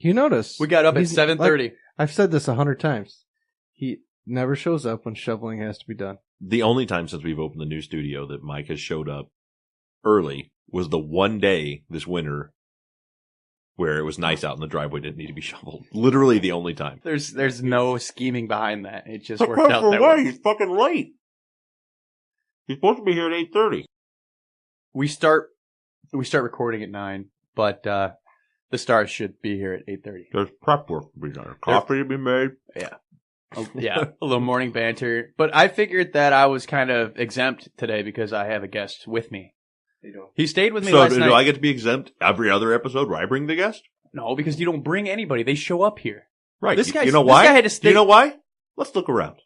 You notice We got up at 7:30. Like, I've said this 100 times. He never shows up when shoveling has to be done. The only time since we've opened the new studio that Mike has showed up early was the one day this winter where it was nice out and the driveway didn't need to be shoveled. Literally the only time. There's no scheming behind that. It just worked out that way. He's fucking late. He's supposed to be here at 8:30. We start recording at 9, but the stars should be here at 8:30. There's prep work to be done. Coffee to be made. Yeah. Yeah, a little morning banter. But I figured that I was kind of exempt today because I have a guest with me. He stayed with me last night. So do I get to be exempt every other episode where I bring the guest? No, because you don't bring anybody. They show up here. Right. This guy, you know why? This guy had to stay. You know why? Let's look around.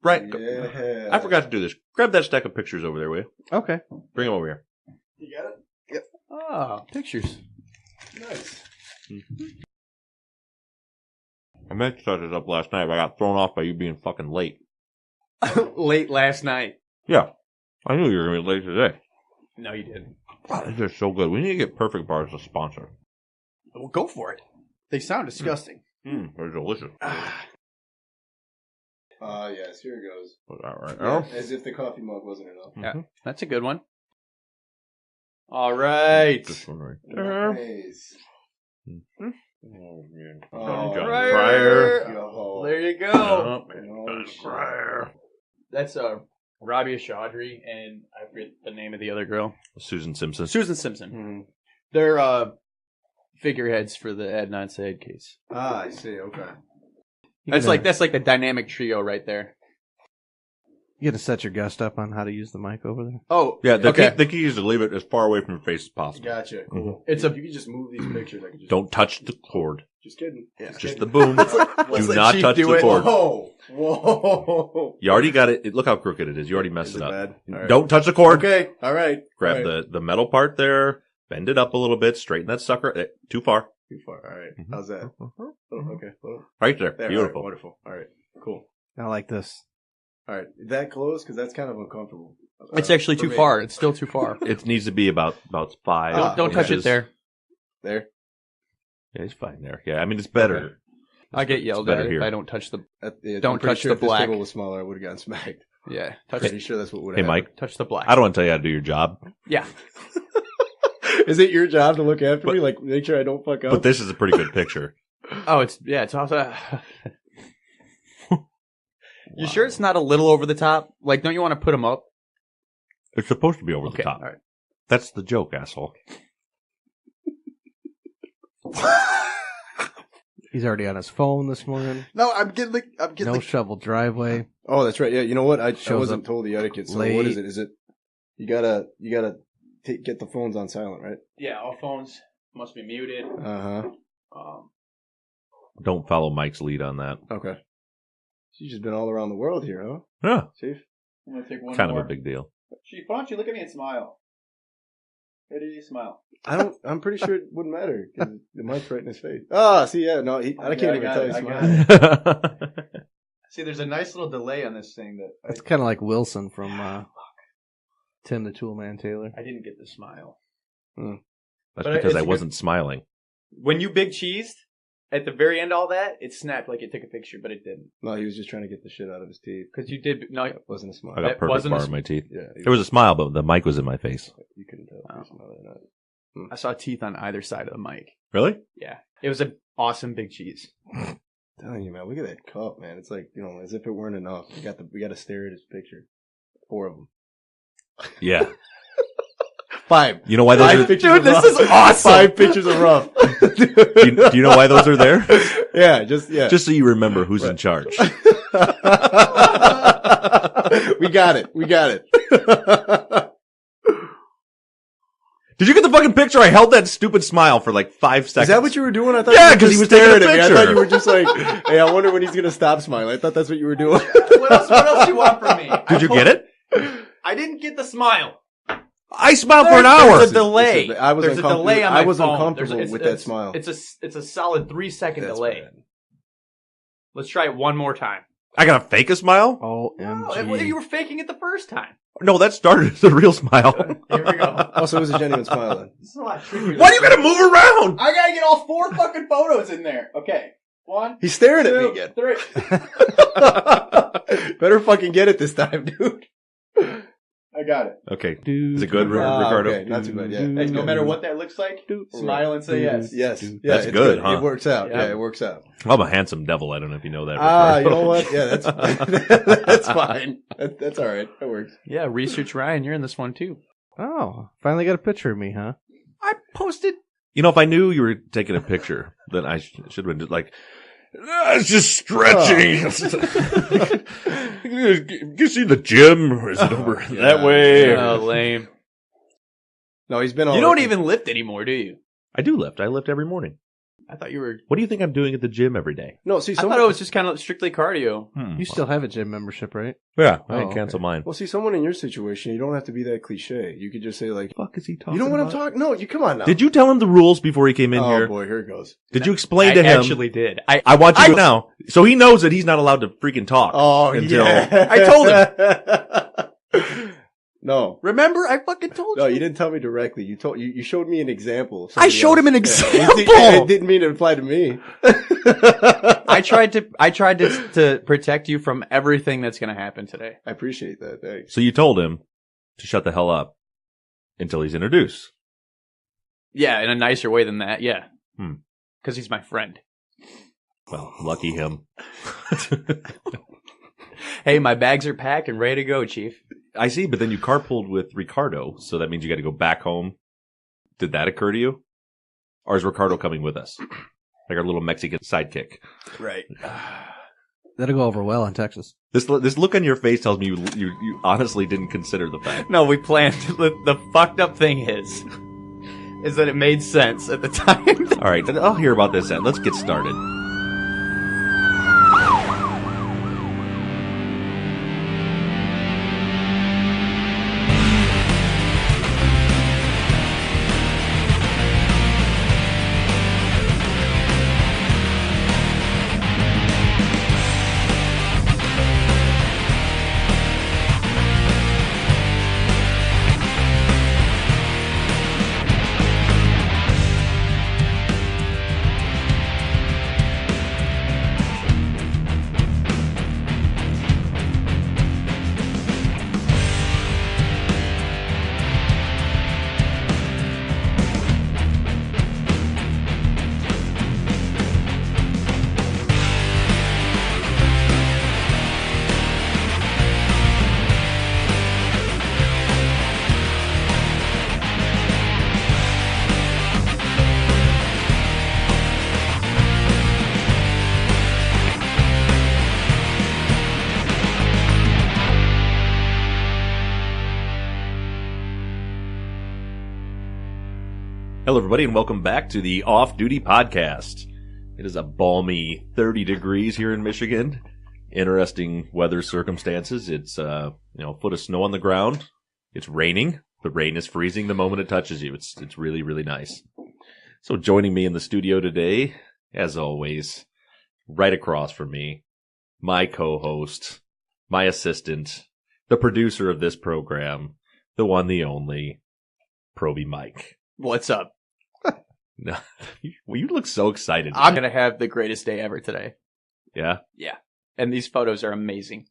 Right. Yeah. I forgot to do this. Grab that stack of pictures over there, will you? Okay. Bring them over here. You got it? Yep. Oh, pictures. Nice. I meant to start this up last night, but I got thrown off by you being fucking late. Late last night. Yeah. I knew you were going to be late today. No, you didn't. Wow, these are so good. We need to get Perfect Bars as a sponsor. Well, go for it. They sound disgusting. They're delicious. Yes, here it goes. Was that right? Yeah, as if the coffee mug wasn't enough. Yeah, that's a good one. All right. This one right there. Nice. Mm-hmm. Oh, Fryer. Yo. There you go. Oh, Fryer. That's Rabia Chaudhry, and I forget the name of the other girl. Susan Simpson. Susan Simpson. Mm-hmm. They're figureheads for the Adnan Syed case. Ah, I see. Okay. That's like the dynamic trio right there. You got to set your guest up on how to use the mic over there. Oh, Yeah, okay. the key is to leave it as far away from your face as possible. Gotcha. Cool. It's if you could just move these pictures, I could just. Don't touch the cord. Just kidding. Yeah. Just the boom. Let's Do let not Chief touch do the it. cord. Whoa. You already got it. Look how crooked it is. You already messed Is it it up. bad? All right. Don't touch the cord. Okay. All right. Grab the metal part there. Bend it up a little bit. Straighten that sucker. Too far. Too far. All right. Mhm. How's that? Oh, okay. Right there. There. Beautiful. All right. Wonderful. All right. Cool. I like this. All right. That close? Because that's kind of uncomfortable. It's actually for too me. far. It's still too far. It needs to be about 5. Don't touch it inches. there. There. Yeah, it's fine there. Yeah, I mean, it's better. Okay. I get yelled better at here. if I don't touch the. Yeah, Don't I'm pretty touch sure the if this black. table was smaller, I would have gotten smacked. Yeah, touch Pretty sure that's what would Hey, have Mike. touch the black. I don't want to tell you how to do your job, Yeah. Is it your job to look after me? Like, make sure I don't fuck up? but this is a pretty good picture. Oh, it's also. You sure it's not a little over the top? Like, don't you want to put them up? It's supposed to be over Okay, the top. all right. That's the joke, asshole. He's already on his phone this morning. No, I'm getting No shovel driveway. Oh, that's right. Yeah, you know what? I Shows wasn't up told the etiquette. So late. what is it? Is it you gotta get the phones on silent, right? Yeah, all phones must be muted. Uh huh. Don't follow Mike's lead on that. Okay. So you've just been all around the world here, huh, Yeah, Chief? I'm gonna take one kind more. of a big deal. Chief, why don't you look at me and smile? Ready to smile? I'm pretty sure it wouldn't matter because the mic's right in his face. Ah, see, yeah, no, I can't even got tell it, he's I smiling. got See, there's a nice little delay on this thing that It's kind of like Wilson from Tim the Toolman Taylor. I didn't get the smile. That's But because it's I a good- wasn't smiling. When you big cheesed, at the very end of all that, it snapped like it took a picture, but it didn't. No, he was just trying to get the shit out of his teeth. Because you did, no, It wasn't a smile. I got That perfect wasn't a bar in my teeth. Yeah, There was a smile, but the mic was in my face. you couldn't tell if he smiled or not. I saw teeth on either side of the mic. Really? Yeah. It was an awesome big cheese. I'm telling you, man, look at that cup, man. It's like, as if it weren't enough. We got to stare at his picture. 4 of them. Yeah. 5. You know why those are? Pictures Dude, of this rough. is awesome. 5 pictures of rough. Do you know why those are there? Yeah. Just so you remember who's in charge. We got it. Did you get the fucking picture? I held that stupid smile for like 5 seconds. Is that what you were doing? I thought Yeah, you were 'cause just he was staring taking a at me. I picture. thought you were just like, hey, I wonder when he's gonna stop smiling. I thought that's what you were doing. What else do you want from me? Did you get it? I didn't get the smile. I smiled for an hour. There's a delay. I was There's a uncomfortable- delay on my I was phone. uncomfortable There's- with it's- that smile. It's a solid 3-second That's delay. bad. Let's try it one more time. I gotta fake a smile? No, you were faking it the first time. No, that started as a real smile. Here we go. Also, it was a genuine smile then. This is a lot trickier. Why do you gotta move around? I gotta get all 4 fucking photos in there. Okay. 1, He's staring at 2, me again. 3. Better fucking get it this time, dude. I got it. Okay. Is it good, Ricardo? Okay, not too bad, yeah. Hey, no matter what that looks like, smile and say yes. Yes. Yeah, That's it's good, huh? It works out. Yeah. Yeah, it works out. I'm a handsome devil. I don't know if you know that. Ah, Ricardo. you know what? Yeah, that's fine. That's all right. That works. Yeah, research Ryan. You're in this one too. Oh, finally got a picture of me, huh? I posted. You know, if I knew you were taking a picture, then I should have been just like, it's just stretching. You see the gym? Or is it over that way? Oh, lame. No, he's been all You don't right. even lift anymore, do you? I do lift. I lift every morning. I thought you were. What do you think I'm doing at the gym every day? No, see, I thought it was just kind of strictly cardio. You still have a gym membership, right? Yeah, I Oh, didn't cancel mine. Well, see, someone in your situation, you don't have to be that cliche. You could just say, like, What the fuck is he talking you know what I'm about? talking? No, you come on now. Did you tell him the rules before he came in Oh, here? boy, here it goes. Did you explain I to him? actually did. I want you to now. So he knows that he's not allowed to freaking talk. Oh, until yeah. I told him. No. Remember, I fucking told No, you. you didn't tell me directly. You showed me an example. I showed him an Yeah. example. It didn't mean to apply to me. I tried to protect you from everything that's going to happen today. I appreciate that. Thanks. So you told him to shut the hell up until he's introduced. Yeah, in a nicer way than that. Yeah, Hmm. because he's my friend. Well, lucky him. Hey, my bags are packed and ready to go, Chief. I see, but then you carpooled with Ricardo, so that means you got to go back home. Did that occur to you? Or is Ricardo coming with us? Like our little Mexican sidekick. Right. That'll go over well in Texas. This look on your face tells me you honestly didn't consider the fact. No, we planned. The fucked up thing is that it made sense at the time. All right, I'll hear about this then. Let's get started. Hello, everybody, and welcome back to the Off Duty Podcast. It is a balmy 30 degrees here in Michigan. Interesting weather circumstances. It's a foot of snow on the ground. It's raining. The rain is freezing the moment it touches you. It's really, really nice. So joining me in the studio today, as always, right across from me, my co-host, my assistant, the producer of this program, the one, the only, Probie Mike. What's up? No, well, you look so excited. I'm going to have the greatest day ever today. Yeah? Yeah. And these photos are amazing.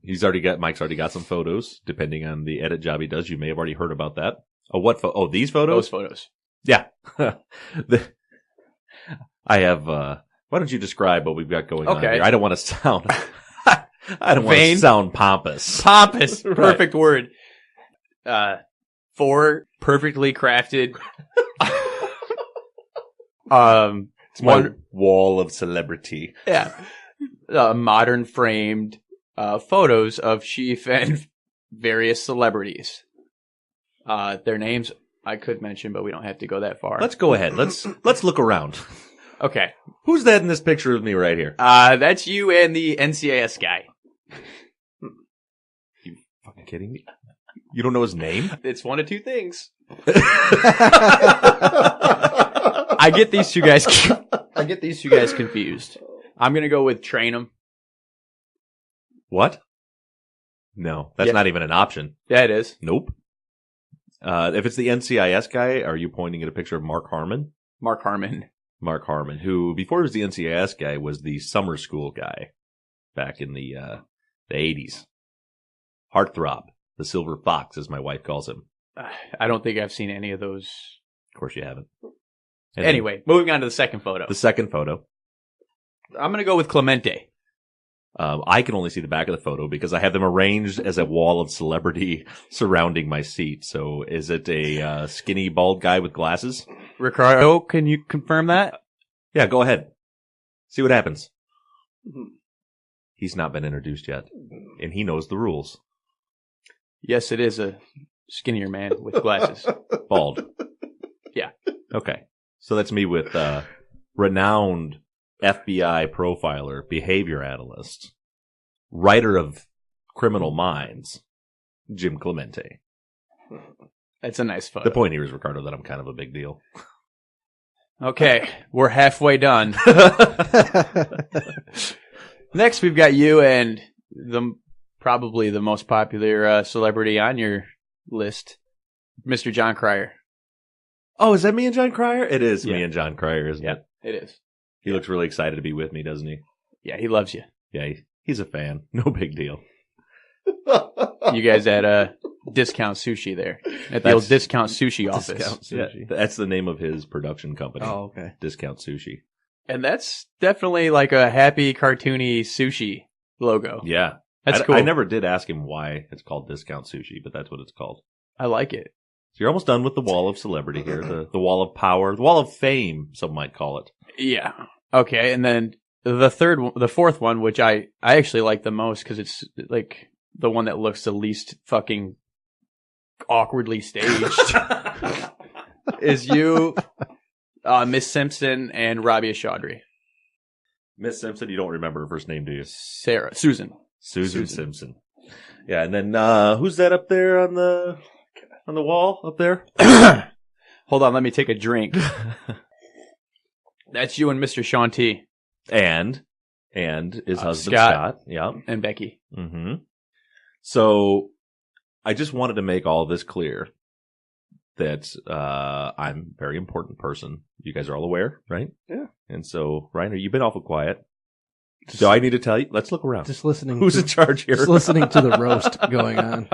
Mike's already got some photos, depending on the edit job he does. You may have already heard about that. Oh, these photos? Those photos. Yeah. I have, why don't you describe what we've got going on Okay. here? I don't want to sound, pompous. Pompous. Right. Perfect word. 4 perfectly crafted, It's my wall of celebrity. yeah, modern framed, photos of Chief and various celebrities. Their names I could mention, but we don't have to go that far. Let's go ahead. Let's look around. Okay. Who's that in this picture of me right here? That's you and the NCIS guy. You fucking kidding me? You don't know his name? It's one of two things. I get these two guys confused. I'm gonna go with train 'em. What? No, that's not even an option. Yeah, it is. Nope. If it's the NCIS guy, are you pointing at a picture of Mark Harmon? Mark Harmon. Mark Harmon, who before he was the NCIS guy, was the summer school guy back in the 80s. Heartthrob, the Silver Fox, as my wife calls him. I don't think I've seen any of those. Of course you haven't. And Anyway, moving on to the second photo. the second photo. I'm going to go with Clemente. I can only see the back of the photo because I have them arranged as a wall of celebrity surrounding my seat. So is it a skinny, bald guy with glasses? Ricardo, can you confirm that? Yeah, go ahead. See what happens. He's not been introduced yet, and he knows the rules. Yes, it is a skinnier man with glasses. Bald. Yeah. Okay. So that's me with renowned FBI profiler, behavior analyst, writer of Criminal Minds, Jim Clemente. That's a nice photo. The point here is, Ricardo, that I'm kind of a big deal. Okay, we're halfway done. Next, we've got you and probably the most popular celebrity on your list, Mr. John Cryer. Oh, is that me and John Cryer? It is Yeah. me and John Cryer, isn't it? It is. He looks really excited to be with me, doesn't he? Yeah, he loves you. Yeah, he's a fan. No big deal. You guys at Discount Sushi there. At the old Discount Sushi office. Discount sushi. Yeah, that's the name of his production company. Oh, okay. Discount Sushi. And that's definitely like a happy, cartoony sushi logo. Yeah. That's cool. I never did ask him why it's called Discount Sushi, but that's what it's called. I like it. So you're almost done with the wall of celebrity here, the wall of power, the wall of fame, some might call it. Yeah. Okay, and then the fourth one, which I actually like the most because it's like the one that looks the least fucking awkwardly staged, is you, Miss Simpson, and Rabia Chaudhry. Miss Simpson, you don't remember her first name, do you? Susan Simpson. Yeah, and then who's that up there on the wall up there? Hold on, let me take a drink. That's you and Mr. Sean T. And his husband Scott. Yeah. And Becky. Mm-hmm. So I just wanted to make all this clear that I'm a very important person. You guys are all aware, right? Yeah. And so, Ryan, you've been awful quiet. Do I need to tell you? Let's look around. Just listening. Who's in charge here? Just listening to the roast going on.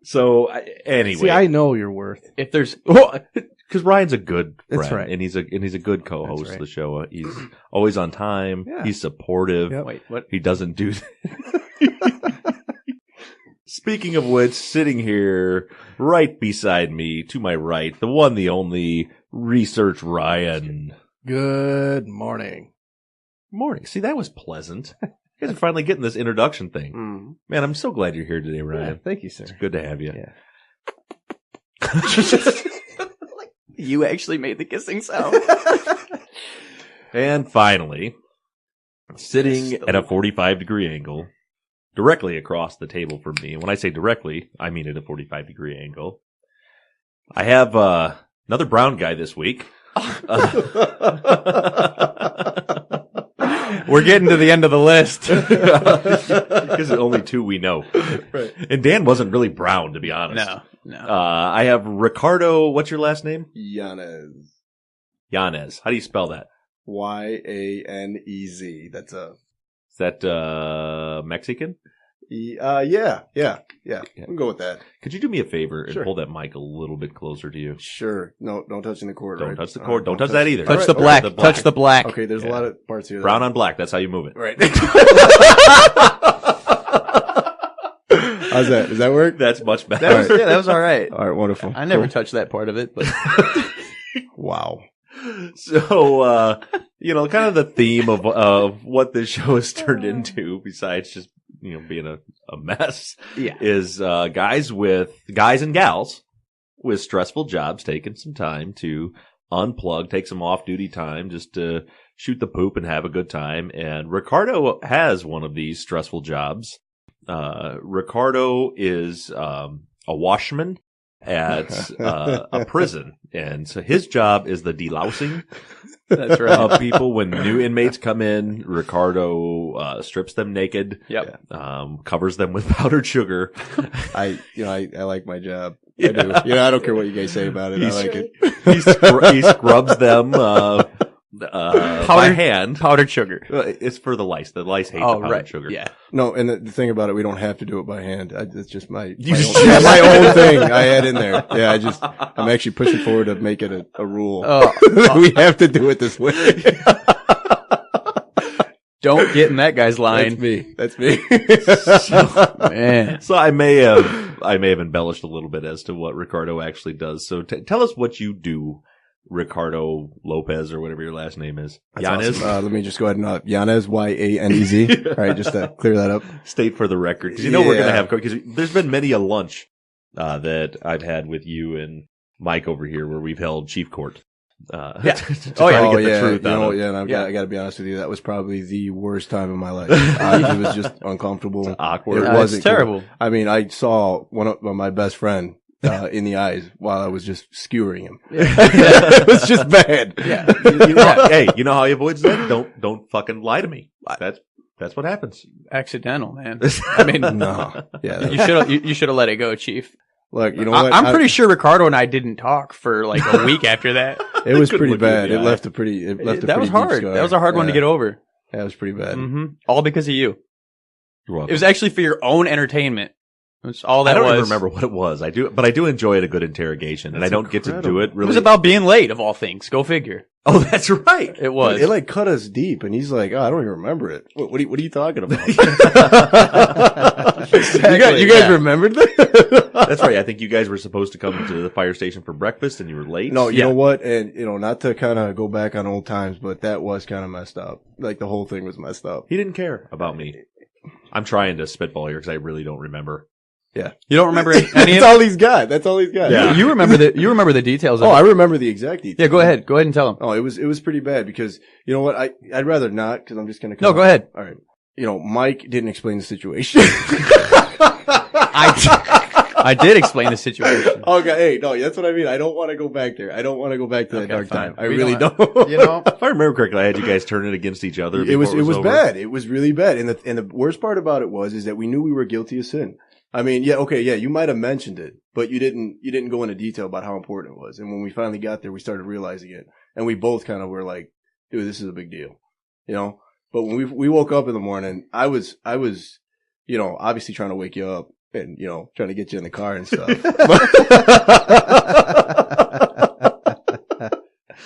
So anyway, See, I know your worth. If there's because Ryan's a good friend, That's right. and he's a good co-host That's right. of the show. He's always on time. Yeah. He's supportive. Yep. wait, what? He doesn't do. Speaking of which, sitting here right beside me, to my right, the one, the only Research Ryan. Good morning. Morning. See, that was pleasant. You guys are finally getting this introduction thing. Mm. Man, I'm so glad you're here today, Ryan. Yeah, thank you, sir. It's good to have you. Yeah. You actually made the kissing sound. And finally, sitting at a 45-degree angle, directly across the table from me. And when I say directly, I mean at a 45-degree angle. I have another brown guy this week. We're getting to the end of the list. Because there's only two we know. Right. And Dan wasn't really brown, to be honest. No. I have Ricardo, what's your last name? Yanez. Yanez. How do you spell that? Yanez. That's a. Is that Mexican? Yeah. We'll go with that. Could you do me a favor and Sure. pull that mic a little bit closer to you? Sure. No, don't touch the cord. Don't right? touch the cord. Don't touch that either. Touch All the right, black. okay, the black. Touch the black. Okay, there's a lot of parts here. Brown on black. That's how you move it. Right. How's that? Does that work? That's much better. That was all right. All right, wonderful. I never touched that part of it, but Wow. So, kind of the theme of what this show has turned into, besides just, being a mess, yeah. is guys and gals with stressful jobs taking some time to unplug, take some off-duty time just to shoot the poop and have a good time. And Ricardo has one of these stressful jobs. Ricardo is a washman at a prison. And so his job is the delousing That's right. of people. When new inmates come in, Ricardo strips them naked, Yep. covers them with powdered sugar. I like my job. I do. I don't care what you guys say about it. I like it. He scrubs them by hand. Powdered sugar. It's for the lice. The lice hate the Oh, powdered right. sugar. Yeah. No, and the thing about it, we don't have to do it by hand. It's just my just- my own thing I had in there. Yeah, I'm actually pushing forward to make it a rule. We have to do it this way. Don't get in that guy's line. That's me. Man. So I may have embellished a little bit as to what Ricardo actually does. So tell us what you do, Ricardo Lopez, or whatever your last name is. Yanez. Awesome. Let me just go ahead and Yanez, Yanez. All right, just to clear that up. State for the record, because we're going to have, because there's been many a lunch that I've had with you and Mike over here where we've held chief court. To try to get the truth out of. And I got to be honest with you, that was probably the worst time of my life. It was just uncomfortable. It's awkward. It wasn't terrible. Cool. I mean, I saw one of my best friend in the eyes while I was just skewering him. It was just bad. Yeah. Hey, you know how he avoids that? Don't fucking lie to me. That's what happens. Accidental, man. I mean, No. Yeah. you should have let it go, Chief. Look, you know what? I'm pretty sure Ricardo and I didn't talk for like a week after that. It was pretty look you in bad. the It eye. left a pretty That pretty was deep hard. scar. That was a hard one to get over. That was pretty bad. Mm-hmm. All because of you. You're welcome. It was actually for your own entertainment. That's all that I don't was. even remember what it was. But I do enjoy a good interrogation, and I don't get to do it It really. was about being late, of all things. Go figure. Oh, that's right. It was. It like cut us deep, and he's like, "Oh, I don't even remember it. What are you talking about?" You guys remembered that? That's right. I think you guys were supposed to come to the fire station for breakfast, and you were late. No, you Yeah. know what? And not to kind of go back on old times, but that was kind of messed up. Like the whole thing was messed up. He didn't care about me. I'm trying to spitball here because I really don't remember. Yeah, You don't remember any that's of all he's got. That's all he's got. Yeah. You remember the details of Oh, it. I remember the exact details. Yeah, go ahead. Go ahead and tell him. Oh, it was pretty bad because you know what? I'd rather not because I'm just gonna. No, go ahead. All right. Mike didn't explain the situation. I did explain the situation. Okay, hey, no, that's what I mean. I don't want to go back there. I don't want to go back to that Okay, dark fine. time. I We really don't- don't. You know? If I remember correctly, I had you guys turn it against each other. It was over. bad. It was really bad. And the worst part about it is that we knew we were guilty of sin. I mean, you might have mentioned it, but you didn't go into detail about how important it was. And when we finally got there, we started realizing it, and we both kind of were like, "Dude, this is a big deal," But when we woke up in the morning, I was, obviously trying to wake you up and trying to get you in the car and stuff.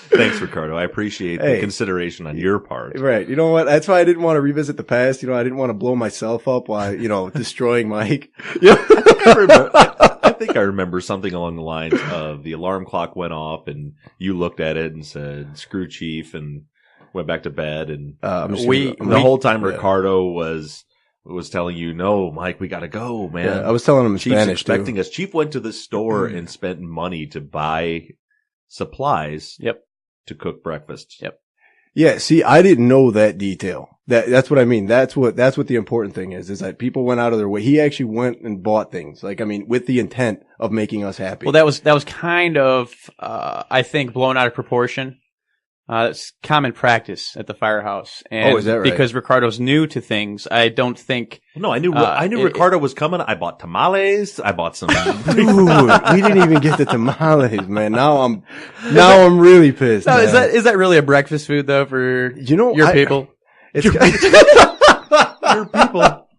Thanks, Ricardo. I appreciate the consideration on your part. Right. You know what? That's why I didn't want to revisit the past. I didn't want to blow myself up while, destroying Mike. I think I remember something along the lines of the alarm clock went off and you looked at it and said, "Screw Chief," and went back to bed. And the whole time Ricardo was telling you, "No, Mike, we got to go, man." Yeah, I was telling him in Chief's Spanish expecting too. us. Chief went to the store and spent money to buy supplies. Yep. To cook breakfast. Yep. Yeah, see, I didn't know that detail. That's what I mean. That's what the important thing is that people went out of their way. He actually went and bought things, with the intent of making us happy. Well, that was kind of, I think, blown out of proportion. It's common practice at the firehouse. And is that right? Because Ricardo's new to things, I don't think. No, I knew Ricardo was coming. I bought tamales. I bought some. Dude, we didn't even get the tamales, man. Now I'm really pissed. No, man. is that really a breakfast food though for your people? It's Your people.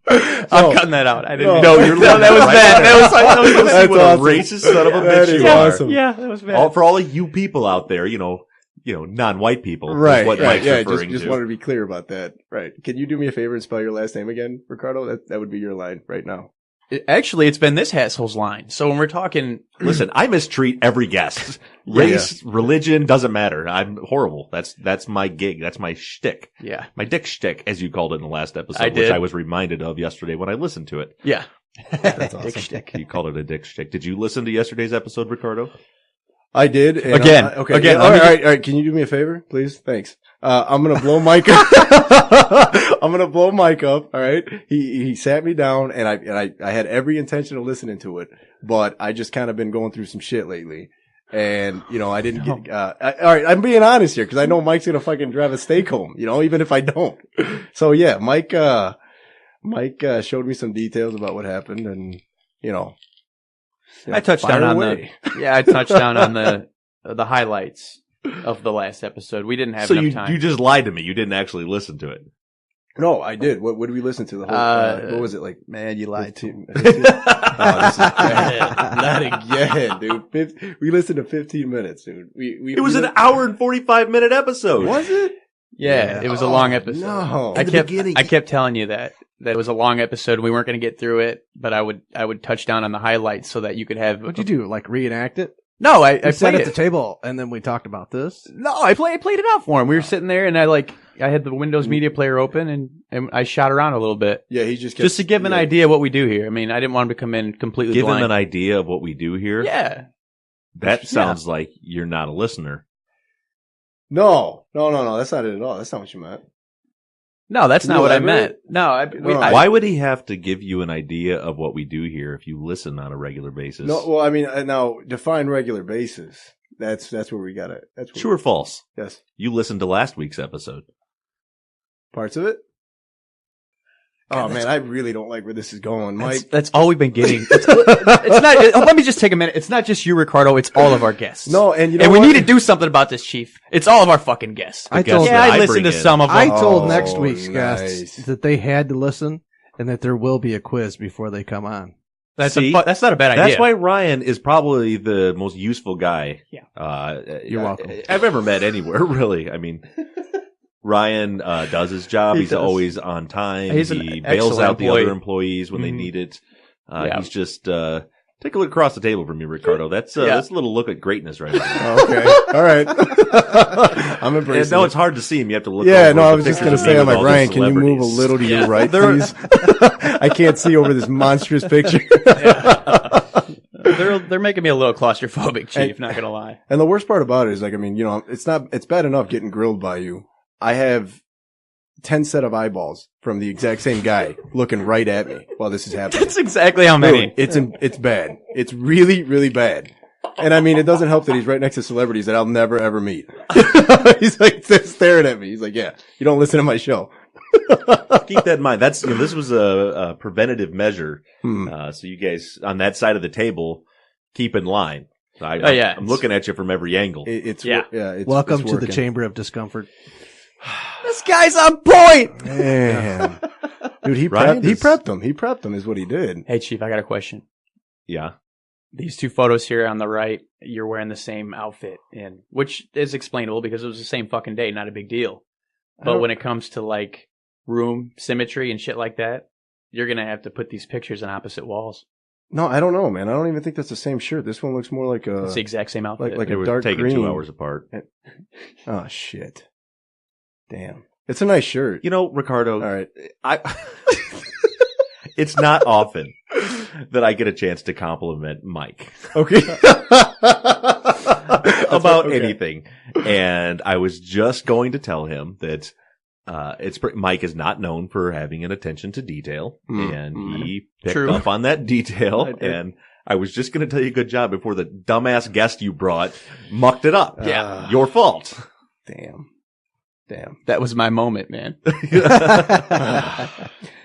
I'm cutting that out. I didn't. No, you're that was right. bad. That was That's That's what awesome. a racist son of a That bitch is you are. awesome. Yeah, that was bad. For all of you people out there, non-white people, right. is what Yeah, Mike's yeah, referring just to. wanted to be clear about that. Right. Can you do me a favor and spell your last name again, Ricardo? That would be your line right now. Actually, it's been this asshole's line. So when we're talking, Listen, I mistreat every guest. Race, religion, doesn't matter. I'm horrible. That's my gig. That's my shtick. yeah, My dick shtick, as you called it in the last episode, I which did. I was reminded of yesterday when I listened to it. yeah, That's awesome. Dick shtick. You called it a dick shtick. Did you listen to yesterday's episode, Ricardo? I did. And Again. Okay. Again. Yeah, all right. Can you do me a favor, please? Thanks. I'm going to blow Mike up. I'm going to blow Mike up. All right. He sat me down and I had every intention of listening to it, but I just kind of been going through some shit lately. And, I didn't get, all right. I'm being honest here because I know Mike's going to fucking drive a steak home, even if I don't. So yeah, Mike showed me some details about what happened and, I touched down on I touched down on the highlights of the last episode. We didn't have enough time. So you just lied to me. You didn't actually listen to it. No, I did. What did we listen to? The whole, what was it like? Man, you lied to me. 15? Oh, this is bad. Not again, dude. We listened to 15 minutes, dude. It was an hour and 45-minute episode. Was it? Yeah, it was a long episode. No. I kept telling you that it was a long episode. We weren't going to get through it, but I would touch down on the highlights so that you could have. What'd you do? Like reenact it? No, I sat played at it. the table and then we talked about this. No, I played it out for him. We were sitting there and I had the Windows Media Player open and I shot around a little bit. Yeah, he just to give an idea of what we do here. I mean, I didn't want him to come in completely Give blind. him an idea of what we do here? Yeah. That sounds like you're not a listener. No. That's not it at all. That's not what you meant. No, that's Can not you what I elaborate? meant. No, Why would he have to give you an idea of what we do here if you listen on a regular basis? No, well, I mean, now define regular basis. That's where we got it. That's where True or false? Yes. You listened to last week's episode. Parts of it. Oh man, I really don't like where this is going, Mike. That's all we've been getting. It's not. Let me just take a minute. It's not just you, Ricardo. It's all of our guests. No, and we need to do something about this, Chief. It's all of our fucking guests. I told I listened to some of them. I told Oh, next week's nice. guests that they had to listen and that there will be a quiz before they come on. That's See, that's not a bad idea. That's why Ryan is probably the most useful guy. Yeah. You're welcome. I've ever met anywhere, really. I mean, Ryan does his job. He's always on time. He's an He bails excellent out the employee. other employees when they Mhm. need it. Yeah. He's just take a look across the table from you, Ricardo. That's a little look at greatness right now. Oh, okay. All right. I'm embracing. No, it. it's hard to see him. You have to look. Yeah, over no, at I the was just pictures gonna of me say, I'm with like, all Ryan, the can you move a celebrities. little to Yeah. your right, There- please? I can't see over this monstrous picture. They're making me a little claustrophobic, Chief. Not gonna lie. And the worst part about it is, like, I mean, it's bad enough getting grilled by you. I have 10 set of eyeballs from the exact same guy looking right at me while this is happening. That's exactly how many. Dude, it's bad. It's really, really bad. And I mean, it doesn't help that he's right next to celebrities that I'll never ever meet. He's like staring at me. He's like, yeah, you don't listen to my show. Keep that in mind. That's this was a preventative measure. So you guys on that side of the table keep in line. So I'm looking at you from every angle. It's Welcome it's to the working. chamber of discomfort. This guy's on point. Man, dude, he Ryan prepped them. He prepped them is what he did. Hey, Chief, I got a question. Yeah. These two photos here on the right, you're wearing the same outfit in, which is explainable because it was the same fucking day, not a big deal. But when it comes to like room symmetry and shit like that, you're gonna have to put these pictures on opposite walls. No, I don't know, man. I don't even think that's the same shirt. This one looks more like a It's the exact same outfit. like They a were dark taking green. 2 hours apart. Oh shit! Damn, it's a nice shirt. You know, Ricardo, All right. it's not often that I get a chance to compliment Mike Okay. about okay. anything. And I was just going to tell him that Mike is not known for having an attention to detail, and he picked True. up on that detail. I did. And I was just going to tell you good job before the dumbass guest you brought mucked it up. Yeah. Your fault. Damn. That was my moment, man.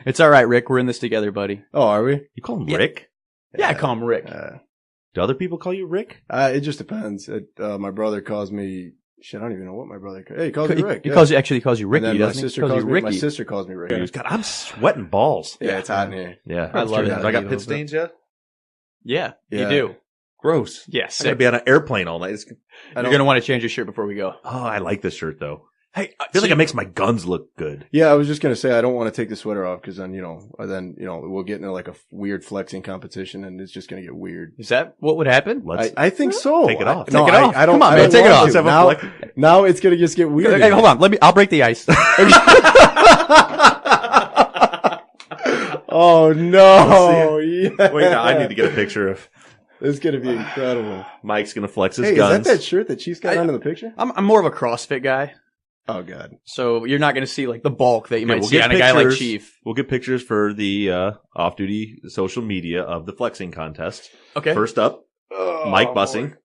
It's all right, Rick. We're in this together, buddy. Oh, are we? You call him Yeah. Rick? Yeah, I call him Rick. Do other people call you Rick? It just depends. My brother calls me. Shit, I don't even know what my brother calls. Hey, he calls me Rick. He yeah. calls you Ricky, And then my doesn't he? sister He calls calls you me. Ricky. My sister calls me Rick. God, I'm sweating balls. Yeah, it's hot in here. Yeah. I love it. Have I got pit stains yet? Yeah, Yeah. you do. Gross. Yeah, I gotta sick. be on an airplane all night. You're going to want to change your shirt before we go. Oh, I like this shirt though. Hey, I feel like it makes my guns look good. Yeah, I was just gonna say I don't want to take the sweater off because then we'll get into like a weird flexing competition and it's just gonna get weird. Is that what would happen? I think so. Take it off. No, Take it off. I don't. Come on, I man, don't take it want off. to. Let's have a Now, flex. now it's gonna just get weird. Hey, hold on. I'll break the ice. Oh no! Yeah. Wait, no, I need to get a picture of. It's gonna be incredible. Mike's gonna flex his Hey, guns. is that shirt that Chief's got on in the picture? I'm more of a CrossFit guy, Oh God. so you're not going to see like the bulk that you might we'll see get on a guy like pictures. Chief. We'll get pictures for the off-duty social media of the flexing contest. Okay. First up, Oh, Mike bussing.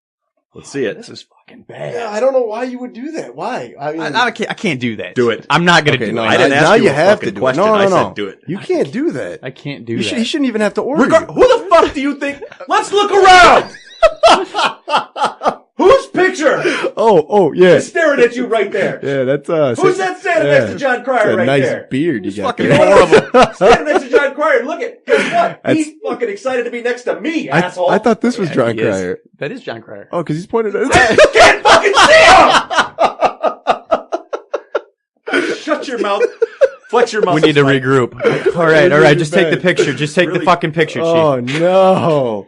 Let's see it. This is fucking bad. Yeah, I don't know why you would do that. Why? I mean, I can't do that. Do it. I'm not going to Okay, do no, it. I didn't ask now you you a have fucking to do it. question. No, I no. said do it. you can't do that. I can't do He that. shouldn't even have to order. Who the fuck do you think? Let's look around. Whose picture Oh, yeah, is staring at you right there? yeah. That's Who's that standing next to John Cryer That's a right nice there? beard you got fucking there. horrible. Standing next to John Cryer. Look at, guess what? That's- He's fucking excited to be next to me, asshole. I thought this was Yeah, John he is. Cryer. That is John Cryer. Oh, because he's pointed at I can't fucking see him! Shut your mouth. Flex your We muscles. need to Mike. regroup. All right. Just take the picture. Just take the Really? fucking picture, Chief. Oh no.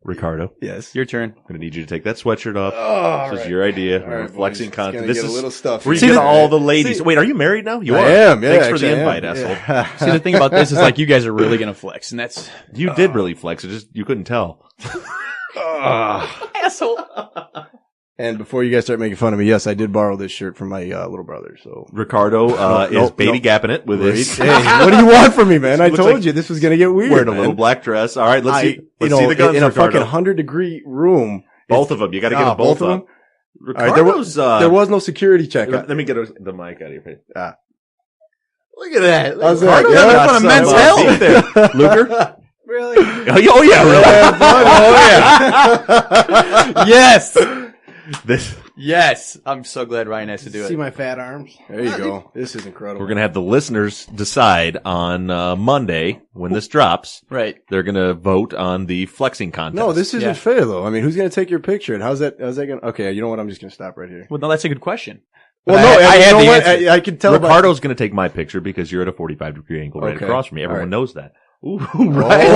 Ricardo, Yes. Your turn. I'm going to need you to take that sweatshirt off. Oh, This is your idea. All right, Flexing boys. content. It's This gonna get is a little stuff. where you See, get the- all the ladies. Wait, are you married now? You I are. am. Yeah, Thanks for the actually, I invite, am. asshole. Yeah. See, the thing about this is like you guys are really going to flex, and that's You did really flex. It just you couldn't tell. asshole. And before you guys start making fun of me, yes, I did borrow this shirt from my little brother. So Ricardo is Nope, baby nope. gapping it with his Hey, what do you want from me, man? I Looks told like you this was gonna get weird. wearing a man. little black dress. All right, let's see. You Let's know, see the guns, in a Ricardo. fucking 100-degree room. Both of them. You got to get them both of up. them. All right, Ricardo's. there was no security check. Let me get the mic out of your face. Look at that. How's that? Ricardo's Yeah, having fun of that's men's awesome. health. Luger. Really? Oh yeah, really. Yes. This Yes. I'm so glad Ryan has to do See it. my fat arms? There you go. This is incredible. we're gonna have the listeners decide on Monday when this drops. Right. They're gonna vote on the flexing contest. No, this isn't Yeah. fair though. I mean, who's gonna take your picture? And how's that gonna? Okay, you know what? I'm just gonna stop right here. Well, no, that's a good question. Well, But no, I you had know the what? answer. I can tell. Ricardo's gonna take my picture because you're at a 45-degree angle right Okay. across from me. Everyone All right. knows that. Ooh, Right. right.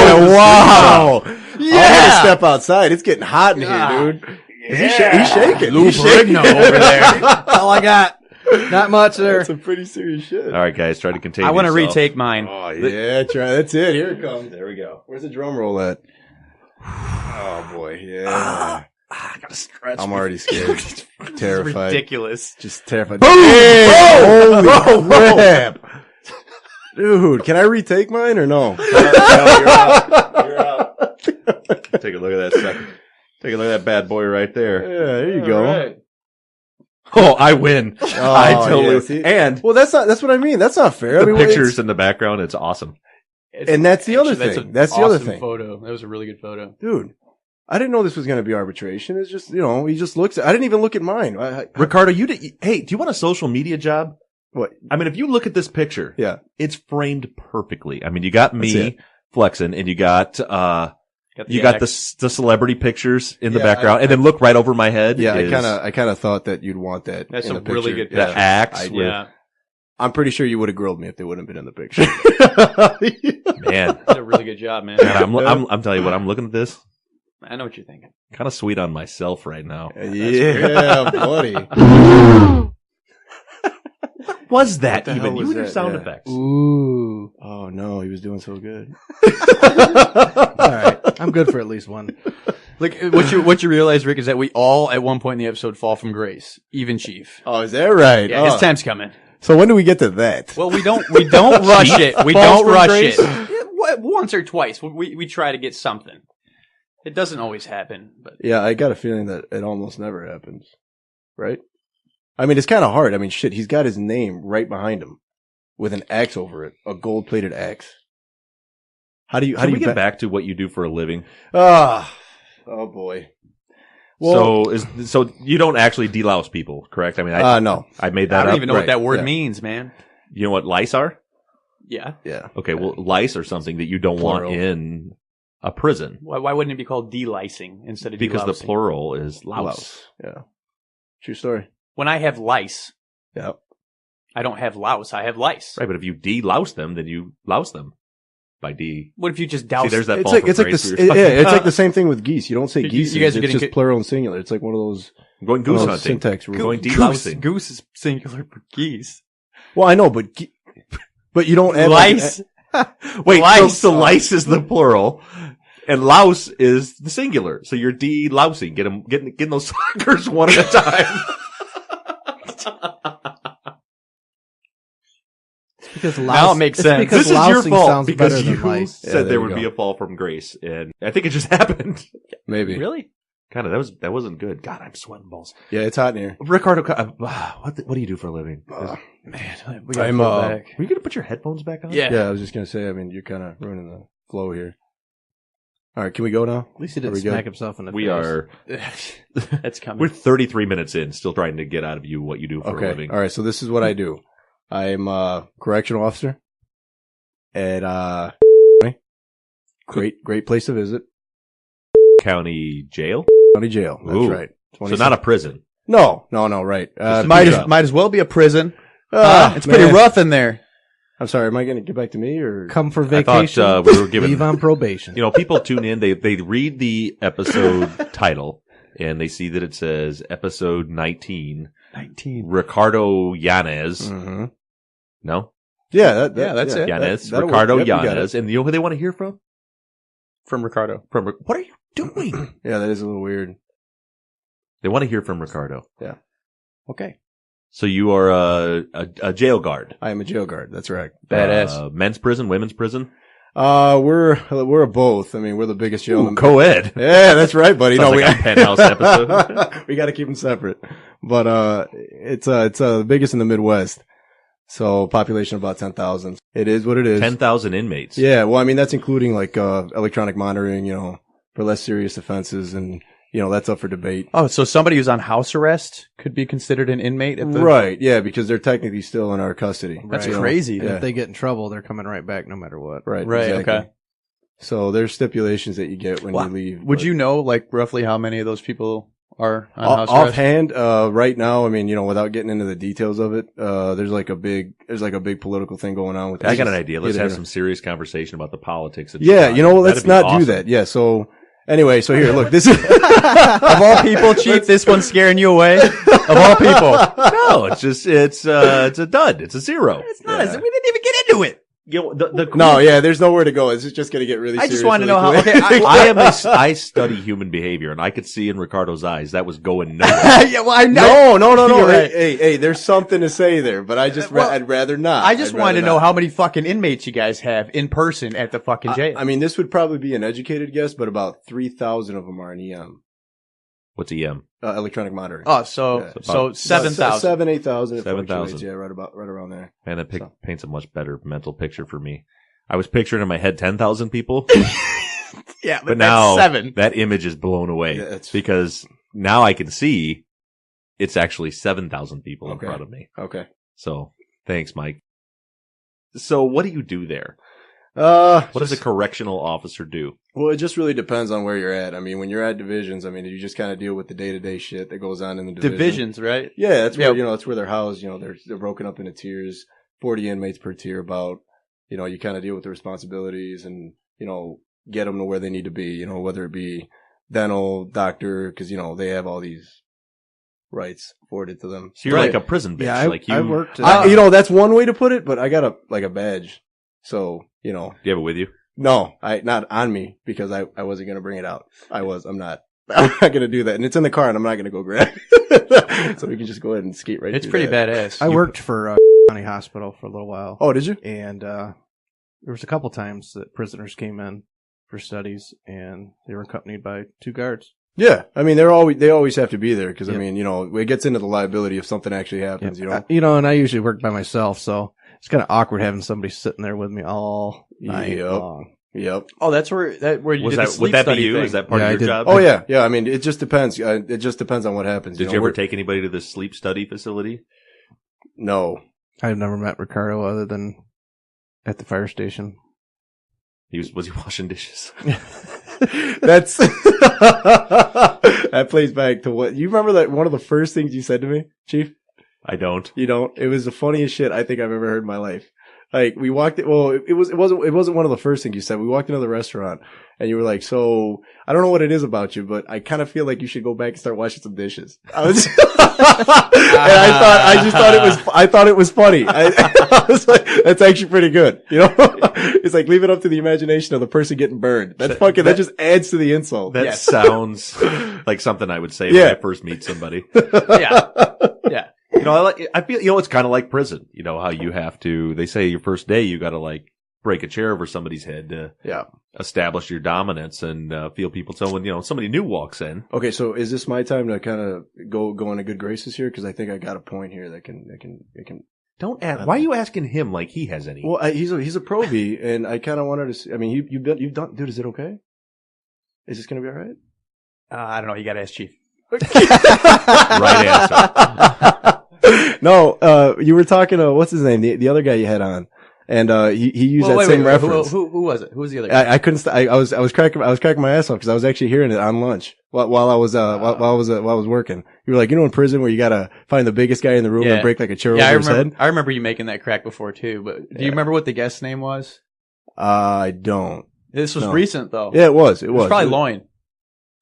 Oh, wow. Yeah. I'm gonna step outside. It's getting hot in here, dude. Is he he's shaking. Lou He's shaking Brigno over there. That's all I got. Not much there. That's some pretty serious shit. All right, guys, try to contain I want to yourself. retake mine. Oh yeah, try. That's it. Here it comes. There we go. Where's the drum roll at? Oh boy, yeah. I gotta stretch. I'm already scared, terrified, Ridiculous. just terrified. Boom! Hey, Whoa! holy Whoa! crap, dude! Can I retake mine or no? No, you're out. You're out. Take a look at that second. Take a look at that bad boy right there. Yeah, there you go. All right. Oh, I win. Oh, I totally. yeah, see? And Well, that's what I mean. That's not fair. the I mean, pictures in the background, it's awesome. And that's the other Actually, thing. a That's the other awesome thing. Photo. That was a really good photo. dude. I didn't know this was going to be arbitration. It's just, he just looks at, I didn't even look at mine. Ricardo, hey, do you want a social media job? What? I mean, if you look at this picture, Yeah. it's framed perfectly. I mean, you got That's me it. flexing, and you got the celebrity pictures in the Yeah, background, and then look right over my head. Yeah, is I kind of thought that you'd want that. That's in a the really picture. good the axe. I with- Yeah. I'm pretty sure you would have grilled me if they wouldn't have been in the picture. Man, Did a really good job, man. I'm telling you what, I'm looking at this. I know what you're thinking. Kind of sweet on myself right now. Yeah, buddy. What was that What the even? hell You was and your that? sound Yeah. effects. Ooh. Oh no, he was doing so good. All right. I'm good for at least one. Like what you realize, Rick, is that we all at one point in the episode fall from grace, even Chief. Oh, is that right? Yeah, Oh. his time's coming. So when do we get to that? Well, we don't rush it. We Falls don't from rush grace? it. Yeah, once or twice, we try to get something. It doesn't always happen, but Yeah, I got a feeling that it almost never happens. Right? I mean, it's kind of hard. I mean, shit, he's got his name right behind him with an axe over it, a gold-plated axe. How do you Can we get back to what you do for a living? Oh boy. Well, So you don't actually delouse people, correct? I mean, no. I made I that don't up. even know what right, that word yeah. means, man. You know what lice are? Yeah. Yeah. Okay, well, lice are something that you don't Plural. want in a prison Why wouldn't it be called delicing instead of because the delousing? plural is louse. Louse. Yeah. True story. When I have lice, Yeah. I don't have louse. I have lice. Right, but if you delouse them, then you louse them by D. What if you just douse? See, there's that It's fall like from it's like grace this. we were talking It's like about. the same thing with geese. You don't say You geese. guys are it's getting just plural and singular. It's like one of those I'm going goose one of those hunting. syntax rules. Going goose. delousing. Goose is singular for geese. Well, I know, but you don't add Lice. Wait, Lice. so lice is the plural, And louse is the singular. So you're de-lousing. Getting those suckers one at a time. Because Now it makes sense. Because This is your lousing fault sounds because better you than lice. said Yeah, there there would you be go. a fall from grace. And I think it just happened. Maybe. Really? Kind of. That wasn't good. God, I'm sweating balls. Yeah, it's hot in here. Ricardo, what do you do for a living? Man, we gotta I'm, pull it back. Were you going to put your headphones back on? Yeah. Yeah, I was just gonna say. I mean, you're kind of ruining the flow here. All right, can we go now? At least he Are didn't we good? smack himself in the face. We are. That's coming. We're 33 minutes in, still trying to get out of you what you do for a Okay. living. All right. So this is what I do. I'm a correctional officer at great place to visit. County jail? County jail. That's Ooh. right. So not a prison. No. Right. Just a might beat up. as well be a prison. It's man. pretty rough in there. I'm sorry. Am I going to get back to me or? Come for I thought vacation. we were given. Leave on probation. You know, people tune in. They read the episode title and they see that it says episode 19. 19. Ricardo Yanez. Mm-hmm. No, Yeah. that's it. Yanez. that'll work. Ricardo Yep, you got Yanez. it. And you know who they want to hear from? From Ricardo. What are you doing? Yeah, that is a little weird. They want to hear from Ricardo. Okay. So you are a jail guard. I am a jail guard. That's right. Badass. Men's prison, women's prison. We're a both. I mean, we're the biggest jail. in the Co-ed. Yeah, that's right, buddy. Sounds like a Penthouse episode. We got to keep them separate, but it's the biggest in the Midwest. So population of about 10,000. It is what it is. 10,000 inmates. Yeah, well, I mean that's including like electronic monitoring, for less serious offenses, and that's up for debate. Oh, so somebody who's on house arrest could be considered an inmate at the Right? Yeah, because they're technically still in our custody. That's Right. crazy. And Yeah. if they get in trouble, they're coming right back no matter what. Right. Right, Exactly. okay. So there's stipulations that you get when Wow. you leave. Would but- you know, like, roughly how many of those people are on house arrest? Offhand, right now, I mean, without getting into the details of it, there's like a big political thing going on with this. I got an idea. Let's Get have in. some serious conversation about the politics. Of Yeah, Chicago. let's That'd be not awesome. do that. Yeah, so anyway, so here, look, this is Of all people, Chief, this one's scaring you away? Of all people. No, it's just it's a dud. It's a zero. It's not. We didn't even get into it. The no, yeah, there's nowhere to go. It's just going to get really. I just serious wanted to really know how. quick. Okay, I study human behavior, and I could see in Ricardo's eyes that was going nowhere. yeah, well, I know. No. You're right. Hey, there's something to say there, but I just Well, I'd rather not. I just I'd wanted to rather know not. how many fucking inmates you guys have in person at the fucking jail. I mean, this would probably be an educated guess, but about 3,000 of them are in EM, What's EM? electronic monitoring. oh, so Yeah. so 7,000. 8,000. 7,000. Yeah, right around there. Man, that paints a much better mental picture for me. I was picturing in my head 10,000 people, Yeah, but now that's 7. that image is blown away Yeah, it's- because now I can see it's actually 7,000 people in Okay. front of me. Okay. So thanks, Mike. So what do you do there? What What does a correctional officer do? Well, it just really depends on where you're at. I mean, when you're at divisions, I mean, you just kind of deal with the day-to-day shit that goes on in the division. Divisions, right? Yeah, that's where, Yeah. that's where they're housed. They're broken up into tiers, 40 inmates per tier about, you kind of deal with the responsibilities and, get them to where they need to be, whether it be dental, doctor, cause, they have all these rights afforded to them. So you're Right. like a prison bitch. Yeah, like you, I worked. That's one way to put it, but I got a badge. So, do you have it with you? no, not on me because I wasn't going to bring it out. I'm not going to do that. And it's in the car and I'm not going to go grab it. So we can just go ahead and skate right It's through pretty that. badass. I worked for county hospital for a little while. Oh, did you? And there was a couple times that prisoners came in for studies, and they were accompanied by 2 guards. Yeah. I mean, they always have to be there because, Yep. I mean, it gets into the liability if something actually happens, And I usually work by myself, so it's kind of awkward having somebody sitting there with me all night Yep. long. Yep. Oh, that's where you Was did the that sleep would that be study you? thing. Is that part Yeah, of I your did. job? Oh, yeah. Yeah. I mean, it just depends. It just depends on what happens. Did you ever take anybody to the sleep study facility? No. I've never met Ricardo other than at the fire station. Was he washing dishes? That's that plays back to what you remember that one of the first things you said to me, Chief? I don't. You don't. It was the funniest shit I think I've ever heard in my life. Like we walked. Well, it wasn't one of the first things you said. We walked into the restaurant, and you were like, "So I don't know what it is about you, but I kind of feel like you should go back and start washing some dishes." I was, and I thought it was funny. I was like, "That's actually pretty good." You know, it's like leave it up to the imagination of the person getting burned. That just adds to the insult. That sounds like something I would say when I first meet somebody. Yeah. You know, I feel, you know, it's kind of like prison. You know, how you have to, they say your first day, you got to like break a chair over somebody's head to establish your dominance and feel people. So when, you know, somebody new walks in. Okay. So is this my time to kind of go into good graces here? Cause I think I got a point here that can. Don't ask. Why are you asking him like he has any? Well, he's a probie and I kind of wanted to see, I mean, you've done, dude, is it okay? Is this going to be all right? I don't know. You got to ask Chief. Right answer. No, you were talking to what's his name, the other guy you had on, and he used same reference. Who was it? Who was the other guy? I couldn't. I was cracking my ass off because I was actually hearing it on lunch while I was working. You were like, you know, in prison where you gotta find the biggest guy in the room and break like a chair over his head. I remember you making that crack before too. But do you remember what the guest's name was? I don't. This was recent though. Yeah, it was. It was probably Loin.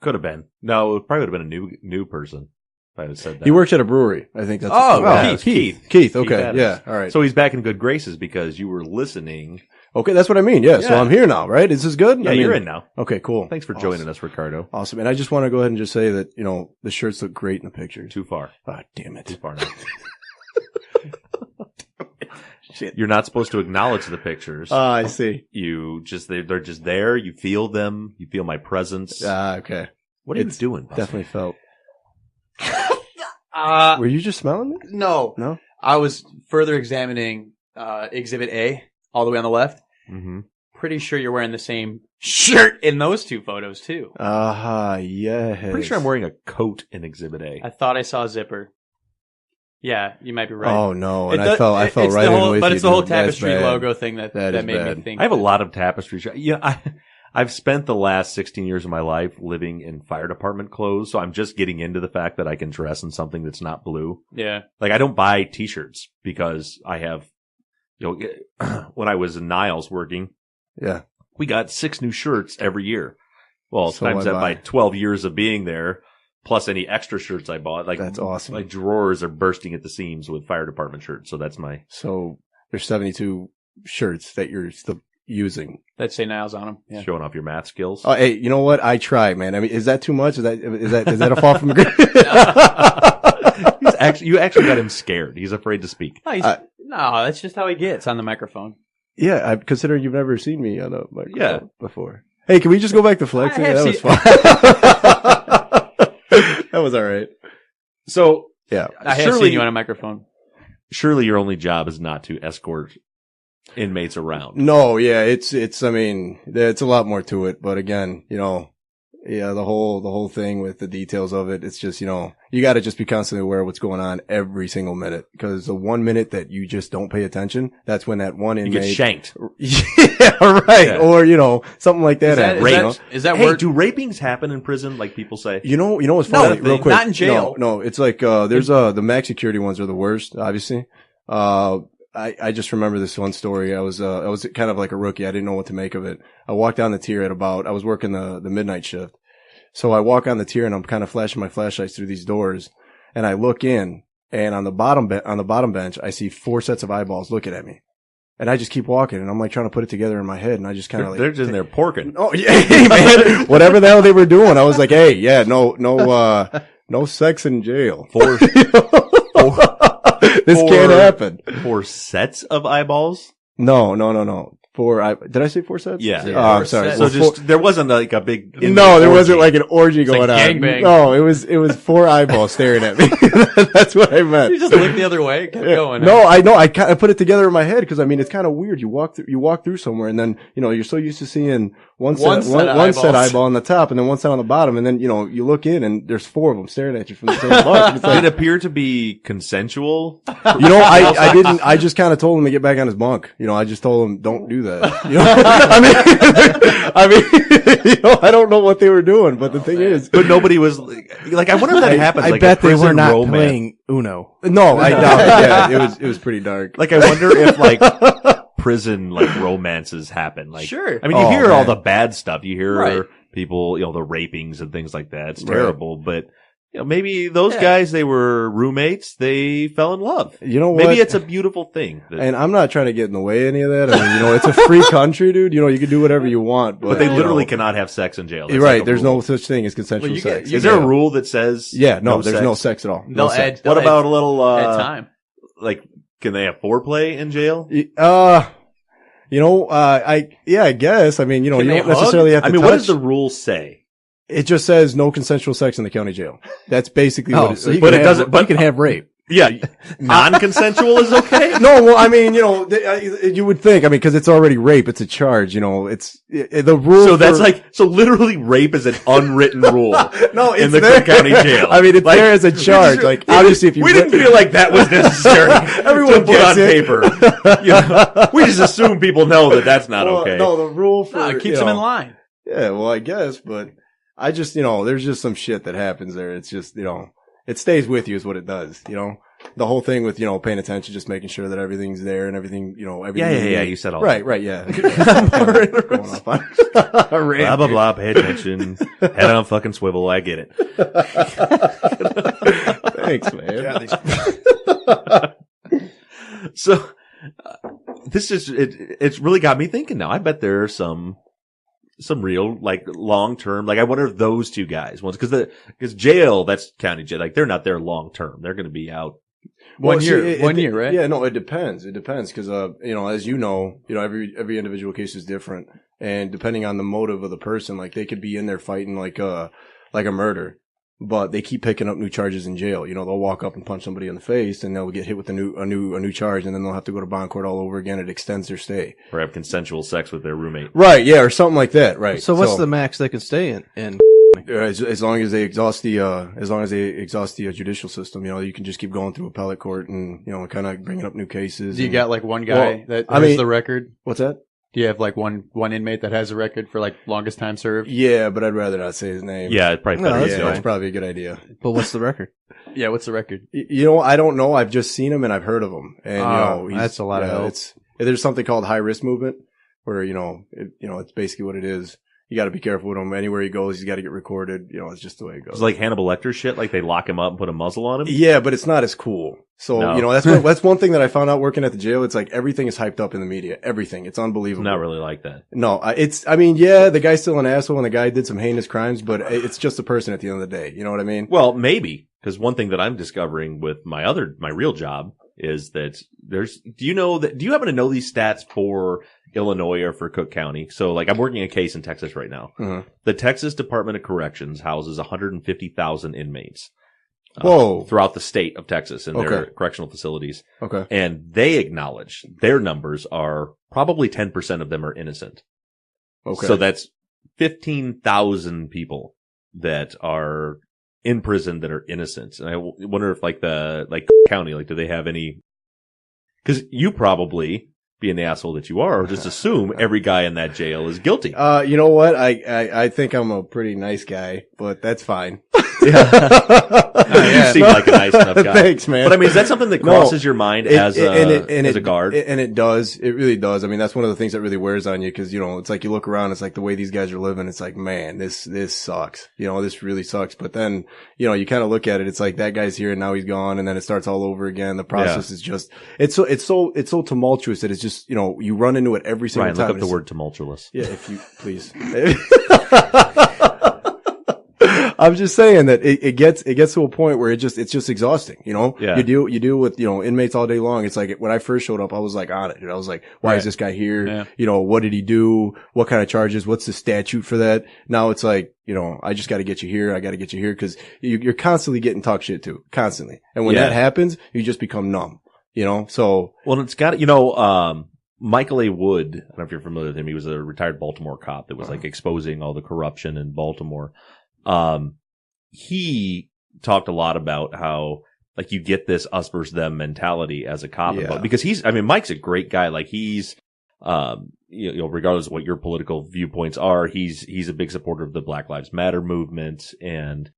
Could have been. No, it probably would have been a new person. If I had said that. He works at a brewery. I think that's. Keith. Okay. Yeah. All right. So he's back in good graces because you were listening. Okay. That's what I mean. Yeah. So I'm here now, right? Is this good? Yeah, you're in now. Okay, cool. Thanks for joining us, Ricardo. Awesome. And I just want to go ahead and just say that, you know, the shirts look great in the pictures. Too far. Ah, damn it. Too far now. Shit. You're not supposed to acknowledge the pictures. I see. They're just there. You feel them. You feel my presence. Okay. What are you doing? Definitely felt. Were you just smelling it? No. I was further examining Exhibit A, all the way on the left. Mm-hmm. Pretty sure you're wearing the same shirt in those two photos too. Yes. Pretty sure I'm wearing a coat in Exhibit A. I thought I saw a zipper. Yeah, you might be right. Oh no, and I fell right in with you. But it's the whole tapestry logo thing that made me think. I have a lot of tapestry. Yeah, I've spent the last 16 years of my life living in fire department clothes, so I'm just getting into the fact that I can dress in something that's not blue. Yeah. Like, I don't buy t-shirts because I have, you know, when I was in Niles working, we got 6 new shirts every year. Well, so times that by 12 years of being there, plus any extra shirts I bought. Like, that's awesome. Like, drawers are bursting at the seams with fire department shirts, so that's my... So, there's 72 shirts that you're still using. That say Niles on them. Yeah. Showing off your math skills. Oh, hey, you know what? I try, man. I mean, is that too much? Is that a fall from the You actually got him scared. He's afraid to speak. No, that's just how he gets on the microphone. Yeah, I'm considering you've never seen me on a microphone before. Hey, can we just go back to flexing? That was fun. That was all right. So, yeah, I have seen you on a microphone. Surely your only job is not to escort inmates around. No, yeah, it's, I mean, it's a lot more to it, but again, you know, yeah, the whole thing with the details of it, it's just, you know, you gotta just be constantly aware of what's going on every single minute, because the 1 minute that you just don't pay attention, that's when that one inmate... You get shanked. Yeah, right. Yeah. Or, you know, something like that. Is that hey, do rapings happen in prison, like people say? You know what's funny? Real quick. Not in jail. No, it's like, there's, the max security ones are the worst, obviously. I just remember this one story. I was kind of like a rookie. I didn't know what to make of it. I walked down the tier I was working the midnight shift. So I walk on the tier and I'm kind of flashing my flashlights through these doors, and I look in, and on the bottom bench, I see 4 sets of eyeballs looking at me. And I just keep walking, and I'm like trying to put it together in my head, and I just kind of like... They're just in there porking. Oh, yeah, hey, man, whatever the hell they were doing. I was like, hey, yeah, no sex in jail. This can't happen. 4 sets of eyeballs? No. Did I say 4 sets? Yeah. Oh, I'm sorry. So there wasn't like a big... No, there wasn't like an orgy going on. Gangbang. No, it was 4 eyeballs staring at me. That's what I meant. You just looked the other way, kept going. No, I know. I put it together in my head because I mean, it's kind of weird. You walk through somewhere, and then, you know, you're so used to seeing one set eyeball on the top and then one set on the bottom, and then, you know, you look in and there's 4 of them staring at you from the same spot. Did it appear to be consensual? You know, I didn't. I just kind of told him to get back on his bunk. You know, I just told him, don't do that. You know? I mean, you know, I don't know what they were doing, but the thing is, but nobody was like, I wonder if that happens. I like bet they were not playing Uno. No, I doubt it. Yeah, it was pretty dark. Like, I wonder if like prison like romances happen. Like, Sure. I mean, you Oh, hear all man. the bad stuff. You hear Right. people, the rapings and things like that. It's Right. terrible, but. Maybe those Yeah. guys, they were roommates. They fell in love. You know what? Maybe it's a beautiful thing. And I'm not trying to get in the way of any of that. I mean, it's a free country, dude. You can do whatever you want. but they you literally know, cannot have sex in jail. You're That's right. like a There's rule. no such thing as consensual Well, you get- sex. you Is there a Yeah. rule that says? Yeah, no, there's sex? no sex at all. They'll No sex. add. What about a little? at time? Like, can they have foreplay in jail? I guess. I mean, you Can they don't necessarily have to I mean, touch. what does the rule say? It just says no consensual sex in the county jail. That's basically what Oh, it so you but can it have, doesn't- but- you can have rape. Yeah, non-consensual is okay. No, well, I mean, you would think, I mean, because it's already rape, it's a charge, it's the rule. So that's so literally rape is an unwritten rule. no, it's in the there. Cook County jail. I mean, it's Like, there as a charge. Like, obviously, if you we didn't feel like that was necessary. Everyone to put gets on it. paper. We just assume people know that that's not Well, okay. No, the rule for No, it keeps them in line. Yeah, well, I guess, but I just, there's just some shit that happens there. It's just, it stays with you is what it does. The whole thing with, paying attention, just making sure that everything's there and everything, everything. Yeah. You said all Right, yeah. Going off on a Blah, rant. blah, blah. Pay attention. Head on fucking swivel. I get it. Thanks, man. So, this is, it's really got me thinking now. I bet there are some real, like, long-term, like, I wonder if those two guys, because jail, that's county jail, like, they're not there long-term. They're going to be out. One Well, year, see, one year, right? Yeah, no, it depends. It depends because, as every individual case is different, and depending on the motive of the person, like they could be in there fighting like a murder, but they keep picking up new charges in jail. They'll walk up and punch somebody in the face, and they'll get hit with a new charge, and then they'll have to go to bond court all over again. It extends their stay. Or have consensual sex with their roommate. Right? Yeah, or something like that. Right. So what's the max they can stay in? As long as they exhaust the judicial system, you can just keep going through appellate court and kind of bringing up new cases. Do you and- got like one guy Well, that I has mean- the record? What's that? Do you have like one inmate that has a record for like longest time served? Yeah, but I'd rather not say his name. Yeah, it's probably No, better. that's yeah, to it's know. probably a good idea. But what's the record? Yeah, what's the record? I don't know. I've just seen him and I've heard of him, and he's- that's a lot of help. There's something called high risk movement, where it's basically what it is. You got to be careful with him. Anywhere he goes, he's got to get recorded. It's just the way it goes. It's like Hannibal Lecter shit. Like they lock him up and put a muzzle on him. Yeah, but it's not as cool. So, No. that's one thing that I found out working at the jail. It's like everything is hyped up in the media. Everything. It's It's unbelievable. not really like that. No, the guy's still an asshole and the guy did some heinous crimes, but it's just a person at the end of the day. You know what I mean? Well, maybe, because one thing that I'm discovering with my real job is that do you happen to know these stats for Illinois or for Cook County? So like I'm working a case in Texas right now. Mhm. The Texas Department of Corrections houses 150,000 inmates. Whoa. Throughout the state of Texas in their Okay. correctional facilities. Okay. And they acknowledge their numbers are probably 10% of them are innocent. Okay. So that's 15,000 people that are in prison that are innocent. And I wonder if county, like, do they have any, cause you probably, being the asshole that you are, just assume every guy in that jail is guilty. you know what? I think I'm a pretty nice guy, but that's fine. You seem like a nice enough guy. Thanks, man. But I mean, is that something that crosses your mind as a guard? And it does. It really does. I mean, that's one of the things that really wears on you because, it's like you look around, it's like the way these guys are living. It's like, man, this sucks. This really sucks. But then, you kind of look at it. It's like that guy's here and now he's gone. And then it starts all over again. The process is just, it's so tumultuous that it's just, you run into it every single Ryan, time. look up the word tumultuous. Yeah, if you please. I'm just saying that it gets to a point where it's just exhausting, Yeah. You deal with, inmates all day long. It's like when I first showed up, I was like on it. I was like, why is this guy here? Yeah. What did he do? What kind of charges? What's the statute for that? Now it's like, I just got to get you here. I got to get you here because you're constantly getting talk shit to, constantly. And when Yeah. that happens, you just become numb, so. Well, it's got, Michael A. Wood, I don't know if you're familiar with him. He was a retired Baltimore cop that was like exposing all the corruption in Baltimore. He talked a lot about how like you get this us versus them mentality as a cop, Yeah. because Mike's a great guy. Like he's, regardless of what your political viewpoints are, he's a big supporter of the Black Lives Matter movement and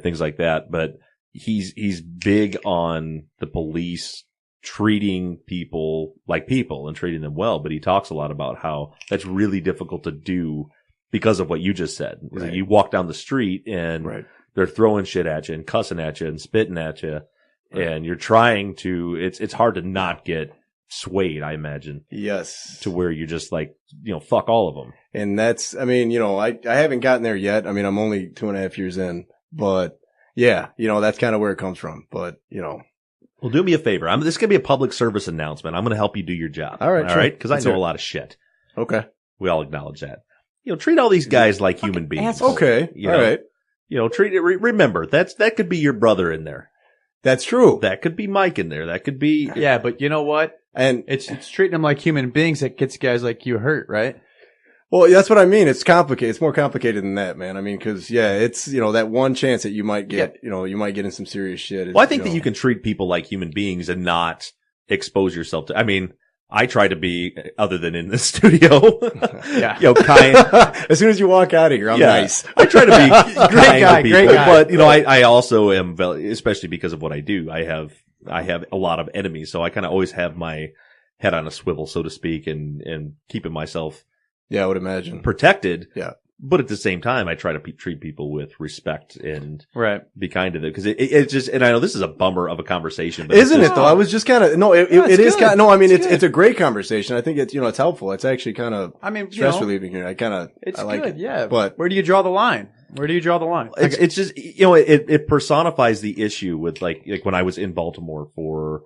things like that. But he's big on the police treating people like people and treating them well, but he talks a lot about how that's really difficult to do because of what you just said. Right. Like you walk down the street and Right. they're throwing shit at you and cussing at you and spitting at you, and you're trying to. It's hard to not get swayed, I imagine. Yes. To where you're just like, fuck all of them. And that's, I mean, I haven't gotten there yet. I mean, I'm only 2.5 years in, but yeah, that's kind of where it comes from. But, Well, do me a favor. This is going to be a public service announcement. I'm going to help you do your job. All right, All sure. right? Because I Let's know hear a it. lot of shit. Okay. We all acknowledge that. Treat all these guys like human beings. Okay. All right. Treat it. Remember, that could be your brother in there. That's true. That could be Mike in there. That could be. Yeah, but you know what? And It's treating them like human beings that gets guys like you hurt, right? well, that's what I mean. It's complicated. It's more complicated than that, man. I mean, cause it's, that one chance that you might get, you might get in some serious shit. Well, I think that you can treat people like human beings and not expose yourself to. I mean, I try to be, other than in the studio, Yeah. kind. as soon as you walk out of here, I'm nice. I try to be kind guy, to people, great guy. but I also am, especially because of what I do. I have a lot of enemies, so I kind of always have my head on a swivel, so to speak, and keeping myself Yeah, I would imagine. protected. Yeah. But at the same time, I try to treat people with respect and Right. be kind to them, because it's just. And I know this is a bummer of a conversation, but Isn't it's it though? I was just kind of, it's it is good. kind of, no, I mean, It's it's a great conversation. I think it's, it's helpful. It's actually kind of I mean, stress relieving here. it's I like good, it. yeah. But where do you draw the line? It's just it personifies the issue with like when I was in Baltimore for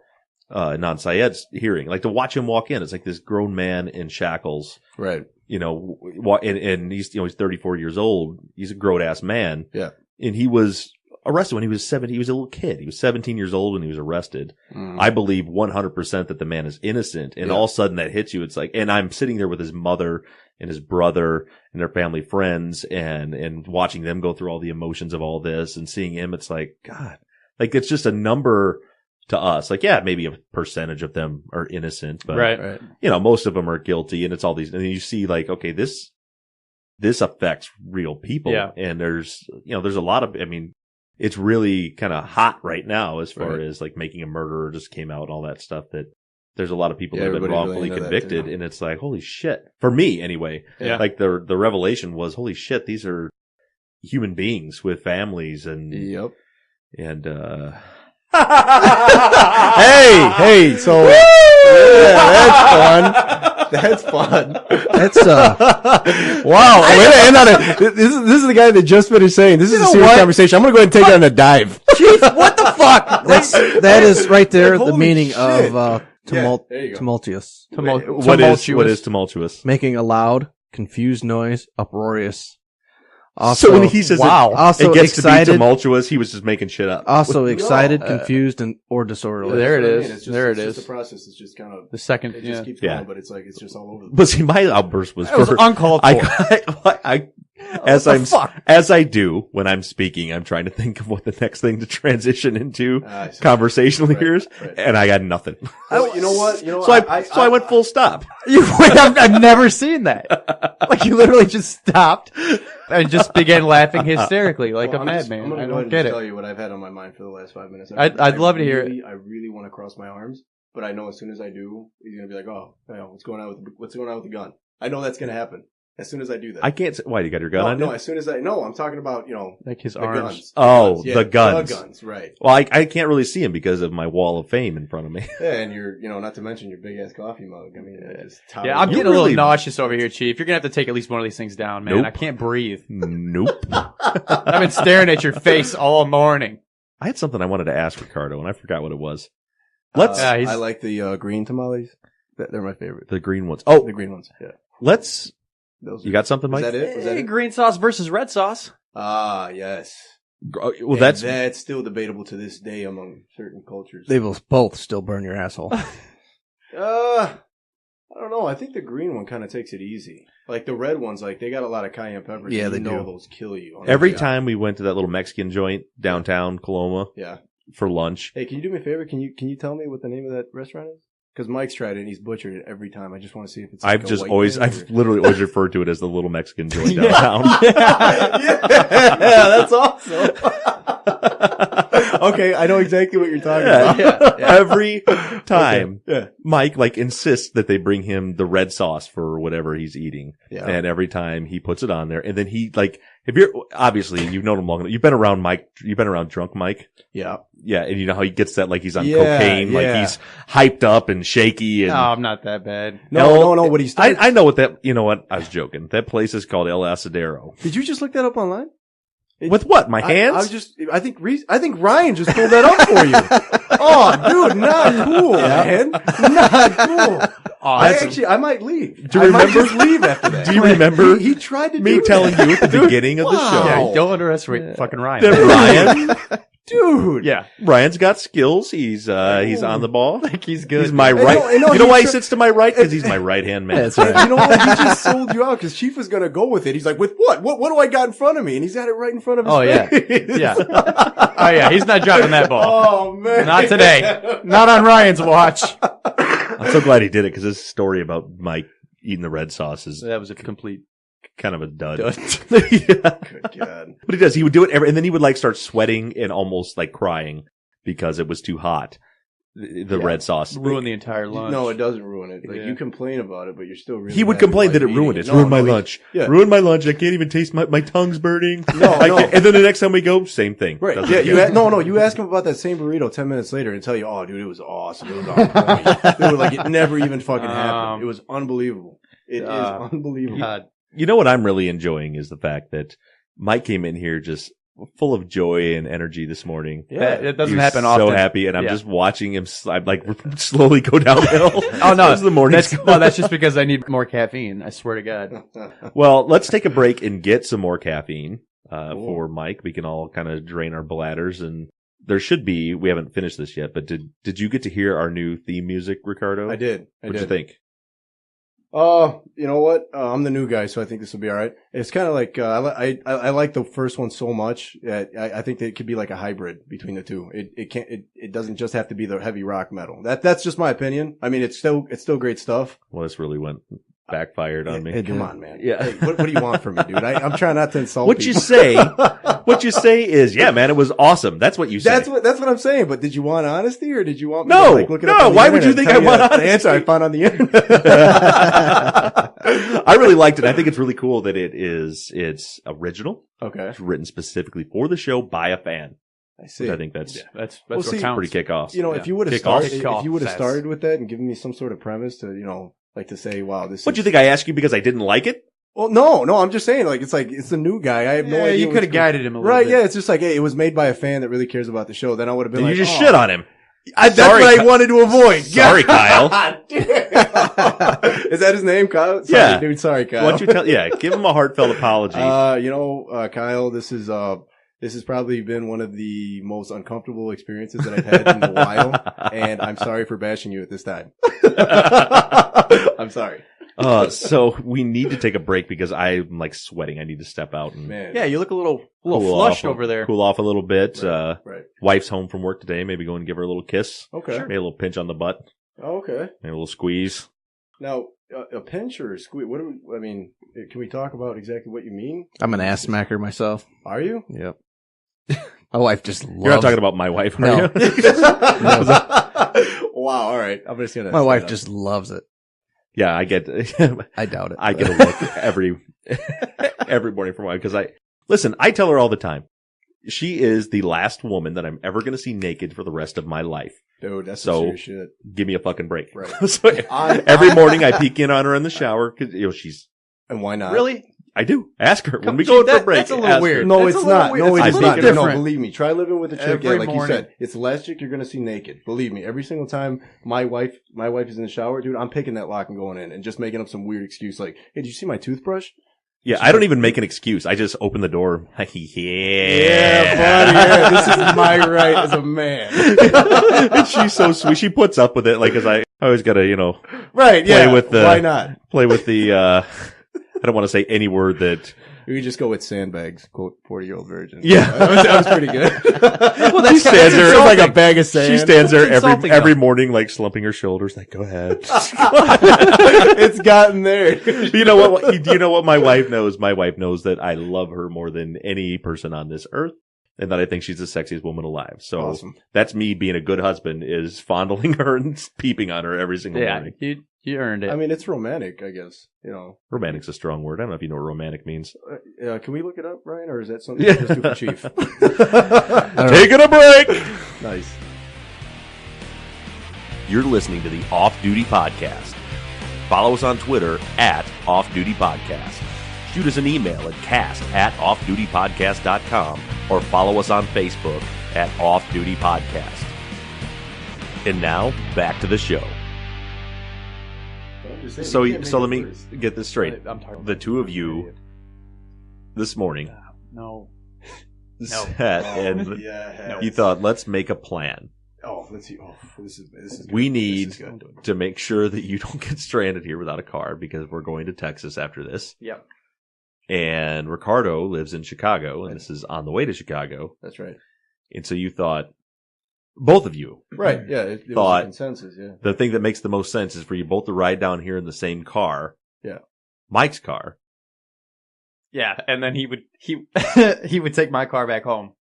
Nan Syed's hearing, like to watch him walk in, it's like this grown man in shackles, right. And he's he's 34 years old, he's a grown ass man, Yeah. and he was arrested when he was 7. He was a little kid. He was 17 years old when he was arrested. Mm. I believe 100% that the man is innocent, and all of a sudden that hits you. It's like, and I'm sitting there with his mother and his brother and their family friends, and watching them go through all the emotions of all this, and seeing him. It's like, God, like it's just a number to us. Like, yeah, maybe a percentage of them are innocent, but Right. most of them are guilty, and it's all these. And then you see, like, okay, this affects real people, Yeah. and there's a lot of. I mean, it's really kind of hot right now as far as like making a murderer just came out and all that stuff. That there's a lot of people that have been everybody's wrongfully really into that convicted, too. and it's like, holy shit. For me, anyway, Yeah. like the revelation was, holy shit, these are human beings with families and Yep. Hey, so yeah, that's fun. That's Wow. Way to end on it. This is the guy that just finished saying this is a serious conversation. I'm gonna go ahead and take it on a dive. Chief, what the fuck? that is right there the Holy meaning shit. of Yeah, there you go. tumultuous, what is tumultuous? making a loud, confused noise, uproarious. So when he says wow. Also it gets to be excited, tumultuous, he was just making shit up. also excited, No, confused, or disorderly. There it That's what I is. mean. It's just, There it it's is. just the process is just kind of The second, it just keeps Yeah. going, but it's like it's just all over the But see, my outburst was That was for uncalled for. as I do when I'm speaking, I'm trying to think of what the next thing to transition into I see. conversationally Right, here is, right. and I got nothing. Well, you know what? So I went full stop. I've never seen that. Like you literally just stopped and just began laughing hysterically like a madman. I'm gonna I go ahead don't and get just tell it. you what I've had on my mind for the last 5 minutes. I'd love to hear it. I really want to cross my arms, but I know as soon as I do, he's gonna be like, "Oh, what's going on with the gun?" I know that's gonna happen as soon as I do that. I can't say, why, you got your gun on no, you? as soon as I'm talking about Like his the arms. guns. Oh, Yeah, the guns. The guns, right? Well, I can't really see him because of my wall of fame in front of me. Yeah, and not to mention your big ass coffee mug. I mean, it just towers Yeah, I'm over. getting a really- little nauseous over here, Chief. You're gonna have to take at least one of these things down, man. Nope. I can't breathe. Nope. I've been staring at your face all morning. I had something I wanted to ask Ricardo, and I forgot what it was. Let's Yeah, he's- I like the green tamales. They're my favorite. the green ones. Oh, The green ones. Yeah. let's. Those You got something, Was Mike? that it? Was that Hey, it? green sauce versus red sauce. Ah, yes. Well, And that's that's still debatable to this day among certain cultures. They will both still burn your asshole. I don't know. I think the green one kind of takes it easy. Like the red ones, like they got a lot of cayenne pepper. Yeah, so they you know do. those kill you. every Yeah. time we went to that little Mexican joint downtown Coloma Yeah. for lunch. Hey, can you do me a favor? Can you tell me what the name of that restaurant is? Because Mike's tried it and he's butchered it every time. I just want to see if it's. I've like a just white always, thing I've or- literally always referred to it as the little Mexican joint downtown. yeah, that's awesome. Okay, I know exactly what you're talking Yeah. about. Every time Yeah. Mike insists that they bring him the red sauce for whatever he's eating. Yeah. And every time he puts it on there, and then he if you're obviously you've known him long enough, you've been around drunk Mike. Yeah. Yeah, and you know how he gets that he's on Yeah, cocaine, yeah. he's hyped up and shaky and No, I'm not that bad. No. What he started. I know what that. You know what? I was joking. That place is called El Asadero. Did you just look that up online? With what? My hands? I think Ryan just pulled that up for you. Oh, dude, not cool, man. Not cool. I might leave. Do you remember? I might just leave after that. Do you remember? He tried to me do telling that. you at the beginning of the Wow. show. Yeah, don't underestimate fucking Ryan. That Ryan, Dude. Yeah, Ryan's got skills. He's on the ball. like he's good. He's my I right. know, you know why he he's sits to my right? Because he's my right hand man. That's right. You know what? He just sold you out because Chief was going to go with it. He's like, with what? What do I got in front of me? And he's got it right in front of his Oh, yeah. face. Yeah. Oh yeah, he's not dropping that ball. Oh, man. Not today. Not on Ryan's watch. I'm so glad he did it because his story about Mike eating the red sauce is That was a complete kind of a dud. Good God. But he does. He would do it and then he would start sweating and almost crying because it was too hot. The red sauce ruin the entire lunch. No, it doesn't ruin it. Yeah. You complain about it, but you're still really He would mad at complain that it Mike ruined it. eating It's ruined my lunch. Yeah. Ruined my lunch. I can't even taste my tongue's burning. No. And then the next time we go, same thing. Right. Doesn't Yeah. get it. You ask him about that same burrito 10 minutes later and tell you, oh, dude, it was awesome. It was on point. Dude, it never even fucking happened. It was unbelievable. It is unbelievable. God. You know what I'm really enjoying is the fact that Mike came in here just full of joy and energy this morning. Yeah. It doesn't He was happen so often. happy, and I'm Yeah. just watching him slowly go downhill. Oh no, as the morning's that's just because I need more caffeine. I swear to God. Well, let's take a break and get some more caffeine for Mike. We can all kind of drain our bladders, and there should be. We haven't finished this yet, but did you get to hear our new theme music, Ricardo? I did. What'd you think? You know what? I'm the new guy, so I think this will be all right. It's kind of like I like the first one so much that I think that it could be like a hybrid between the two. It doesn't just have to be the heavy rock metal. That's just my opinion. I mean, it's still great stuff. Well, this really backfired on me. Come on, man. Yeah. Hey, what do you want from me, dude? I'm trying not to insult What people. you say is, yeah, man, it was awesome. That's what you say. That's what I'm saying. But did you want honesty or did you want me No, to look it no, up on the why would you internet think and I tell want you the answer I honesty? found on the internet? I really liked it. I think it's really cool that it's original. Okay. It's written specifically for the show by a fan. I see. I think that's That's Well, what see, counts. pretty kick-off. You know, if you would have Kick off. started, if you would have started with that and given me some sort of premise to, like to say, wow, this What do you is... think? I asked you because I didn't like it? Well, no, I'm just saying, it's the new guy. I have no idea. You what's could have going- guided him a little Right, bit. yeah, it's just like, hey, it was made by a fan that really cares about the show. Then I would have been You like, just oh. shit on him. That's Sorry, what I wanted to avoid. Sorry, Kyle. God damn. Is that his name, Kyle? Sorry, Yeah. dude. Sorry, Kyle. Why don't you tell? Yeah, give him a heartfelt apology. Kyle, this has probably been one of the most uncomfortable experiences that I've had in a while, and I'm sorry for bashing you at this time. I'm sorry. So we need to take a break because I'm sweating. I need to step out and Man. Yeah, you look a little cool flushed off, over there. Cool off a little bit. Right. Wife's home from work today. Maybe go and give her a little kiss. Okay. Maybe a little pinch on the butt. Okay. Maybe a little squeeze. Now, a pinch or a squeeze, can we talk about exactly what you mean? I'm an ass smacker myself. Are you? Yep. My wife just loves You're not talking about my wife, are No. you? Wow, all right. I'm just gonna. My wife just loves it. Yeah, I get. I doubt it. I get a look every morning from my wife because I tell her all the time. She is the last woman that I'm ever going to see naked for the rest of my life. Dude, that's So- some serious shit. Give me a fucking break. Right. So every morning I peek in on her in the shower because she's. And why not? Really? I do ask her when we Gee, go for a that- break. that's a little ask her. weird. No, That's it's a little not. weird. No, It's it's a not. little No, different. believe me. Try living with a chick. Every Like you morning. said, it's the last chick you're gonna see naked. Believe me. Every single time my wife is in the shower, dude, I'm picking that lock and going in and just making up some weird excuse like, "Hey, did you see my toothbrush?" Yeah, I don't even make an excuse. I just open the door. Yeah, buddy. Yeah, this is my right as a man. And she's so sweet. She puts up with it, because I always gotta, Right? Play Yeah. with the- Why not? play with the. I don't want to say any word that. We just go with sandbags. Quote 40-year-old virgin. Yeah. that was pretty good. Well, she stands there It's like a bag of sand. She stands there That's insulting, every though. morning, slumping her shoulders, go ahead. It's gotten there. You know what? Do you know what my wife knows? My wife knows that I love her more than any person on this earth. and that I think she's the sexiest woman alive. So Awesome. that's me being a good husband, is fondling her and peeping on her every single morning. You earned it. I mean, it's romantic, I guess. You know, Romantic's a strong word. I don't know if you know what romantic means. can we look it up, Ryan, or is that something you just do for Chief? Taking a break! Nice. You're listening to the Off Duty Podcast. Follow us on Twitter at Off Duty Podcast. Shoot us an email at cast@offdutypodcast.com or follow us on Facebook at Off Duty Podcast. And now, back to the show. So let me get this straight. I'm talking The two of you this morning No. sat and Yeah. you thought, let's make a plan. Oh, let's see. Oh, this is good. We This need is good. to make sure that you don't get stranded here without a car because we're going to Texas after this. Yep. And Ricardo lives in Chicago, and this is on the way to Chicago. That's right. And so you thought, both of you, Right. Yeah. It was Thought- a consensus. Yeah. the thing that makes the most sense is for you both to ride down here in the same car. Yeah. Mike's car. Yeah, and then he would take my car back home,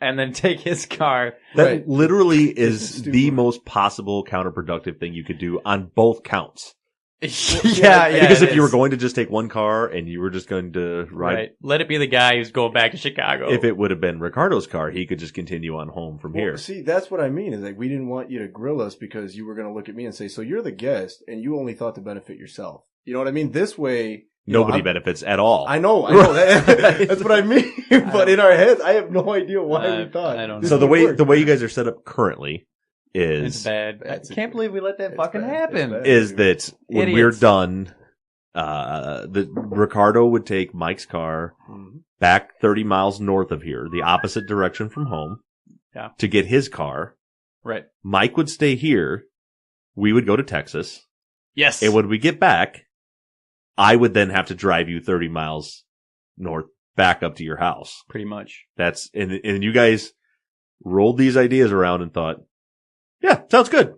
and then take his car. That Right. literally It's is stupid. the most possible counterproductive thing you could do on both counts. yeah, Because it if you were is. going to just take one car and you were just going to ride, right, let it be the guy who's going back to Chicago. if it would have been Ricardo's car, he could just continue on home from here. Well, see, that's what I mean. Is like we didn't want you to grill us because you were going to look at me and say, "So you're the guest, and you only thought to benefit yourself." You know what I mean? This way, you know, Nobody benefits at all. I know. That's what I mean. But in our heads, I have no idea why we thought. I don't this So the would way work. you guys are set up currently it's is bad. It's I can't believe we let that it's fucking bad. happen. It's bad. is that when Idiots. we're done, the Ricardo would take Mike's car Mhm. back 30 miles north of here, the opposite direction from home, Yeah. to get his car. Right. Mike would stay here. We would go to Texas. Yes. And when we get back, I would then have to drive you 30 miles north back up to your house. Pretty much. And you guys rolled these ideas around and thought, yeah, sounds good.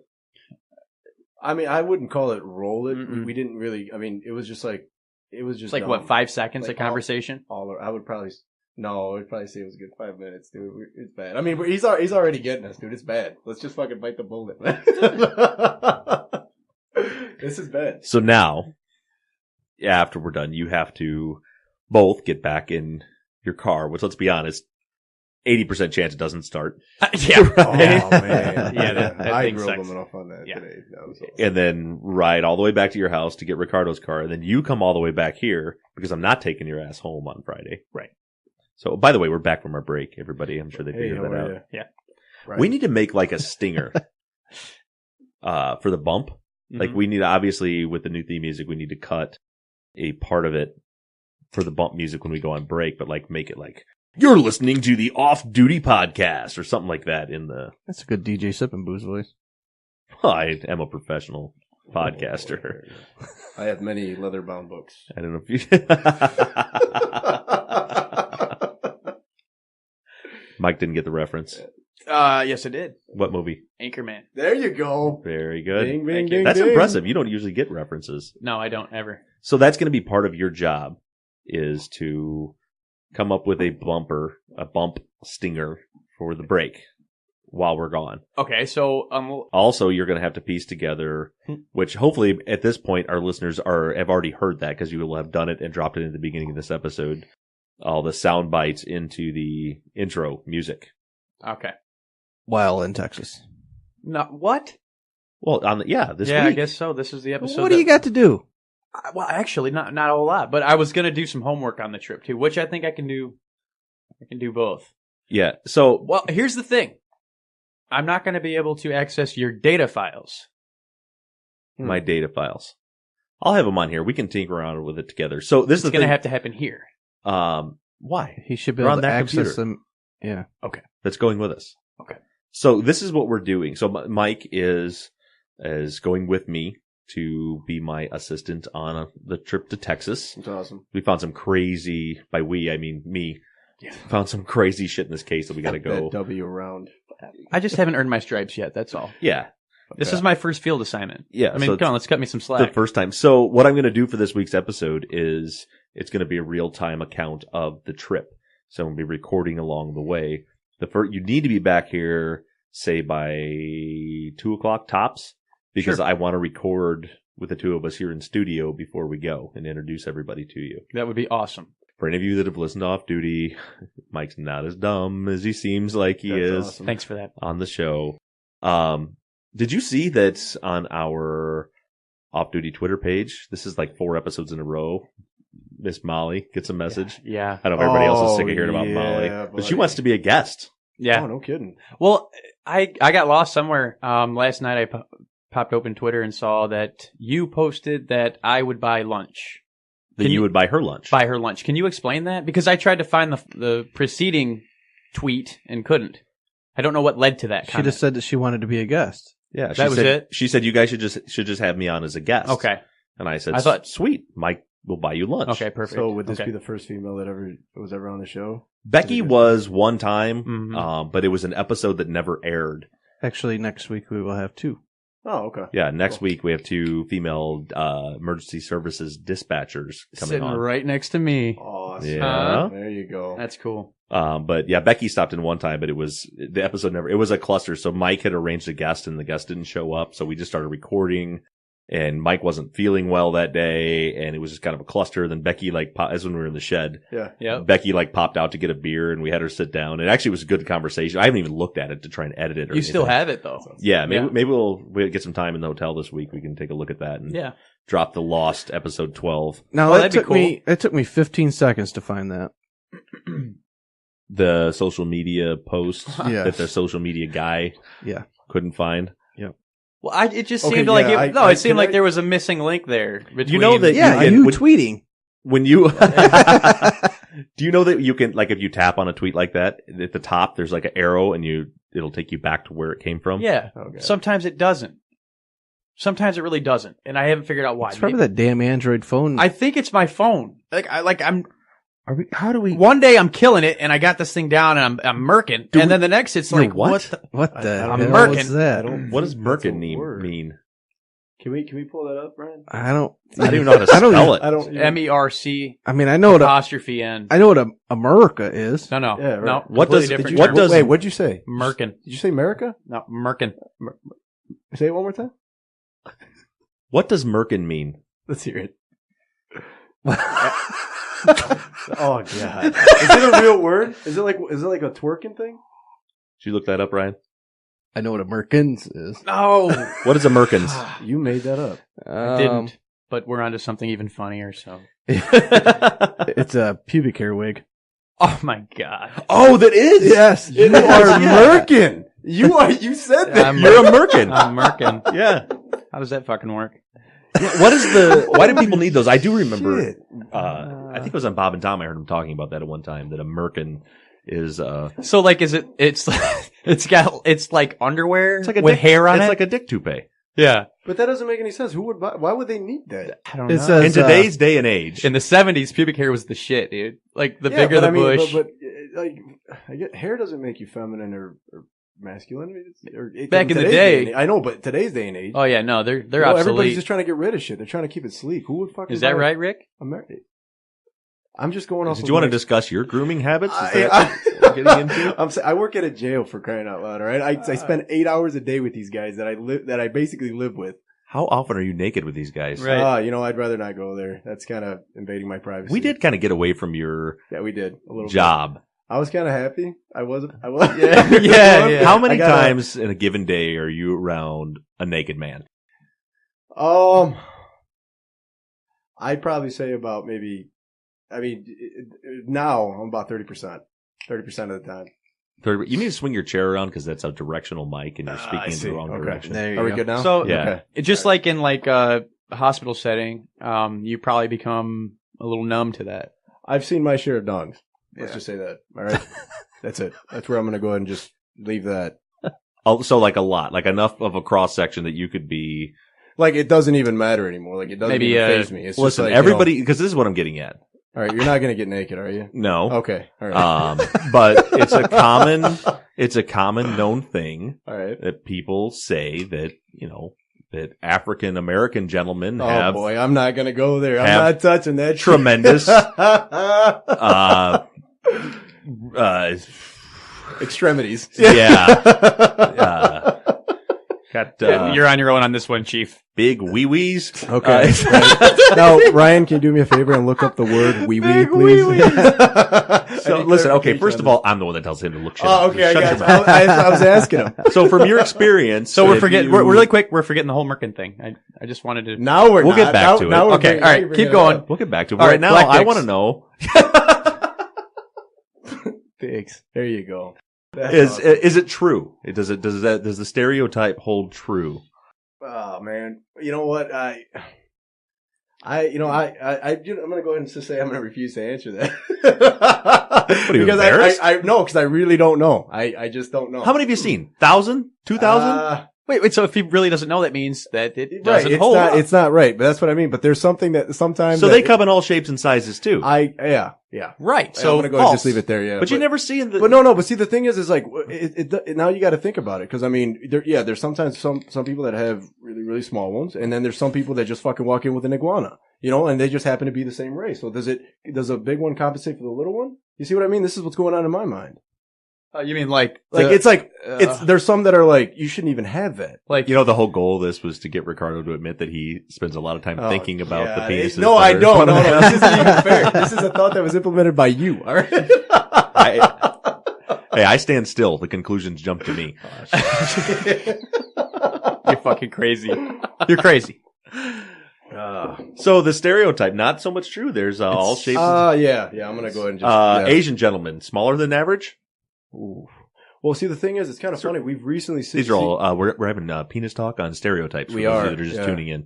I mean, I wouldn't call it roll it. Mm-mm. We didn't really. I mean, it was just It's like dumb. what, 5 seconds Like of conversation? I would probably no. I'd probably say it was a good 5 minutes, dude. It's bad. I mean, he's already getting us, dude. It's bad. Let's just fucking bite the bullet, man. This is bad. So now, after we're done, you have to both get back in your car, which, let's be honest, 80% chance it doesn't start. Yeah. Oh man, Yeah, that I thing grilled sucks. him enough on that Yeah. today. That was awesome. And then ride all the way back to your house to get Ricardo's car. And then you come all the way back here because I'm not taking your ass home on Friday. Right. So, by the way, we're back from our break, everybody. I'm sure they Hey, figured how that are out. ya? Yeah. Right. We need to make like a stinger for the bump. Like Mhm. we need, obviously, with the new theme music, we need to cut a part of it for the bump music when we go on break, but like make it like, you're listening to the Off Duty Podcast or something like that in the, That's a good DJ Sippin' Booze voice. I am a professional podcaster. I have many leather-bound books. I don't know if you, Mike didn't get the reference. Yes, I did. What movie? Anchorman. There you go. Very good. Ding, Thank ding, you. ding, That's ding. impressive. You don't usually get references. No, I don't ever. So that's going to be part of your job, is to come up with a bump stinger for the break while we're gone. Okay, so Also, you're going to have to piece together, which hopefully at this point our listeners have already heard that because you will have done it and dropped it in the beginning of this episode, all the sound bites into the intro music. okay. While in Texas. No, what? Well, this I week. guess so. This is the episode. What do you got to do? Well, actually, not a whole lot. But I was gonna do some homework on the trip too, which I think I can do. I can do both. Yeah. So Well, here's the thing. I'm not going to be able to access your data files. my data files, I'll have them on here. We can tinker around with it together. So this It's is the going to thing. have to happen here. Why? He should be They're able on to that access computer. them. Yeah. That's going with us. Okay. So this is what we're doing. So Mike is going with me to be my assistant on the trip to Texas. It's awesome. We found some crazy, by we, I mean me, found some crazy shit in this case that we got to go. That W around. I just haven't earned my stripes yet. That's all. Yeah. This is my first field assignment. Yeah. I mean, so come on, let's cut me some it's slack. the first time. So what I'm going to do for this week's episode is it's going to be a real-time account of the trip. so we'll be recording along the way. You need to be back here, say by 2:00 tops, because I want to record with the two of us here in studio before we go and introduce everybody to you. That would be awesome. For any of you that have listened to Off Duty, Mike's not as dumb as he seems like he is awesome. Thanks for that. on the show. Did you see that on our Off Duty Twitter page? This is like 4 episodes in a row. Miss Molly gets a message. Yeah. I don't know if everybody else is sick of hearing about Molly, but she buddy. wants to be a guest. Yeah. Oh, no kidding. Well, I got lost somewhere. Last night I popped open Twitter and saw that you posted that I would buy lunch. That you would buy her lunch. Buy her lunch. Can you explain that? Because I tried to find the preceding tweet and couldn't. I don't know what led to that. She just said that she wanted to be a guest. Yeah, That was it? She said you guys should just have me on as a guest. Okay. And I said, I thought- sweet, Mike will buy you lunch. Okay, perfect. So would this Okay. be the first female that was ever on the show? Becky was one time, Mhm. but it was an episode that never aired. Actually, next week we will have 2. Oh, okay. Yeah, next week we have 2 female emergency services dispatchers coming Sitting on. right next to me. Awesome. Yeah. There you go. That's cool. But yeah, Becky stopped in one time, but the episode never, it was a cluster. So Mike had arranged a guest and the guest didn't show up. So we just started recording and Mike wasn't feeling well that day. And it was just kind of a cluster. Then Becky as when we were in the shed, Yeah. Becky popped out to get a beer and we had her sit down. It actually was a good conversation. I haven't even looked at it to try and edit it. Or You still anything. have it though. Yeah. Yeah. Maybe we'll get some time in the hotel this week. We can take a look at that and Yeah. drop the lost episode 12. Now Oh, that that'd be it took me 15 seconds to find that. The social media post Yeah. that the social media guy Yeah. couldn't find. Well, it just Okay, seemed yeah, like I- it seemed can like I- there was a missing link there. Between, You know that Yeah, can- you when- tweeting. When you, do you know that you can, like, if you tap on a tweet like that, at the top, there's like an arrow and it'll take you back to where it came from? Yeah. Okay. Sometimes it doesn't. Sometimes it really doesn't, and I haven't figured out why. It's probably that damn Android phone. I think it's my phone. I'm. How do we? One day I'm killing it, and I got this thing down, and I'm murking, and then the next it's You're like what? what? The, What the I hell don't know. is that? What does That's a Merkin word. mean? Can we pull that up, Brian? I don't. I don't even know how to I don't spell even- it. I don't. MERC I mean, I know what apostrophe N. I know what America is. No, no, Yeah, right. no. What completely does- different did you- what term. does- Wait, what'd you say? Merkin? Did you say America? No, Merkin. Say it one more time. What does Merkin mean? Let's hear it. Oh god! Is it a real word? Is it like a twerking thing? Did you look that up, Ryan? I know what Americans is. No, What is Americans? You made that up. I didn't. But we're onto something even funnier. So, It's a pubic hair wig. oh my god, Oh, that is? Yes, You are Merkin. You said that. I'm You're a Merkin. I'm Merkin. Yeah. How does that fucking work? What is why do people need those? I do remember, Shit. I think it was on Bob and Tom. I heard them talking about that at one time, that a Merkin is, So, like, is it? It's it's like underwear it's like a with dick, hair on it's it. like a dick toupee. Yeah, But that doesn't make any sense. Who would buy? Why would they need that? I don't It know. says- In today's day and age. In the 70s, pubic hair was the shit, dude. Like the bigger but the I mean, bush. But like, I get hair doesn't make you feminine or masculine. I mean, Back in the today's day. and age- I know, but today's day and age, Oh yeah, no, they're you know, everybody's obsolete. just trying to get rid of shit. They're trying to keep it sleek. Who would fucking? Is that buy right, Rick? I'm just going off. Did of you want to my- discuss your grooming habits? Is I, that what you're getting into? I'm saying I work at a jail for crying out loud. All right, I spend 8 hours a day with these guys that I basically live with. How often are you naked with these guys? Right. You know, I'd rather not go there. That's kind of invading my privacy. We did kind of get away from your Yeah, we did a little job. bit. I was kind of happy. I was. Yeah, yeah, yeah. How many I gotta- times in a given day are you around a naked man? I'd probably say about maybe. I mean, now I'm about 30%. 30% of the time. You need to swing your chair around because that's a directional mic and you're I speaking in see. the wrong Okay. direction. There you Are we go. good now? So Yeah. Okay. it's just like in like a hospital setting, you probably become a little numb to that. I've seen my share of dongs. Let's Yeah. just say that. All right. That's it. That's where I'm going to go ahead and just leave that. Oh, so like a lot, like enough of a cross section that you could be. Like, it doesn't even matter anymore. Like, it doesn't Maybe, even faze me. It's just Listen, like, everybody, because this is what I'm getting at. all right, you're not going to get naked, are you? No. Okay. All right. But it's a common known thing all right. that people say that, that African American gentlemen Oh, have boy. I'm not going to go there. I'm have not touching that shit. tremendous, Extremities. Yeah. Got You're on your own on this one, Chief. big wee-wees. Okay. Right. Now, Ryan, can you do me a favor and look up the word wee-wee, please? So, listen, okay, first of all, I'm the one that tells him to look shit up. Oh, okay, I Shut got your you. mouth. I was asking him. So from your experience... So we're if forgetting, you- really quick, we're forgetting the whole Merkin thing. I just wanted to. Now we'll get back to it. Okay, all right, keep going. We'll get back to it. All But right, right now, black I dicks. want to know, Thanks. There you go. is it true? Does the stereotype hold true? Oh man, you know what? I'm going to go ahead and just say I'm going to refuse to answer that. What are you, because embarrassed? because I really don't know. I just don't know. How many have you seen? 1,000? 2,000? Wait, so if he really doesn't know, that means that it Right, doesn't it's hold not. up. It's not right, but that's what I mean. But there's something that sometimes. So that they come in all shapes and sizes too. Yeah. Right, So so I'm gonna go ahead and just leave it there. Yeah, but you never see in the... But no. But see, the thing is like now you got to think about it because I mean, there's sometimes some people that have really really small ones, and then there's some people that just fucking walk in with an iguana, and they just happen to be the same race. So does a big one compensate for the little one? You see what I mean? This is what's going on in my mind. You mean like There's some that are like you shouldn't even have that. like the whole goal of this was to get Ricardo to admit that he spends a lot of time thinking about the penises. No, that I are- don't. No, this isn't even fair. This is a thought that was implemented by you. All right. Hey, I stand still. The conclusions jump to me. you're fucking crazy. You're crazy. So the stereotype, not so much true. There's all shapes. Yeah. I'm gonna go ahead and just. Asian gentlemen, smaller than average. Ooh. Well, see, the thing is, it's kind of funny. We've recently seen These are all we're having penis talk on stereotypes. For We those of are, you that are just yeah. tuning in.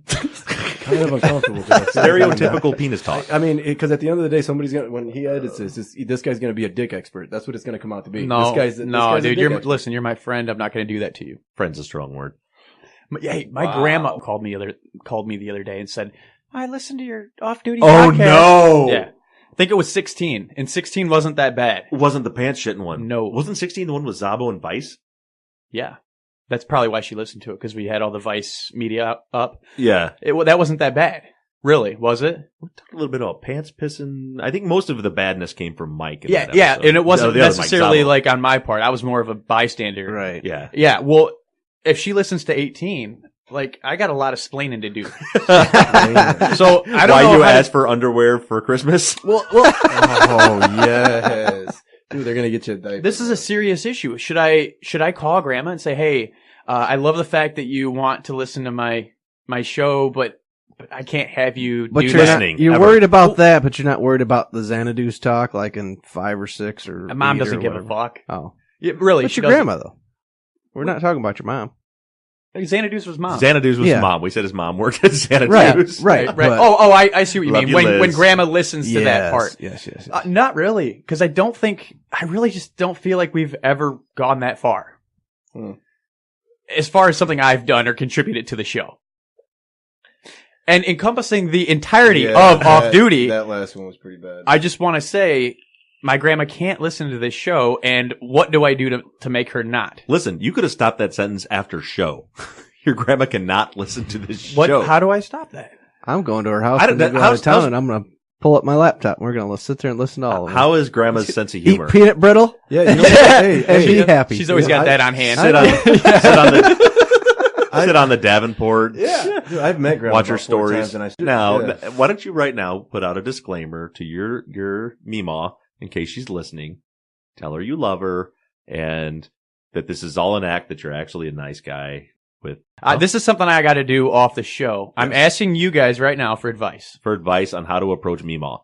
kind of uncomfortable. Stereotypical penis talk. I mean, because at the end of the day, somebody's gonna when he edits this guy's gonna be a dick expert. That's what it's gonna come out to be. No, this guy's a dude. dick expert. Listen. You're my friend. I'm not going to do that to you. Friend's a strong word. Hey, my grandma called me the other day and said, "I listened to your off-duty Oh podcast." no! Yeah, I think it was 16, and 16 wasn't that bad. Wasn't the pants shitting one? No. Wasn't 16 the one with Zabo and Vice? Yeah, that's probably why she listened to it because we had all the Vice media up. Yeah. That wasn't that bad, really, was it? We talked a little bit about pants pissing. I think most of the badness came from Mike. In Yeah, that yeah, episode. and it wasn't The other Mike, necessarily Zabo. like on my part. I was more of a bystander. Right. Yeah. Yeah. Well, if she listens to 18, like I got a lot of splaining to do. So I don't Why know you how to- asked for underwear for Christmas? Well, Oh yes, dude, they're gonna get you a diaper. this is a serious issue. Should I call Grandma and say, "Hey, I love the fact that you want to listen to my show, but I can't have you But do you're that." listening. not, you're ever. worried about that, but you're not worried about the Xanadu's talk, like in 5 or 6 or. Mom 8 doesn't or give a whatever. fuck. Oh, Yeah, really, but she your doesn't. grandma though. We're not talking about your mom. Xanadu's was mom. Xanadu's was Yeah. mom. We said his mom worked at Xanadu's. Right. Right. but- Oh, I see what you Love mean. you, When Liz. Grandma listens to that part. Yes. Not really, because I really just don't feel like we've ever gone that far. As far as something I've done or contributed to the show. And encompassing the entirety of Off Duty, That last one was pretty bad. I just want to say my grandma can't listen to this show, and what do I do to make her not? Listen, you could have stopped that sentence after show. Your grandma cannot listen to this What? show. How do I stop that? I'm going to her house I don't- when they go out how's- of town, how's- and I'm going to pull up my laptop. And we're going to sit there and listen to all of them. How is grandma's sense of Eat humor? peanut brittle yeah, you know what? Hey, and be happy. She's always got that on hand. Sit on the Davenport. Yeah, dude, I've met grandma Watch her about 4 stories. times, and I Now, yeah. why don't you right now put out a disclaimer to your Meemaw in case she's listening. Tell her you love her and that this is all an act, that you're actually a nice guy with This is something I got to do off the show. I'm asking you guys right now for advice. for advice on how to approach Meemaw.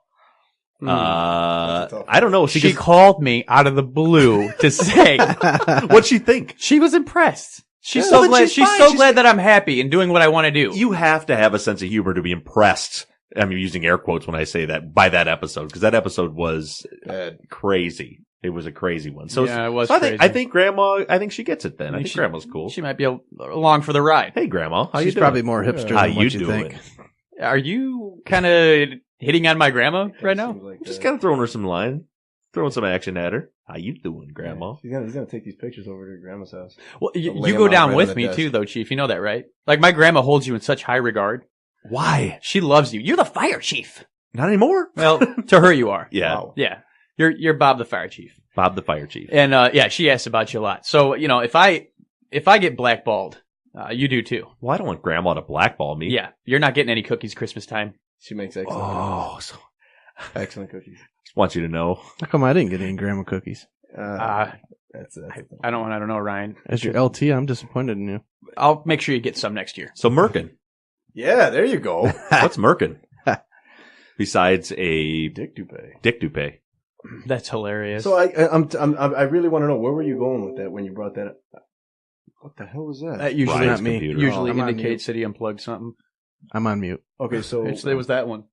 That's a tough I don't know. She called me out of the blue to say What'd she think? she was impressed. She's Yeah. so Well, then glad. she's She's fine. so She's- glad that I'm happy and doing what I want to do. You have to have a sense of humor to be impressed. I'm using air quotes when I say that, by that episode, because that episode was Bad. crazy. It was a crazy one. So, Yeah, it was so crazy. I think Grandma, I think she gets it then. I think she- Grandma's cool. She might be along for the ride. Hey, Grandma, how you She's doing? probably more hipster How than you what you doing? think. Are you kind of hitting on my grandma right now? Seems like Just that. kind of throwing her some line, throwing some action at her. How you doing, Grandma? He's gonna take these pictures over to your grandma's house. Well, Lay you 'em go out down right on with the me desk. too, though, Chief. You know that, right? Like my grandma holds you in such high regard. Why? She loves you. You're the fire chief. Not anymore. Well, to her you are. Yeah. Wow. Yeah. You're Bob the fire chief. Bob the fire chief. And yeah, she asked about you a lot. So if I get blackballed, you do too. Well, I don't want Grandma to blackball me. Yeah, you're not getting any cookies Christmas time. She makes excellent cookies. So Excellent cookies. just want you to know. How come I didn't get any grandma cookies? That's I don't know, Ryan. As your LT, I'm disappointed in you. I'll make sure you get some next year. So Merkin. Yeah, there you go. What's Merkin? Besides a Dick Dupé. Dick Dupé. That's hilarious. So I really want to know, where were you going with that when you brought that up? What the hell was that? That usually Ryan's not me. computer. Usually I'm on indicates that he unplugged something. I'm on mute. Okay, so It was that one.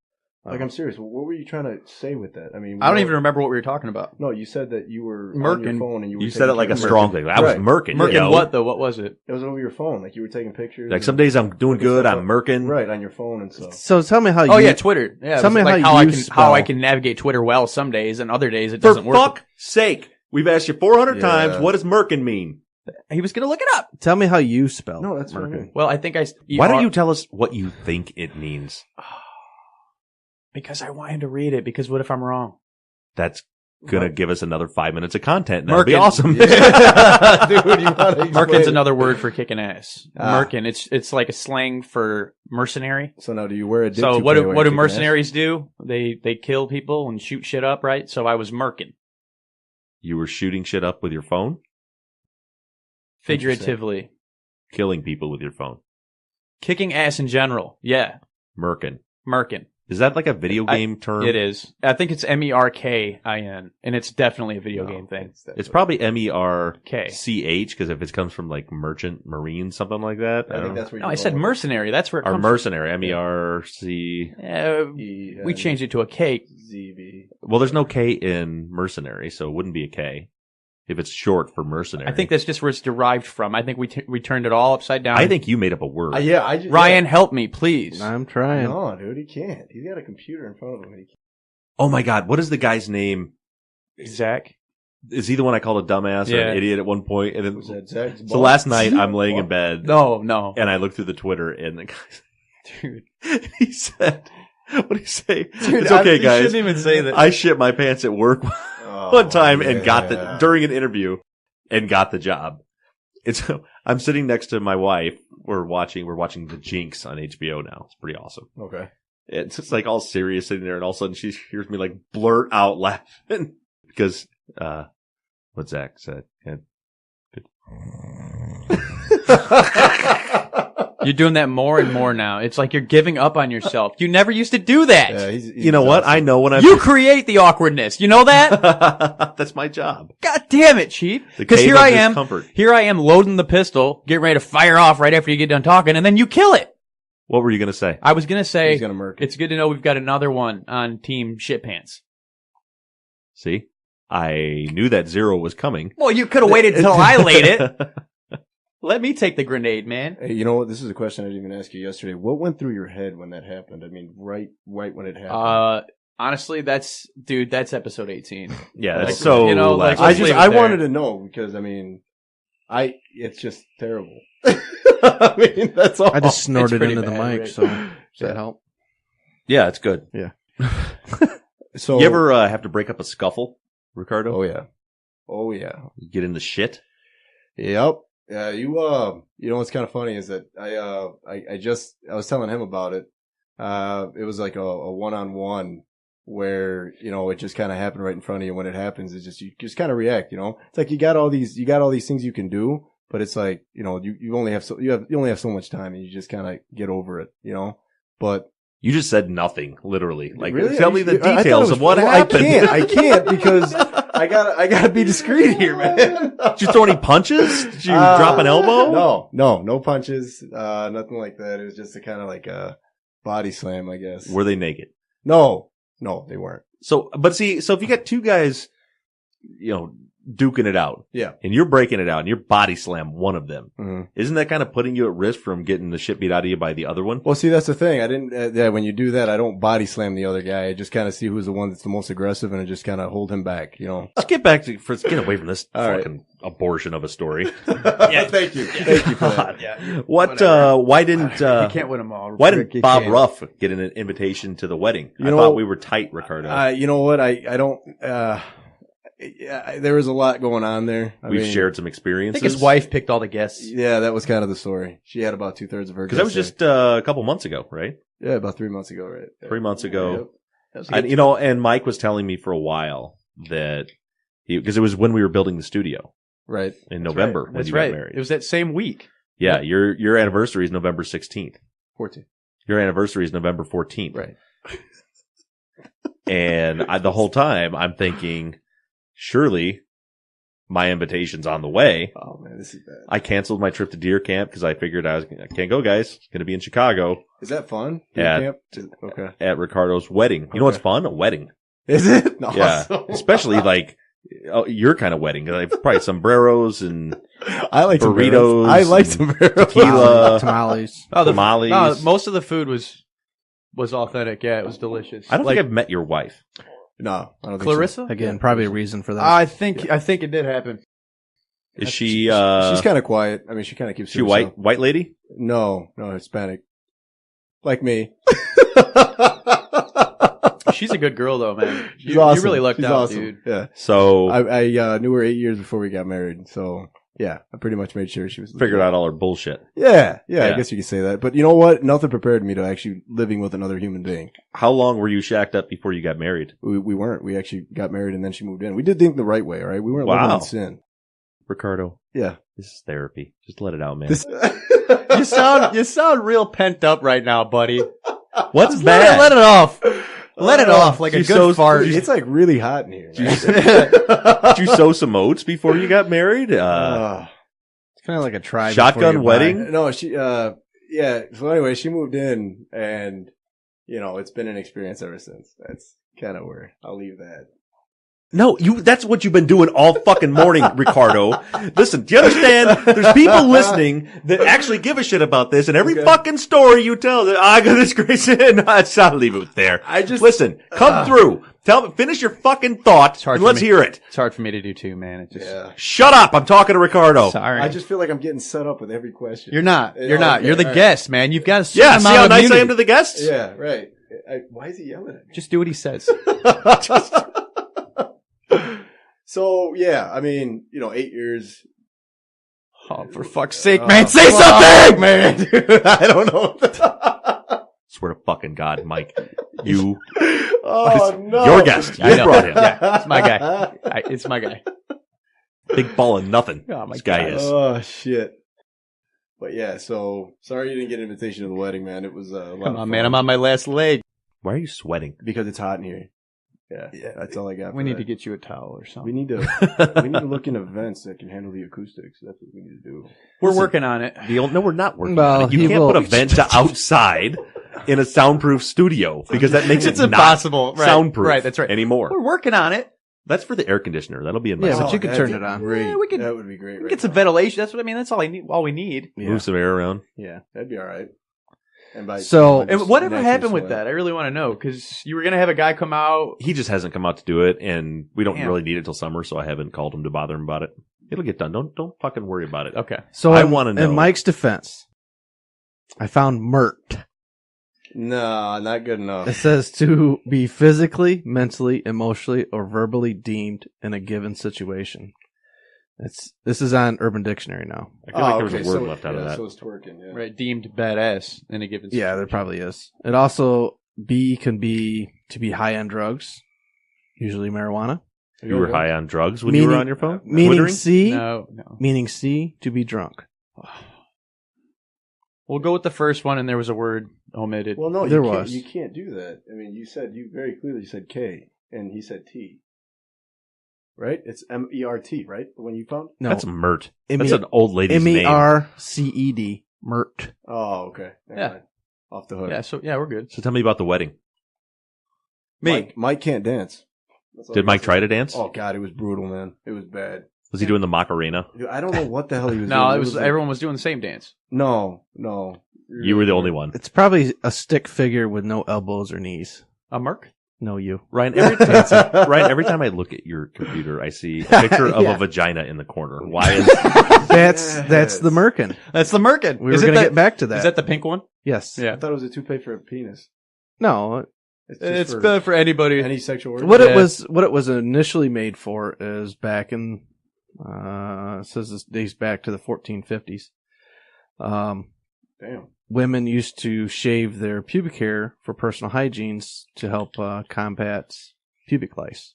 like, I'm serious. What were you trying to say with that? I mean, I don't even remember what we were talking about. No, you said that you were on Merkin. your phone and you were You said it like a taking strong pictures. thing. I was Right. Merkin. Merkin, yo. what though? What was it? It was over your phone. Like, you were taking pictures. Like and some days I'm doing looking good. stuff I'm up. Merkin. Right, on your phone and stuff. So tell me how Oh you. yeah, Twitter. Yeah, Tell it was me like how how I you can spell. navigate Twitter well some days, and other days it For doesn't work. fuck's sake. We've asked you 400 Yeah. times. What does Merkin mean? He was gonna look it up. Tell me how you spell. No, that's what I Merkin. mean. Well, I think Why don't you tell us what you think it means? Because I want him to read it. Because what if I'm wrong? That's gonna give us another 5 minutes of content. That'll be Merkin. awesome. Dude, you gotta explain Merkin's it. another word for kicking ass. Ah. Merkin. It's like a slang for mercenary. So now, do you wear a dick So toupee what do when what do you're kicking mercenaries do? They kill people and shoot shit up, right? So I was merkin, You were shooting shit up with your phone? figuratively. Killing people with your phone. Kicking ass in general. Yeah. Merkin. Merkin. Is that like a video game term? It is. I think it's Merkin, and it's definitely a video game thing. It's probably MERCH, K. because if it comes from like merchant, marine, something like that. I think that's where No, you're I said going with mercenary. That's where it Or comes mercenary, MERC. from. it. We changed it to a K. ZB. Well, there's no K in mercenary, so it wouldn't be a K if it's short for mercenary. I think that's just where it's derived from. I think we turned it all upside down. I think you made up a word. Yeah, I just, Ryan, help me, please. I'm trying. No, dude, he can't. He's got a computer in front of him. And he can't. Oh my God, what is the guy's name? Zach. Is he the one I called a dumbass or Yeah. an idiot at one point? And then, Was that Zach's so boss? last night I'm laying in bed No. and I looked through the Twitter and the guy, Dude. he said, what did he say? Dude, It's okay, you guys. shouldn't even say that. I shit my pants at work Oh, one time and got yeah. during an interview and got the job. I'm sitting next to my wife. We're watching The Jinx on HBO now. It's pretty awesome. Okay. It's just like all serious sitting there and all of a sudden she hears me like blurt out laughing because, what Zach said. Yeah. You're doing that more and more now. It's like you're giving up on yourself. You never used to do that. Yeah, he's You know what? I know when I'm. You create the awkwardness. You know that? That's my job. God damn it, Chief. The Because cave here of I am. discomfort. Here I am loading the pistol, getting ready to fire off right after you get done talking, and then you kill it. What were you gonna say? I was going to say, He's gonna murk it. it's good to know we've got another one on Team Shit Pants. See, I knew that zero was coming. Well, you could have waited until I laid it. Let me take the grenade, man. Hey, you know what? This is a question I didn't even ask you yesterday. What went through your head when that happened? I mean, right when it happened. Honestly, that's episode 18. Yeah, Like, that's so. you know, like, last let's leave it I there. wanted to know because I mean, it's just terrible. I mean, that's all. I just snorted pretty into the bad, mic, right? so does that help? Yeah, it's good. So You ever have to break up a scuffle, Ricardo? Oh yeah. You get in the shit. Yep. Yeah, you know what's kind of funny is that I was telling him about it. It was like a one-on-one where, you know, it just kind of happened right in front of you. When it happens, it's just, you just kind of react, you know, it's like you got all these things you can do, but it's like, you know, you only have so much time and you just kind of get over it, you know, but You just said nothing, literally. Like, really? tell me the I thought it details was- of what well, happened. I can't because I gotta be discreet here, man. Did you throw any punches? Did you drop an elbow? No punches, nothing like that. It was just a kind of like a body slam, I guess. Were they naked? No, they weren't. So if you got two guys, you know, duking it out. Yeah. And you're breaking it out and you body slam one of them. Mm-hmm. Isn't that kind of putting you at risk from getting the shit beat out of you by the other one? Well, see, that's the thing. I didn't, when you do that, I don't body slam the other guy. I just kind of see who's the one that's the most aggressive and I just kind of hold him back, you know? Let's get back to, get away from this All right. fucking abortion of a story. Yeah, thank you. Thank you for that. Yeah. Why didn't, You can't win them all. why didn't You Bob can't. Ruff get an invitation to the wedding? You I know- thought we were tight, Ricardo. You know what? I don't, Yeah, there was a lot going on there. We've shared some I experiences. think his wife picked all the guests. Yeah, that was kind of the story. She had about 2/3 of her. Because that was just a couple months ago, right? Yeah, about 3 months ago, right? 3 months ago. Yep. And Mike was telling me for a while that because it was when we were building the studio, Right. in November when That's you right. got married. It was that same week. Yeah, your anniversary is November 16th. 14. Your anniversary is November 14th. Right. And the whole time I'm thinking, surely my invitation's on the way. Oh man, this is bad. I canceled my trip to deer camp because I figured I can't go, guys. Going to be in Chicago Is that fun? Yeah. Camp? Okay. at Ricardo's wedding. You know what's fun? A wedding. Is it? No. Yeah, especially like your kind of wedding. Like probably sombreros and I like burritos. I like and sombreros. tequila, Tamales. tamales. No, most of the food was authentic. Yeah, it was delicious. I don't think I've met your wife. No, I don't think Clarissa. Again, probably a reason for that. I think it did happen. Is she? She's kind of quiet. I mean, she kind of keeps. She to white herself. white lady? No, Hispanic. Like me. She's a good girl though, man. She's You awesome. really lucked She's out, awesome. dude. Yeah. So I knew her 8 years before we got married. So yeah, I pretty much made sure she was figured out all her bullshit. Yeah, Yeah. I guess you could say that. But you know what? Nothing prepared me to actually living with another human being. How long were you shacked up before you got married? We weren't. We actually got married and then she moved in. We did think the right way, all right? We weren't Wow. living in sin. Ricardo, Yeah. this is therapy. Just let it out, man. You sound real pent up right now, buddy. What's Let bad? it off. Let it off like a She's good so- fart. It's like really hot in here. man. Did you sow some oats before you got married? It's kind of like a try. Shotgun before you wedding? buy. No, she, yeah. So anyway, she moved in and, it's been an experience ever since. That's kind of where I'll leave that. No, that's what you've been doing all fucking morning, Ricardo. Listen, do you understand? There's people listening that actually give a shit about this, and every Okay. fucking story you tell, I got this crazy. No, I'll leave it there. I just Listen, come through. Finish your fucking thought, hard and for let's me. hear it. It's hard for me to do too, man. It just Yeah. Shut up! I'm talking to Ricardo. sorry. I just feel like I'm getting set up with every question. You're not. Oh, You're not. okay, You're the all right. guest, man. You've got a certain Yeah, see amount how of nice I immunity. am to the guests? Yeah, right. Why is he yelling at me? Just do what he says. So yeah, I mean, 8 years. Oh, for fuck's sake, Oh, man! Say fuck, something, man. Dude, I don't know. Swear to fucking God, Mike. You, Oh no, your guest. I You know. brought him. Yeah, it's my guy. It's my guy. Big ball of nothing. Oh my This guy God. is. Oh shit. But yeah, so sorry you didn't get an invitation to the wedding, man. It was a lot Come of on, fun. man. I'm on my last leg. Why are you sweating? Because it's hot in here. Yeah, that's all I got. We for need that. to get you a towel or We something. need to look into vents that can handle the acoustics. That's what we need to do. We're Listen, working on it. No, we're not working Well, on it. You he can't will- put a vent to outside in a soundproof studio because that makes It's it not impossible. Right. soundproof Right. That's right. anymore. We're working on it. That's for the air conditioner. That'll be in my Yeah, but house. you can that'd turn be it on. Great. Yeah, we could- That would be great. Right Get some now. ventilation. That's what I mean. That's all I need. All we need. Yeah. Move some air around. Yeah. That'd be all right. And by So- And whatever natural happened with sweat. that? I really want to know because you were gonna have a guy come out. He just hasn't come out to do it, and we don't Damn. really need it till summer, so I haven't called him to bother him about it. It'll get done. Don't fucking worry about it. Okay. So I wanna know. In Mike's defense, I found MIRT. No, not good enough. It says to be physically, mentally, emotionally, or verbally deemed in a given situation. This is on Urban Dictionary now. I feel like there was a word left out of that. So it's twerking, yeah. Right. Deemed badass in a given. Yeah, there situation. probably is. It also can be to be high on drugs, usually marijuana. You were high on drugs when you were Meaning- on your phone? Meaning Twittering? C, No. meaning C, to be drunk. We'll go with the first one, and there was a word omitted. Well, no, There you can't, was. you can't do that. I mean, you very clearly said K, and he said T. Right? It's MERT, right? The one you found? No, That's Mert. M- That's an old lady's name. MERCED, MIRT. Oh, okay. Never Yeah. mind. Off the hook. Yeah. So yeah, we're good. So tell me about the wedding. Me. Mike can't dance. That's all Did I Mike can try say. to dance? Oh God, it was brutal, man. It was bad. Was he doing the Macarena? Dude, I don't know what the hell he was No, doing. it was like- everyone was doing the same dance. No. You were the only one. It's probably a stick figure with no elbows or knees. A Merc? No, you. Ryan, every time I look at your computer, I see a picture of Yeah. a vagina in the corner. Why is That's the Merkin. That's the Merkin. We were going to get back to that. Is that the pink one? Yes. Yeah. I thought it was a toupee for a penis. No, It's for anybody. Any sexual organ. What it was initially made for is back in it says this dates back to the 1450s. Damn. Women used to shave their pubic hair for personal hygiene to help combat pubic lice.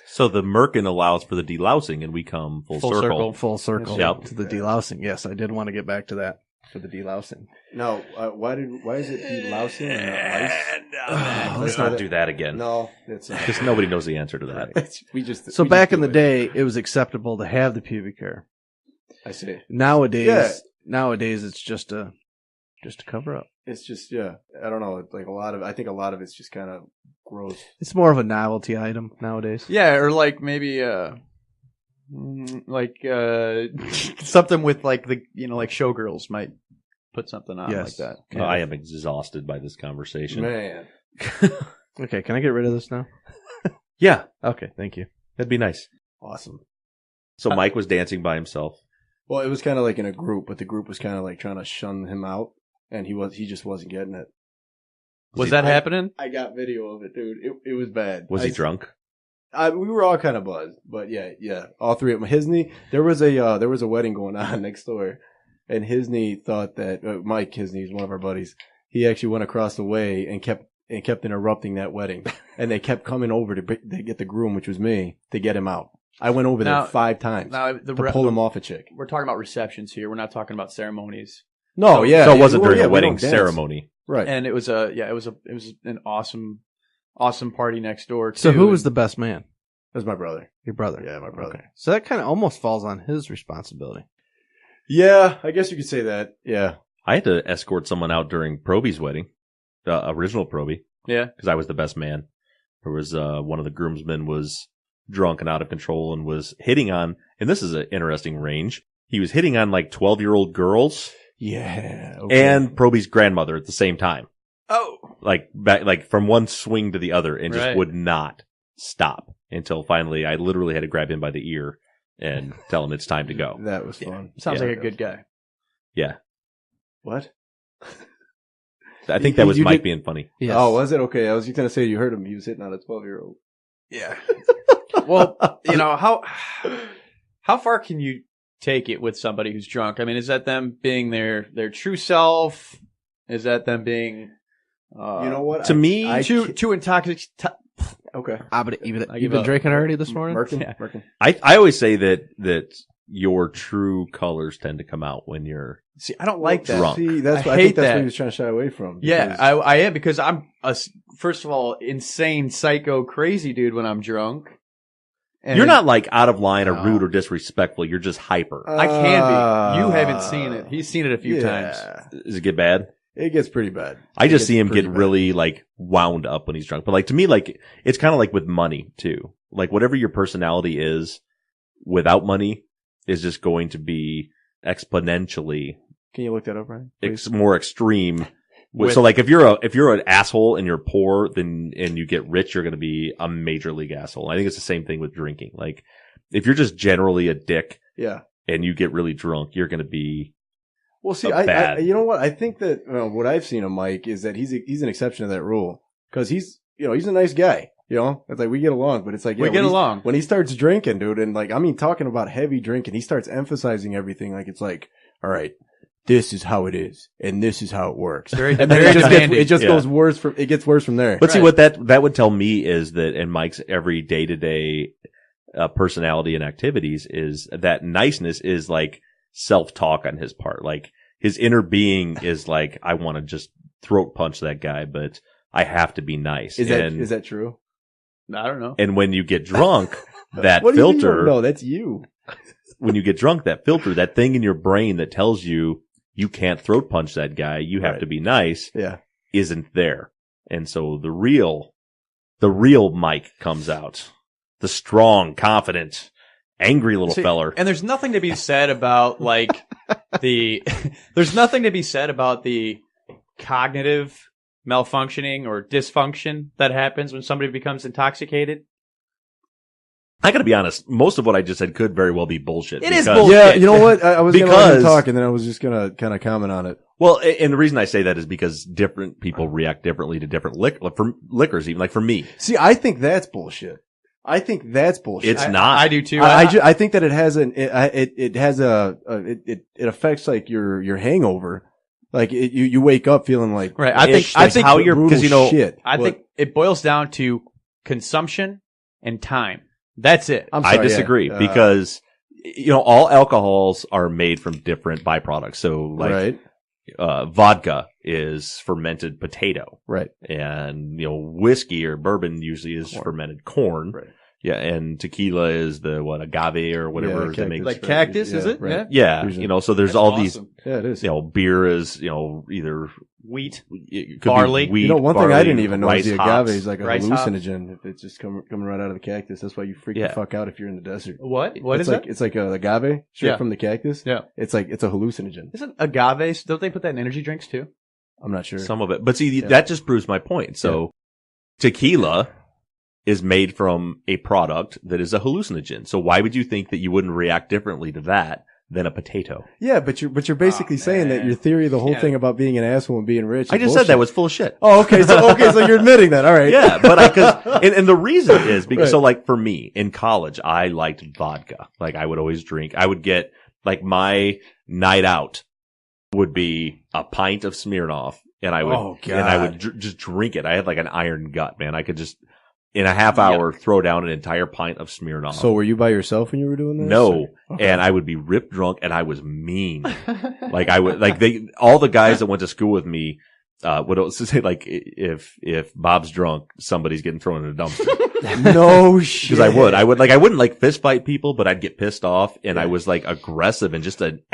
So the merkin allows for the delousing, and we come full circle. Full circle Yep. to the delousing. Yes, I did want to get back to that for the delousing. No, why is it delousing and not lice? Let's not do that again. No, it's not. Because nobody knows the answer to that. So back in the day, it was acceptable to have the pubic hair. I see. Nowadays it's just a cover up. It's just, yeah, I don't know. Like I think a lot of it's just kind of gross. It's more of a novelty item nowadays. Yeah, or like maybe something with like like showgirls might put something on Yes. like that. Yeah. I am exhausted by this conversation. Man. Okay, can I get rid of this now? Yeah, Okay, thank you. that'd be nice. Awesome. So Mike was dancing by himself. Well, it was kind of like in a group, but the group was kind of like trying to shun him out, and he just wasn't getting it. Was that happening? I got video of it, dude. It was bad. Was he drunk? We were all kind of buzzed, but yeah, all three of them. Hisney, there was a wedding going on next door, and Hisney thought that Mike Hisney is one of our buddies. He actually went across the way and kept interrupting that wedding, and they kept coming over to get the groom, which was me, to get him out. I went over there 5 times to pull him off a chick. We're talking about receptions here. We're not talking about ceremonies. No, yeah. So it wasn't during a we wedding don't dance. ceremony. Right. And it was an awesome party next door too. So who was the best man? That's my brother. Your brother. Yeah, my brother. Okay. So that kind of almost falls on his responsibility. Yeah, I guess you could say that. Yeah. I had to escort someone out during Probie's wedding, the original Probie, Yeah. because I was the best man. There was one of the groomsmen was drunk and out of control and was hitting on, and this is an interesting range. He was hitting on like 12-year-old girls Yeah. Okay. and Probie's grandmother at the same time. Oh. Like from one swing to the other, and just Right. would not stop until finally I literally had to grab him by the ear and tell him it's time to go. That was fun. Sounds Yeah. like a good guy. Yeah. What? I think that was You Mike did- being funny. Yes. Oh, was it? Okay. I was just going to say you heard him. He was hitting on a 12-year-old. Yeah. Well, how far can you take it with somebody who's drunk? I mean, is that them being their true self? Is that them being You know what? To me, too intoxicated? Okay. give You've been up. drinking already this morning? Merkin? Yeah. Merkin. I always say that your true colors tend to come out when you're See, I don't like that. Drunk. See, that's I I hate think that's that. what he was trying to shy away from. Yeah, because- I am, because I'm first of all insane, psycho, crazy dude when I'm drunk. And you're not like out of line or No. rude or disrespectful. You're just hyper. I can be. You haven't seen it. He's seen it a few times. Does it get bad? It gets pretty bad. I It just gets see him pretty get bad. really like wound up when he's drunk. But like to me, like it's kind of like with money too. Like whatever your personality is without money is just going to be exponentially Can you look that up, Ryan? more extreme. With- So like if you're an asshole and you're poor, then and you get rich, you're going to be a major league asshole. I think it's the same thing with drinking. Like if you're just generally a dick Yeah. and you get really drunk, you're going to be Well, see, bad. you know what? I think that what I've seen of Mike is that he's an exception to that rule because he's a nice guy. You know, it's like we get along, but it's like We get along. when he starts drinking, dude, and like I mean, talking about heavy drinking, he starts emphasizing everything. Like it's like, all right, this is how it is, and this is how it works. Very, And then very it just demanding. goes worse from it gets worse from there. But see, Right. what that would tell me is that in Mike's every day-to-day personality and activities is that niceness is like self-talk on his part. Like his inner being is like, I want to just throat punch that guy, but I have to be nice. Is that true? I don't know. And when you get drunk, that What do you mean you don't filter, know? That's you. when you get drunk, that filter, that thing in your brain that tells you you can't throat punch that guy, you have Right. to be nice, Yeah. isn't there. And so the real Mike comes out. The strong, confident, angry little See, feller. And there's nothing to be said about like there's nothing to be said about the cognitive malfunctioning or dysfunction that happens when somebody becomes intoxicated. I gotta be honest, most of what I just said could very well be bullshit. It is because- bullshit. Yeah, you know what? I was going to let Because- him talk, and then I was just going to kind of comment on it. Well, and the reason I say that is because different people react differently to different liquors, even like for me. See, I think that's bullshit. It's not. I do too. I think that it affects like your hangover. Like you wake up feeling like right. I think how you're, because shit. I think it boils down to consumption and time. That's it. I disagree because all alcohols are made from different byproducts. So like vodka is fermented potato, right? And whiskey or bourbon usually is fermented corn, right? Yeah, and tequila is the agave or whatever they make. Like cactus, is it? Right. Yeah, so there's That's all awesome. these. Yeah, it is. Beer is either wheat, it could barley. be wheat, one barley, thing I didn't even know is the agave hops. is like a hallucinogen. If it's just coming right out of the cactus, that's why you freak the fuck out if you're in the desert. What it's is like, that? It's like agave straight from the cactus. Yeah, it's a hallucinogen. Isn't agave? Don't they put that in energy drinks too? I'm not sure. Some of it, but see, that just proves my point. So, tequila is made from a product that is a hallucinogen. So why would you think that you wouldn't react differently to that than a potato? Yeah, but you're basically saying that your theory, the whole thing about being an asshole and being rich. I just said that was full of shit. Oh, okay. So you're admitting that. All right. Yeah, but and the reason is because so like for me in college, I liked vodka. Like I would always drink. I would get like my night out would be a pint of Smirnoff, and I would just drink it. I had like an iron gut, man. I could just in a half hour throw down an entire pint of Smirnoff. So were you by yourself when you were doing this? No. Okay. And I would be ripped drunk, and I was mean. Like I would, like all the guys that went to school with me, would also say like, if Bob's drunk, somebody's getting thrown in a dumpster. No shit. Because I wouldn't like fist fight people, but I'd get pissed off, and I was like aggressive and just like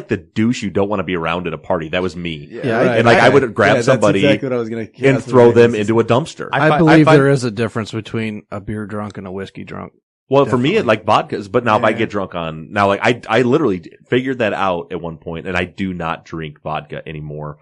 the douche you don't want to be around at a party. That was me. Yeah. Right. And like I would grab somebody that's exactly what I was gonna and throw them into a dumpster. I believe there is a difference between a beer drunk and a whiskey drunk. Well, definitely. For me, it like vodkas, but now if I get drunk I literally figured that out at one point, and I do not drink vodka anymore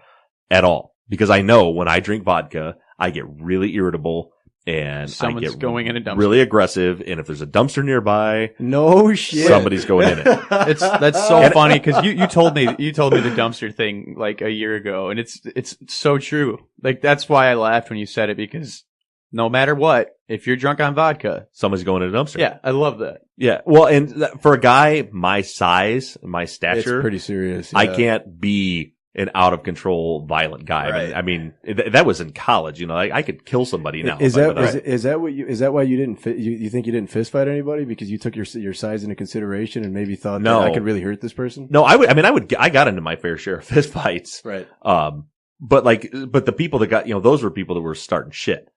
at all. Because I know when I drink vodka, I get really irritable and someone's I get going in a dumpster. Really aggressive. And if there's a dumpster nearby, no shit, somebody's going in it. That's so funny because you told me the dumpster thing like a year ago, and it's so true. Like that's why I laughed when you said it, because no matter what, if you're drunk on vodka, somebody's going in a dumpster. Yeah, I love that. Yeah. Well, and for a guy my size, my stature, it's pretty serious. I can't be an out of control, violent guy. Right. I mean, that was in college. I could kill somebody now. Is that why you didn't you think you didn't fist fight anybody because you took your size into consideration and maybe thought that I could really hurt this person? No, I got into my fair share of fist fights. Right. But the people that got, those were people that were starting shit.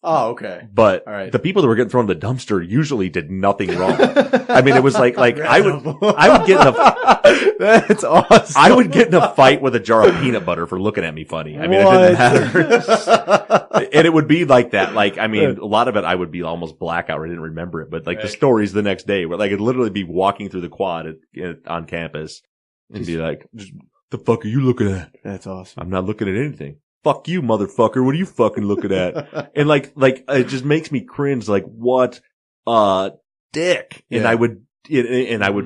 Oh, okay. But the people that were getting thrown in the dumpster usually did nothing wrong. I mean, it was like I would get in a that's awesome. I would get in a fight with a jar of peanut butter for looking at me funny. I mean, it didn't matter. And it would be like that. Like, I mean, a lot of it I would be almost blackout. I didn't remember it, but like the stories the next day where like I'd literally be walking through the quad on campus and be like, "The fuck are you looking at?" That's awesome. I'm not looking at anything. Fuck you, motherfucker. What are you fucking looking at? And like, it just makes me cringe. Like, what a dick. And I would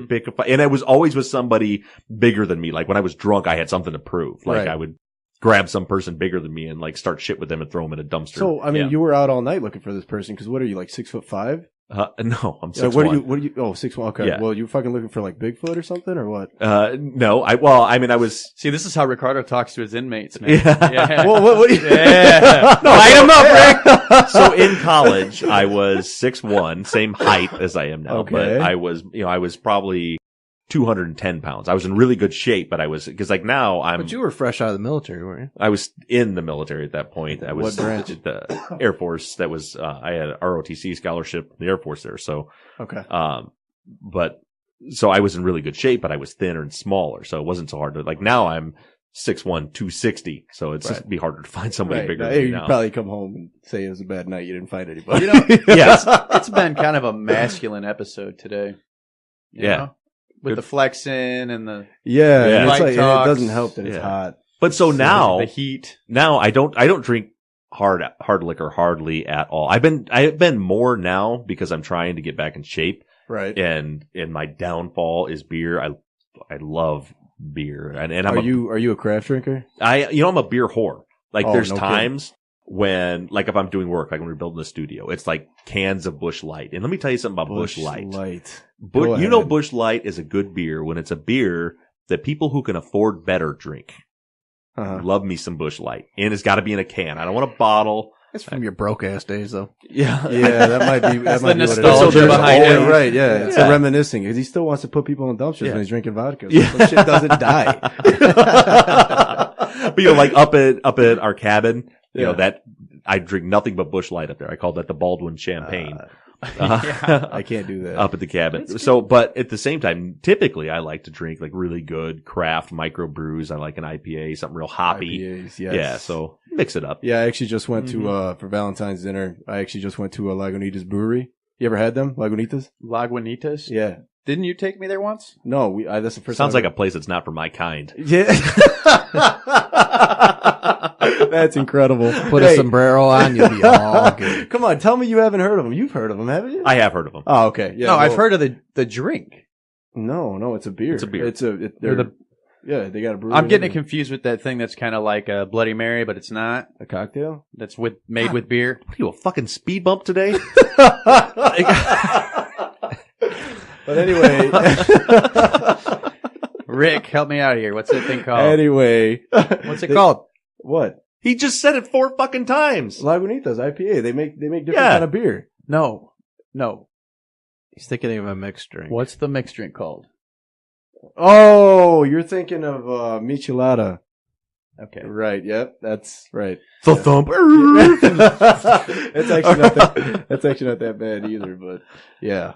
pick a fight. And I was always with somebody bigger than me. Like when I was drunk, I had something to prove. Like I would grab some person bigger than me and like start shit with them and throw them in a dumpster. So, I mean, you were out all night looking for this person. Cause what are you, like 6'5"? No, I'm 6'1". What are you? Oh, 6'1". Okay. Yeah. Well, you fucking looking for like Bigfoot or something or what? No. I was. See, this is how Ricardo talks to his inmates, man. Yeah. Well, what yeah. No, light him up, Rick. So in college, I was 6'1", same height as I am now. Okay. But I was probably 210 pounds. I was in really good shape, but because like now But you were fresh out of the military, weren't you? I was in the military at that point. I was what branch? At the Air Force. That was, I had an ROTC scholarship in the Air Force there. So, okay. So I was in really good shape, but I was thinner and smaller. So it wasn't so hard to, like now I'm 6'1", 260. So it's just be harder to find somebody bigger than me now. You probably come home and say it was a bad night. You didn't find anybody. It's been kind of a masculine episode today. You know? With the flexing and the it's like, it doesn't help that it's hot. But so now the heat. Now I don't drink hard liquor hardly at all. I have been more now because I'm trying to get back in shape. Right. And my downfall is beer. I love beer. And I'm Are you a craft drinker? I'm a beer whore. Like, Oh, there's no times when, like, if I'm doing work, like when we're building a studio, it's like cans of Busch Light. And let me tell you something about Busch Light. Go You know ahead. Busch Light is a good beer when it's a beer that people who can afford better drink. Uh-huh. Love me some Busch Light. And it's got to be in a can. I don't want a bottle. That's from your broke ass days, though. Yeah. Yeah, that might be. That the might be what it is. nostalgia behind it. Right? Yeah, it's Yeah. a reminiscing because he still wants to put people in dumpsters Yeah. when he's drinking vodka. So Yeah. some shit doesn't die. But like up at our cabin, Yeah. that I drink nothing but Busch Light up there. I call that the Baldwin champagne. I can't do that. Up at the cabin. So, but at the same time, typically I like to drink like really good craft micro brews. I like an IPA, something real hoppy. IPAs, yes. Yeah. So mix it up. Yeah, I actually just went to for Valentine's dinner. I actually just went to a Lagunitas brewery. You ever had them, Lagunitas? Lagunitas? Yeah. Didn't you take me there once? No, that's the first. Sounds time like a place that's not for my kind. Yeah. That's incredible. Put a sombrero on, you'll be all good. Come on, tell me you haven't heard of them. You've heard of them, haven't you? I have heard of them. Oh, okay. Yeah. No, I've heard of the drink. No, it's a beer. It's a beer. Yeah, they got a brewery. I'm getting it confused with that thing that's kind of like a Bloody Mary, but it's not. a cocktail. That's made with beer. What are you, a fucking speed bump today? But anyway, Rick, help me out here. What's that thing called? anyway, What's it called? What? He just said it 4 fucking times. Lagunitas IPA. They make different Yeah. kind of beer. No. He's thinking of a mixed drink. What's the mixed drink called? Oh, you're thinking of Michelada. Okay. Right. Yep. That's right. The thump. That's actually not that bad either. But yeah.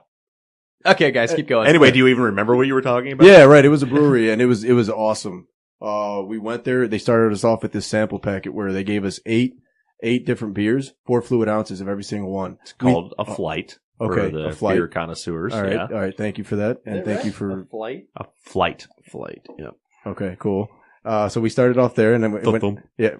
Okay, guys, keep going. Anyway, do you even remember what you were talking about? Yeah, right. It was a brewery, and it was awesome. We went there. They started us off with this sample packet where they gave us eight different beers, 4 fluid ounces of every single one. It's called a flight. Okay, For the a flight. beer connoisseurs. All right, Yeah. all right. Thank you for that, and thank you for. flight. A flight. Flight. Yep. Okay, cool. So we started off there, and then The thump. yeah.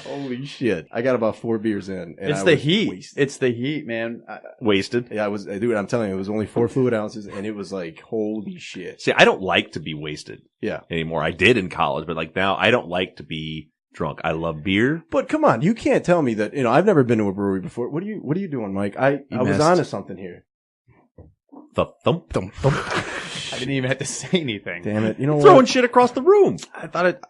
Holy shit! I got about 4 beers in. And It's I the was heat. wasted. It's the heat, man. Wasted. Yeah, dude. I'm telling you, it was only 4 fluid ounces, and it was like, holy shit. See, I don't like to be wasted Yeah. anymore. I did in college, but like now I don't like to be drunk. I love beer. But come on, you can't tell me that. I've never been to a brewery before. What are you doing, Mike? I was missed. onto something here. The thump. I didn't even have to say anything. Damn it! You know Throwing what? shit across the room. I thought it.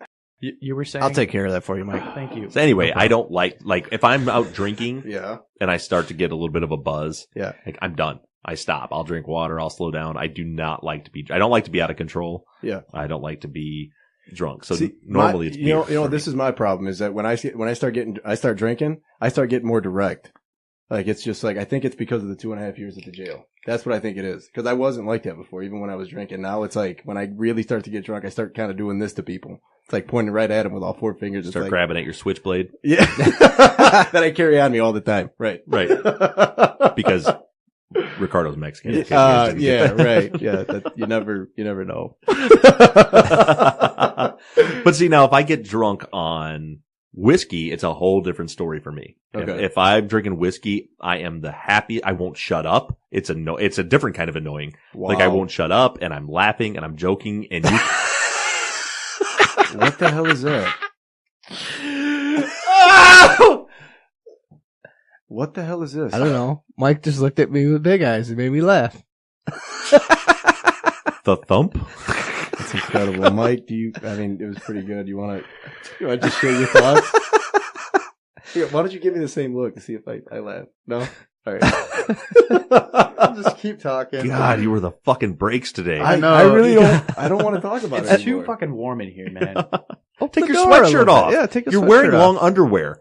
You were saying. I'll take care of that for you, Mike. Thank you. So anyway, I don't like if I'm out drinking Yeah. and I start to get a little bit of a buzz, Yeah. like I'm done. I stop. I'll drink water. I'll slow down. I do not like to be. I don't like to be out of control. Yeah. I don't like to be drunk. So See, normally it's beer. this is my problem is that when I start drinking, I start getting more direct. Like it's just like I think it's because of the 2.5 years at the jail. That's what I think it is. Because I wasn't like that before, even when I was drinking. Now it's like when I really start to get drunk, I start kind of doing this to people. It's like pointing right at them with all 4 fingers. It's Start like, grabbing at your switchblade. yeah, that I carry on me all the time. Right, Right. Because Ricardo's Mexican. Okay, yeah, right. Yeah, you never know. But see, now if I get drunk on whiskey, it's a whole different story for me. Okay. If I'm drinking whiskey, I am the happy. I won't shut up. It's a different kind of annoying. Wow. Like I won't shut up, and I'm laughing and I'm joking, and you. What the hell is that? What the hell is this? I don't know. Mike just looked at me with big eyes and made me laugh. The thump. That's incredible, Mike. It was pretty good. You want to just share your thoughts? Here, why don't you give me the same look to see if I laugh? No. All right. Just keep talking. God, you were the fucking breaks today. I know. I really don't. I don't want to talk about it It's too anymore. fucking warm in here, man. Take the your door a sweatshirt little off. bit. Yeah, take your You're wearing sweatshirt long off. underwear.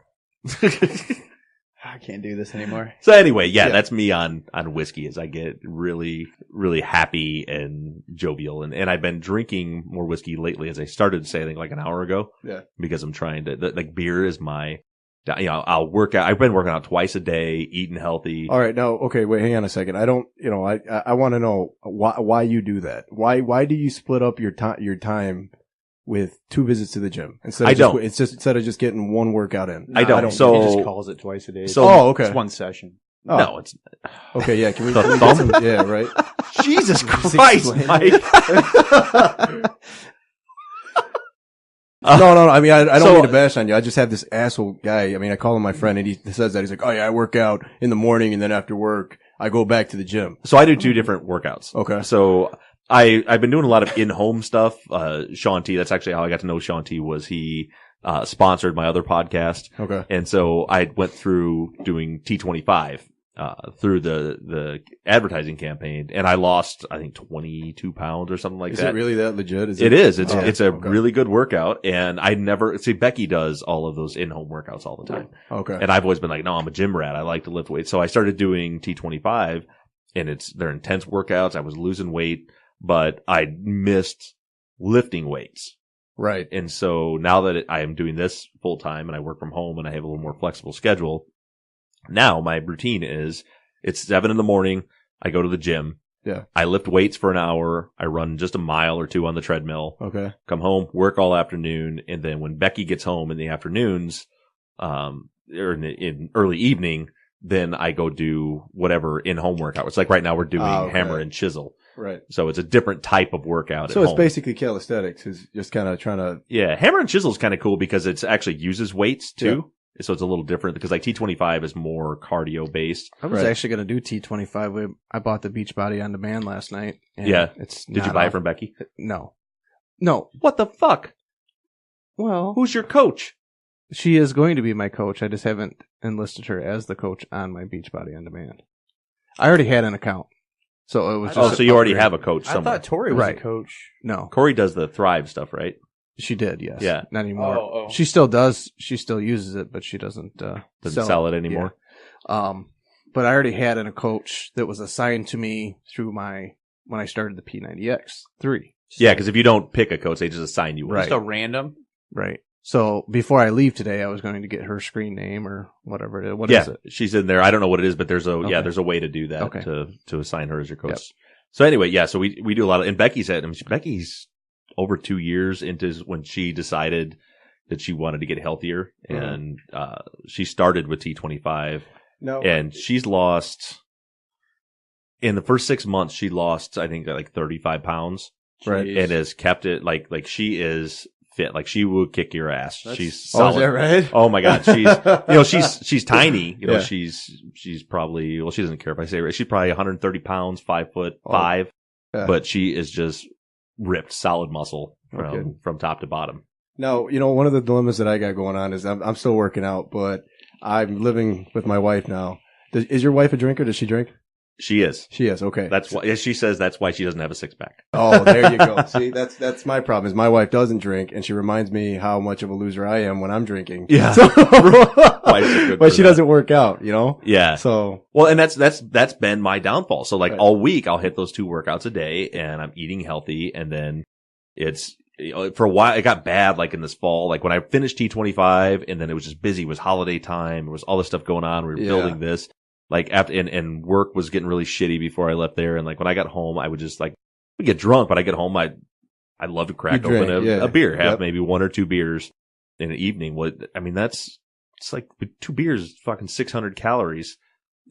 I can't do this anymore. So anyway, yeah, Yeah. that's me on whiskey. Is I get really, really happy and jovial, and I've been drinking more whiskey lately. As I started to say, I think like an hour ago. Yeah. Because I'm trying to like beer is my. I'll work out. I've been working out twice a day, eating healthy. All right, now, okay, wait, hang on a second. I don't, I want to know why you do that. Why do you split up your time with 2 visits to the gym instead of just getting 1 workout in? I don't. He So just calls it twice a day. So- Oh, okay. It's one session. Oh. No, it's Okay, yeah. Can we The get thumb? some? Yeah, right. Jesus Just Christ, explain Mike. it. No. I mean, I don't So- mean to bash on you. I just have this asshole guy. I mean, I call him my friend, and he says that he's like, "Oh yeah, I work out in the morning, and then after work, I go back to the gym." So I do 2 different workouts. Okay. So I've been doing a lot of in-home stuff. Sean T, that's actually how I got to know Sean T, was he sponsored my other podcast. Okay. And so I went through doing T25 through the advertising campaign, and I lost, I think, 22 pounds or something like Is that. it really that legit? Is It is. It's a okay. really good workout, and I never see Becky does all of those in-home workouts all the time. Okay. And I've always been like, no, I'm a gym rat. I like to lift weights. So I started doing T25, and they're intense workouts. I was losing weight, but I missed lifting weights. Right. And so now that I am doing this full time and I work from home and I have a little more flexible schedule, now my routine is it's 7 a.m. I go to the gym. Yeah. I lift weights for an hour. I run just a mile or 2 on the treadmill. Okay. Come home, work all afternoon, and then when Becky gets home in the afternoons, or in early evening, then I go do whatever in-home workout. It's like right now we're doing okay. hammer and chisel. Right. So it's a different type of workout So at it's home. basically calisthenics. Is just kind of trying to. Yeah, hammer and chisel is kind of cool because it actually uses weights too. So it's a little different because like T25 is more cardio based. I was Right. actually going to do T25. I bought the Beachbody on demand last night. And Yeah. It's Did you not buy it off- from Becky? No. No. What the fuck? Well, Who's your coach? she is going to be my coach. I just haven't enlisted her as the coach on my Beachbody on demand. I already had an account. So it was just Oh, so you already upgrade. have a coach I somewhere. thought Tori was Right. a coach. No. Corey does the Thrive stuff, right? She did, yes. Yeah. Not anymore. Oh. She still does. She still uses it, but she doesn't Doesn't sell it anymore. Yeah. But I already had a coach that was assigned to me through when I started the P90X3. Yeah, because if you don't pick a coach, they just assign you one. Right. Just a random. Right. So before I leave today, I was going to get her screen name or whatever it is. What is Yeah, it? she's in there. I don't know what it is, but there's Okay. there's a way to do that Okay. to assign her as your coach. Yep. So anyway, yeah, so we do a lot of, and Becky's Becky's over 2 years into when she decided that she wanted to get healthier, and she started with T25, No. and she's lost in the first 6 months. She lost, I think, like 35 pounds, Right. and has kept it like she is fit. Like she will kick your ass. That's- She's Oh, is solid. that right? Oh my God, she's tiny. You know, Yeah. she's probably, well, she doesn't care if I say it. She's probably 130 pounds, 5'5", Yeah. but she is just ripped, solid muscle Okay. from top to bottom. Now, one of the dilemmas that I got going on is I'm still working out, but I'm living with my wife now. Is your wife a drinker? Does she drink? She is. She is. Okay. That's why she says that's why she doesn't have a 6-pack. Oh, there you go. See, that's my problem. Is my wife doesn't drink, and she reminds me how much of a loser I am when I'm drinking. Yeah. So, Wife's are good but for she that. doesn't work out. Yeah. So Well, and that's been my downfall. So like Right. all week I'll hit those 2 workouts a day, and I'm eating healthy, and then it's, for a while it got bad, like in this fall, like when I finished T25, and then it was just busy. It was holiday time. There was all this stuff going on. We were Yeah. building this, like after, and work was getting really shitty before I left there. And like when I got home, I would just like, we get drunk, but I get home, I'd love to crack You drink, open yeah. a beer, have Yep. maybe 1 or 2 beers in an evening. It's like 2 beers, fucking 600 calories.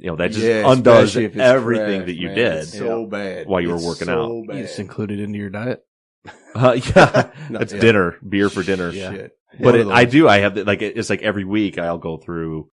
That just Yeah, undoes especially if it's everything trash, that you man. did. It's so bad while you were It's working so out. You Bad. just included into your diet. Yeah, No, that's yeah. dinner, beer for dinner. Yeah. Shit. But One of those. I have like, it's like every week I'll go through,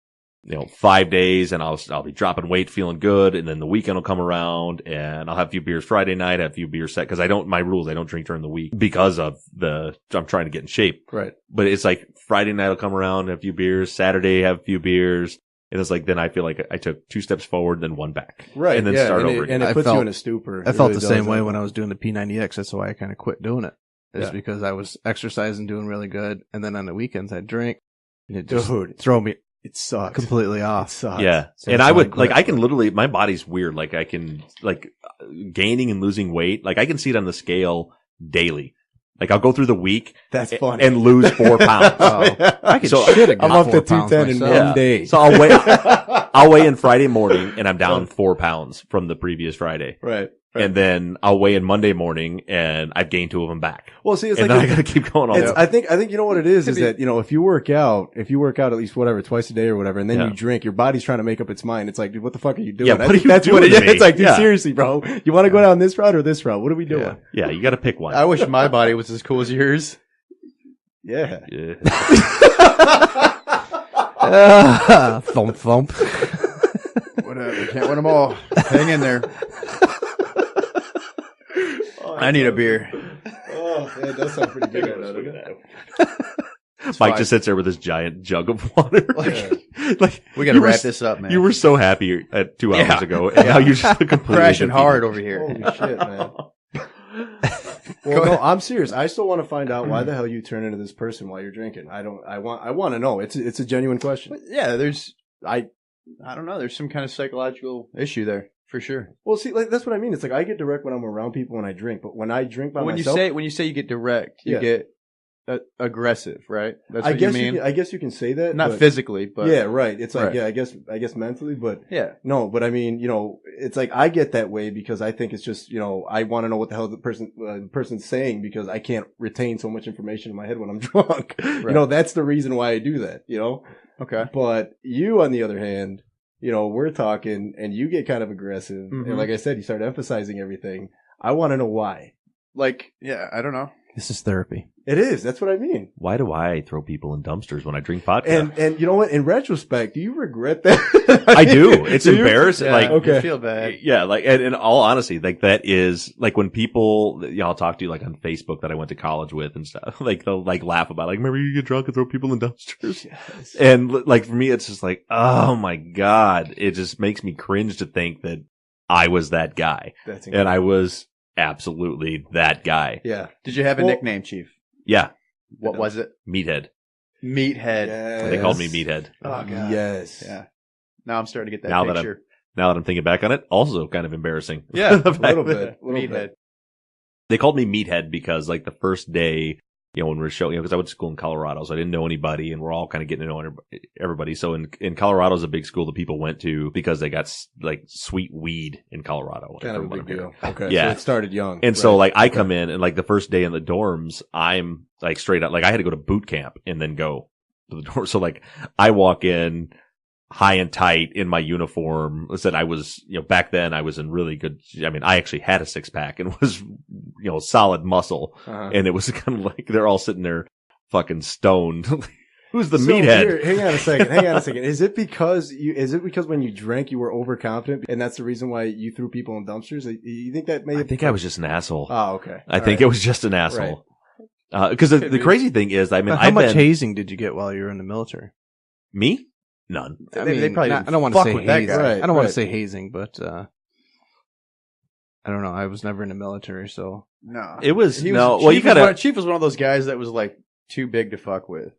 5 days, and I'll be dropping weight, feeling good, and then the weekend will come around, and I'll have a few beers Friday night, have a few beers set, because my rules, I don't drink during the week because of I'm trying to get in shape. Right. But it's like Friday night will come around, have a few beers, Saturday have a few beers, and it's like then I feel like I took 2 steps forward, then 1 back, Right. and then yeah, start and over it, again. and it I puts you felt- in a stupor. I It felt really the same does. way when I was doing the P90X. That's why I kind of quit doing it. It's Yeah. because I was exercising, doing really good, and then on the weekends I'd drink, and it just Dude, throw me it sucks. completely It off. sucks. Yeah. So And that's I why would, I like, quit. I can literally, my body's weird. Like, I can, like, gaining and losing weight. Like, I can see it on the scale daily. Like, I'll go through the week That's funny. and lose 4 pounds. Oh, I could So, shit a good I'm up 4 to pounds 210 in myself. one day. So I'll weigh in Friday morning, and I'm down 4 pounds from the previous Friday. Right. and then I'll weigh in Monday morning, and I've gained 2 of them back. Well, see, it's And like then I got to keep going all day. I think you know what it is that, you know, if you work out at least whatever, twice a day or whatever, and then you drink, your body's trying to make up its mind. It's like, dude, what the fuck are you doing? Yeah, I what think are you that's doing what it to is. me? It's like, dude, Yeah. seriously, bro, you want to go down this route or this route? What are we doing? Yeah, you got to pick one. I wish my body was as cool as yours. Yeah. Yeah. Thump thump. Whatever. You can't win them all. Hang in there. I need a beer. Oh, yeah, it does sound pretty good. Mike just sits there with this giant jug of water. Like We got to you were wrap s- this up, man. You were so happy at 2 hours Yeah. ago, and now you just look completely crashing defeated. hard over here. Holy shit, man. Well, no, I'm serious. I still want to find out why the hell you turn into this person while you're drinking. I want to know. It's a genuine question. But yeah, I don't know. There's some kind of psychological issue there for sure. Well, see, like that's what I mean. It's like I get direct when I'm around people when I drink, but when I drink by When myself, you say you get direct, you Yeah. get aggressive, right? That's I what guess you mean. I guess you can say that. Not but, physically, but yeah, right. It's like Right. yeah, I guess mentally, but yeah. no, but I mean, you know, it's like I get that way because I think it's just, you know, I want to know what the hell the person's saying because I can't retain so much information in my head when I'm drunk. You know, that's the reason why I do that, you know? Okay. But you, on the other hand, you know, we're talking and you get kind of aggressive. Mhm. And like I said, you start emphasizing everything. I want to know why. Like, yeah, I don't know. This is therapy. It is. That's what I mean. Why do I throw people in dumpsters when I drink vodka? And you know what? In retrospect, do you regret that? I do. It's Do you? embarrassing. Yeah, Like, okay. you feel bad. yeah, like, and in all honesty, like that is like when people, you know, I'll talk to you like on Facebook that I went to college with and stuff. Like they'll like laugh about, like, remember you get drunk and throw people in dumpsters. Yes. And like for me, it's just like, oh my god, it just makes me cringe to think that I was that guy, That's and I was absolutely that guy. yeah. Did you have a Well- nickname, Chief? Yeah, What was it? meathead. Meathead. Yes. They called me meathead. Oh, God. Yes. Yeah. Now I'm starting to get that Now that picture. Now that I'm thinking back on it, also kind of embarrassing. Yeah, The A fact little that- bit. Little Meathead. bit. They called me meathead because like the first day, you know, when we were showing, you know, because I went to school in Colorado, so I didn't know anybody, and we're all kind of getting to know everybody. So in Colorado's a big school that people went to because they got like sweet weed in Colorado. Kind of a from what big I'm hearing. deal. Okay. Yeah. So it started young. And so Right. like I come in and like the first day in the dorms, I'm like straight up, like I had to go to boot camp and then go to the dorm. So like I walk in high and tight in my uniform. Listen, I was, you know, back then I was in really good, I mean, I actually had a 6-pack and was, you know, solid muscle. Uh-huh. And it was kind of like they're all sitting there fucking stoned. Who's the So meathead? here, hang on a second. Is it because when you drank you were overconfident and that's the reason why you threw people in dumpsters? You think that may I have... think I was just an asshole. Oh, okay. I think it was just an asshole. Because the crazy thing is, I mean, How I've much been hazing did you get while you were in the military? me none. I mean, they probably I didn't don't want to fuck say with that hazing. guy. Right, I don't want right. to say hazing, but I don't know. I was never in the military, so No. It was He no. Chief Well, you was gotta. Chief was one of those guys that was like too big to fuck with.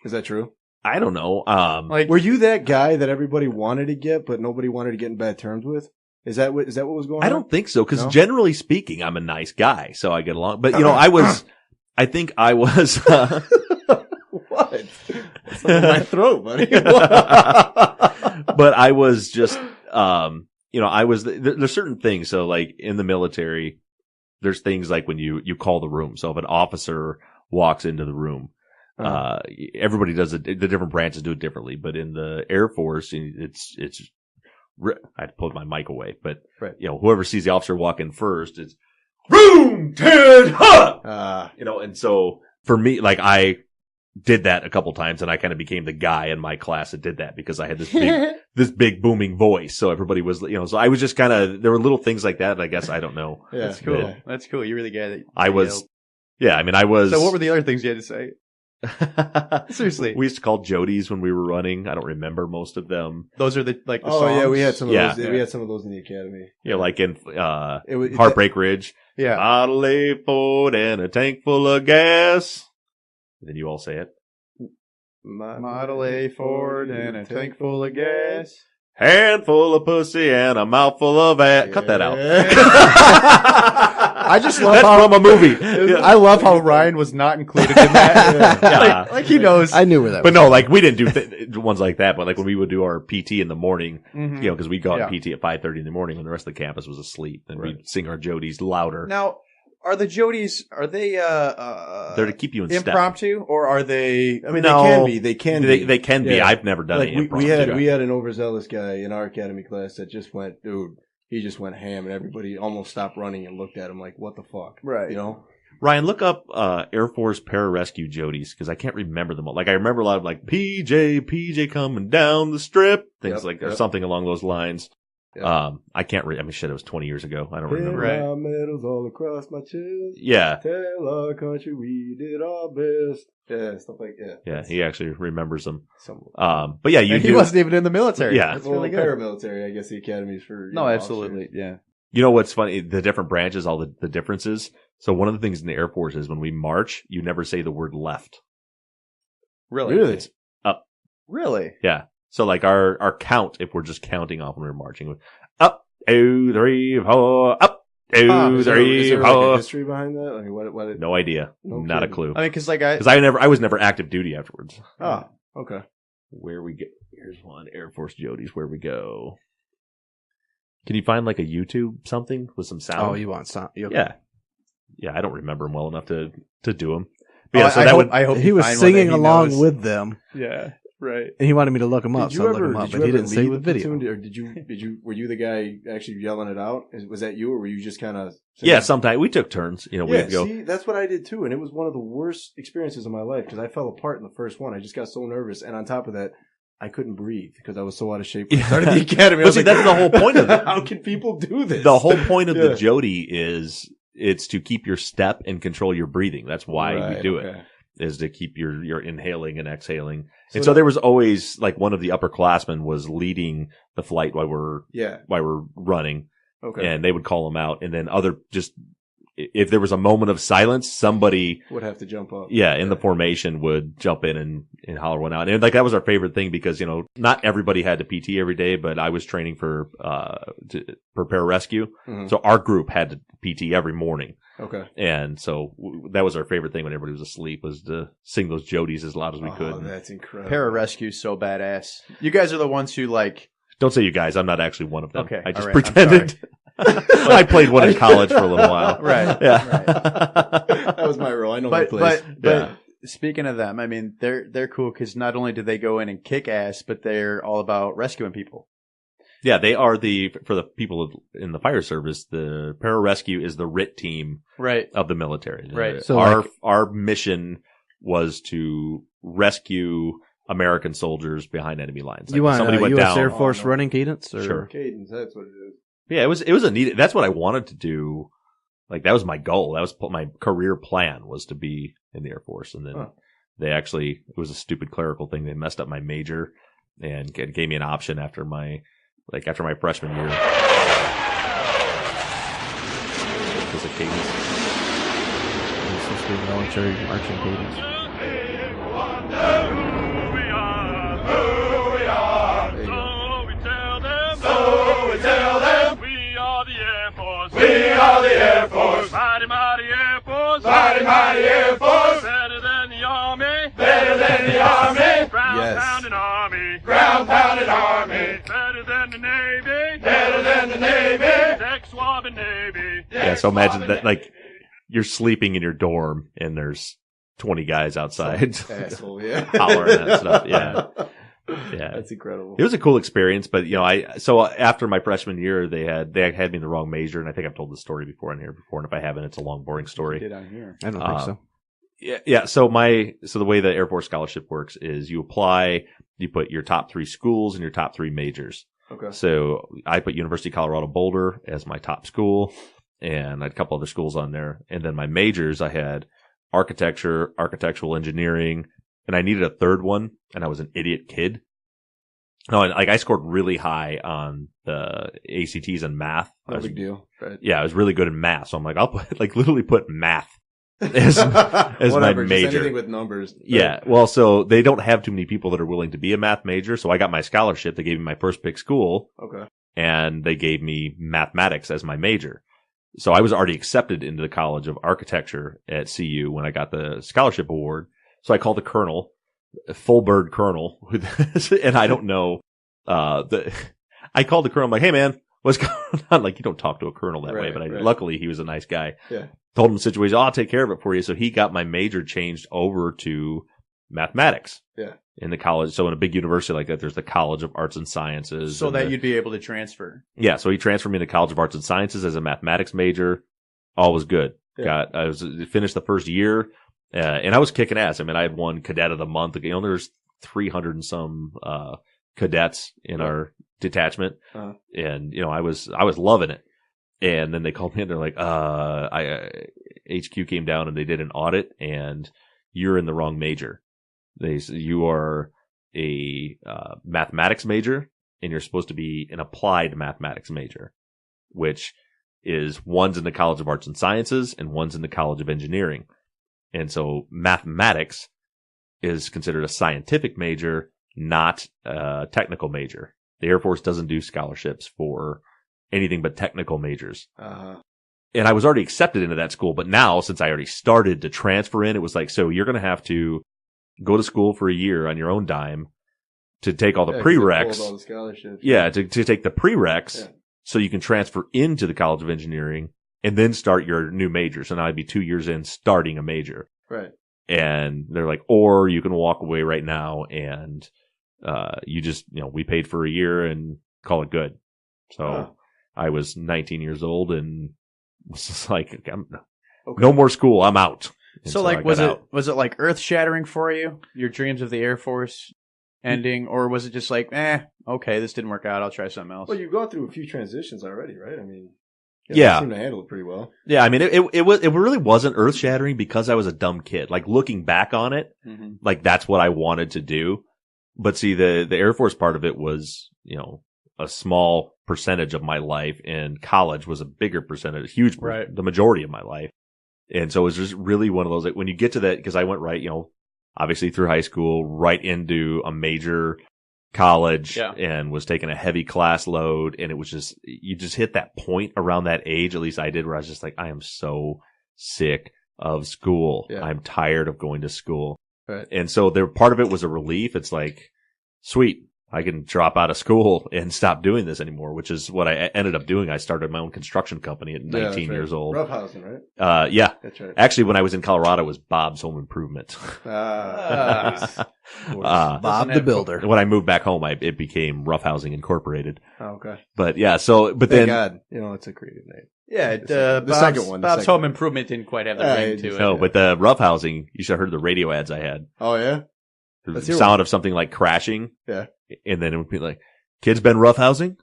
Is that true? I don't know. Like, Were you that guy that everybody wanted to get, but nobody wanted to get in bad terms with? Is that what was going on? I don't think so because No? generally speaking, I'm a nice guy, so I get along. But you know, I think I was. What? It's in my throat, buddy. But I was just, you know, I was. There's certain things. So, like in the military, there's things like when you call the room. So if an officer walks into the room, everybody does it. The different branches do it differently. But in the Air Force, it's. I had to pull my mic away, but Right. you know, whoever sees the officer walk in first, it's room 10 up. You know, and so for me, like I did that a couple times, and I kind of became the guy in my class that did that because I had this big booming voice. So everybody was, you know, so I was just kind of, there were little things like that. I guess I don't know. Yeah, that's cool. yeah. That's cool. You were the guy that I was, yelled. yeah. I mean, I was. So what were the other things you had to say? Seriously. We used to call Jodies when we were running. I don't remember most of them. Those are the the Oh songs? yeah, we had some of Yeah. those. We had some of those in the academy. You know, like in It was Heartbreak Ridge. Yeah. Bottle A Ford and a tank full of gas. Then you all say it. Model A Ford and a tank full of gas. handful of pussy and a mouthful of ass. Cut that out. I just love That's how from a movie. I love how Ryan was not included in that. Yeah. Like he knows. I knew where that But was. no, like we didn't do ones like that. But like when we would do our PT in the morning, Mhm. you know, because we got Yeah. PT at 5:30 in the morning when the rest of the campus was asleep, and we'd sing our Jodies louder. Now, are the Jodies? Are they They're to keep you in step. impromptu or are they? I mean, No. they can be. They can be. Yeah. I've never done Like any we had impromptu. an overzealous guy in our academy class that just went, dude. He just went ham, and everybody almost stopped running and looked at him like, "What the fuck?" Right. You know. Ryan, look up Air Force pararescue Jodies because I can't remember them all. Like I remember a lot of like PJ coming down the strip, things or something along those lines. Yep. I can't. I mean, shit, it was 20 years ago. I don't Pin remember. Right. my medals all across my chest. Yeah, Tell our country we did our best. Yeah, stuff like that. yeah. He actually remembers them. Some But yeah, you And do. he wasn't even in the military. Yeah. That's well, really good. paramilitary. I guess the academy's for No, absolutely. Yeah. You know what's funny? The different branches, all the differences. So one of the things in the Air Force is when we march, you never say the word left. Really. Really? Really. Yeah. So like our count, if we're just counting off when we're marching, up, 2, 3, 4, up, 2, Is there 3, like a 4. history behind that? Like what No idea. No Not a kidding. clue. I mean, because like Because I was never active duty afterwards. Oh, okay. Where we go? Here's one Air Force Jodies. Where we go? Can you find like a YouTube something with some sound? Oh, you want some? Yeah. Yeah, I don't remember them well enough to do them. But yeah, so that would. I hope He you was find one that singing he along knows. with them, Yeah. Right. and he wanted me to look him up. Did So you I looked ever? him up, Did but you he ever didn't say lead with the video. platoon, or were you the guy actually yelling it out? Was that you, or were you just kind of? Yeah, sometimes we took turns. You know, Yeah, we'd go. see, that's what I did too, and it was one of the worst experiences of my life because I fell apart in the first one. I just got so nervous, and on top of that, I couldn't breathe because I was so out of shape when I started the academy. I But was see, like, that's the whole point of it. How can people do this? The whole point of Yeah. the Jody is it's to keep your step and control your breathing. That's why we Right, do it. okay. Is to keep your inhaling and exhaling. So And so that- there was always like one of the upperclassmen was leading the flight while we're running, Okay. and they would call him out. And then if there was a moment of silence, somebody would have to jump up. in the formation would jump in and holler one out. And like that was our favorite thing because, you know, not everybody had to PT every day, but I was training for pararescue. Mhm. So our group had to PT every morning. Okay. And so that was our favorite thing when everybody was asleep was to sing those Jodies as loud as we Oh, could. that's incredible. Pararescue's so badass. You guys are the ones who like. Don't say you guys. I'm not actually one of them. Okay, I just all right, I'm pretended. I played one in college for a little while. Right. Yeah. That was my role. I know my But place. but speaking of them, I mean they're cool because not only do they go in and kick ass, but they're all about rescuing people. Yeah, they are for the people in the fire service, the pararescue is the RIT team Right. of the military. Right. So Our mission was to rescue American soldiers behind enemy lines. Like You want somebody went U.S. down. Air Force Oh, no. running cadence? Or? Sure. Cadence, that's what it is. Yeah, it was a neat. That's what I wanted to do. Like that was my goal. That was my career plan was to be in the Air Force. And then it was a stupid clerical thing. They messed up my major and gave me an option after my freshman year. It was a cadence. It's supposed to be military marching cadence. We are the Air Force. Mighty, mighty Air Force. Mighty, mighty Air Force. Better than the Army. Better than the Army. Ground Yes. pounding Army. Ground pounding Army. Better than the Navy. Better than the Navy. Deck swabbing Navy. Yeah, so imagine that, like, you're sleeping in your dorm and there's 20 guys outside Asshole, yeah. hollering and stuff. Yeah. Yeah. That's incredible. It was a cool experience, but you know, so after my freshman year, they had me in the wrong major, and I think I've told this story before, and if I haven't, it's a long, boring story. Did on here. I don't think so. Yeah. So the way the Air Force scholarship works is you apply, you put your top 3 schools and your top 3 majors. Okay. So I put University of Colorado Boulder as my top school, and I had a couple other schools on there, and then my majors I had architecture, architectural engineering. And I needed a third one, and I was an idiot kid. No, and like I scored really high on the ACTs and math. No big deal. Right. Yeah, I was really good in math. So I'm like, I'll literally put math as my Whatever, just major. anything with numbers. Yeah. Well, so they don't have too many people that are willing to be a math major. So I got my scholarship. They gave me my first pick school. Okay. And they gave me mathematics as my major. So I was already accepted into the College of Architecture at CU when I got the scholarship award. So I called the colonel, full bird colonel, and I don't know, I called the colonel. I'm like, hey man, what's going on? Like, you don't talk to a colonel that way, but luckily he was a nice guy. Yeah. Told him the situation. I'll take care of it for you. So he got my major changed over to mathematics. Yeah. In the college. So in a big university like that, there's the College of Arts and Sciences. So that you'd be able to transfer. Yeah. So he transferred me to College of Arts and Sciences as a mathematics major. All was good. Yeah. I finished the first year, and I was kicking ass. I mean, I had won Cadet of the Month. You know, there's 300 and some, cadets in our detachment. Uh-huh. And, you know, I was loving it. And then they called me and they're like, HQ came down and they did an audit and you're in the wrong major. They said you are a mathematics major and you're supposed to be an applied mathematics major, which is one's in the College of Arts and Sciences and one's in the College of Engineering. And so mathematics is considered a scientific major, not a technical major. The Air Force doesn't do scholarships for anything but technical majors. And I was already accepted into that school, but now since I already started to transfer in, it was like, so you're going to have to go to school for a year on your own dime to take all the prereqs. All the scholarships. Yeah, to take the prereqs so you can transfer into the College of Engineering and then start your new major. So now I'd be 2 years in starting a major. Right. And they're like, or you can walk away right now and you just, you know, we paid for a year and call it good. So I was 19 years old and was just like, no more school. I'm out. And So like, I got out. was it like earth shattering for you? Your dreams of the Air Force ending, or was it just like, okay, this didn't work out. I'll try something else. Well, you've gone through a few transitions already, right? I mean, Yeah. You seem to handle it pretty well. Yeah, I mean, it really wasn't earth shattering because I was a dumb kid. Like looking back on it, like that's what I wanted to do. But see, the Air Force part of it was, you know, a small percentage of my life, and college was a bigger percentage, huge, the majority of my life. And so it was just really one of those, like when you get to that, because I went right, you know, obviously through high school, right into a major college and was taking a heavy class load. And it was just, you just hit that point around that age, at least I did, where I was just like, I am so sick of school. Yeah. I'm tired of going to school. Right. And so there, part of it was a relief. It's like, sweet, I can drop out of school and stop doing this anymore, which is what I ended up doing. I started my own construction company at 19 years old. Roughhousing, right? Yeah. That's right. Actually, when I was in Colorado, it was Bob's Home Improvement. Bob the Builder. When I moved back home, it became Roughhousing Incorporated. Oh, okay. But yeah, so, but Thank then. God. You know, it's a creative name. Yeah, the second one. Bob's Home Improvement didn't quite have the ring to it. No, but the Roughhousing, you should have heard the radio ads I had. Oh, yeah? The Let's hear sound one. of something like crashing. Yeah. And then it would be like, kids been roughhousing?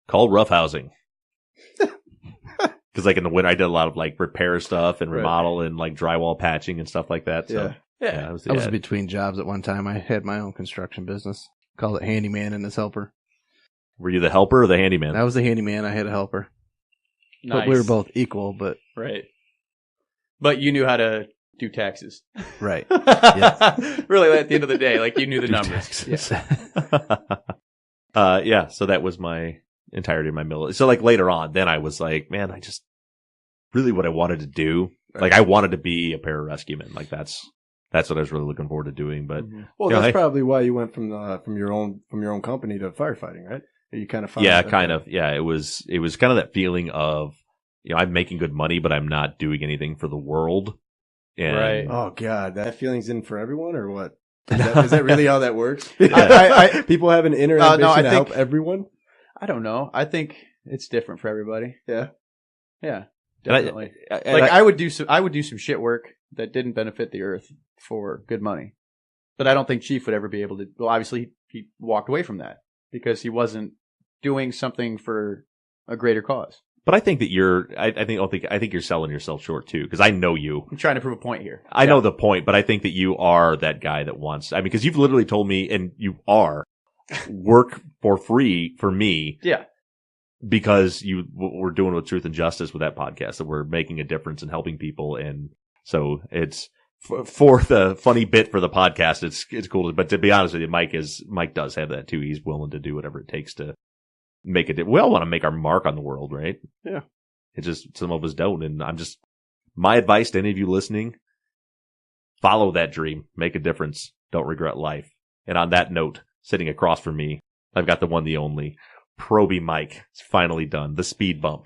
Call roughhousing. Because like in the winter, I did a lot of like repair stuff and remodel and like drywall patching and stuff like that. So yeah, that was the I was ad. between jobs at one time. I had my own construction business. Called it Handyman and his helper. Were you the helper or the handyman? I was the handyman. I had a helper. Nice. But we were both equal, but Right. But you knew how to do taxes. right. Really, at the end of the day, like you knew the Do numbers. taxes. Yeah, so that was my entirety of my military. So like later on, then I was like, man, I just really what I wanted to do. Right. Like I wanted to be a pararescueman. Like that's what I was really looking forward to doing. But Well, you know, that's probably why you went from your own company to firefighting, right? You kind of found yeah, that- kind of. Yeah, it was kind of that feeling of, you know, I'm making good money, but I'm not doing anything for the world. And Right. Oh God, that feeling's in for everyone, or what? Is that really how that works? People have an inner ambition I to think- help everyone. I don't know. I think it's different for everybody. Yeah. Yeah, And definitely. I would do some shit work that didn't benefit the earth for good money. But I don't think Chief would ever be able to. Well, obviously he walked away from that because he wasn't doing something for a greater cause. But I think that I think you're selling yourself short too, because I know you. I'm trying to prove a point here. I know the point, but I think that you are that guy that wants. I mean, because you've literally told me, and you are work for free for me. Yeah. Because we're doing with Truth and Justice with that podcast, that we're making a difference and helping people, and So it's for the funny bit for the podcast. It's cool. But to be honest with you, Mike does have that too. He's willing to do whatever it takes to make it. We all want to make our mark on the world, right? Yeah. It's just some of us don't. And my advice to any of you listening, follow that dream, make a difference. Don't regret life. And on that note, sitting across from me, I've got the one, the only, Probie Mike. It's finally done. The speed bump.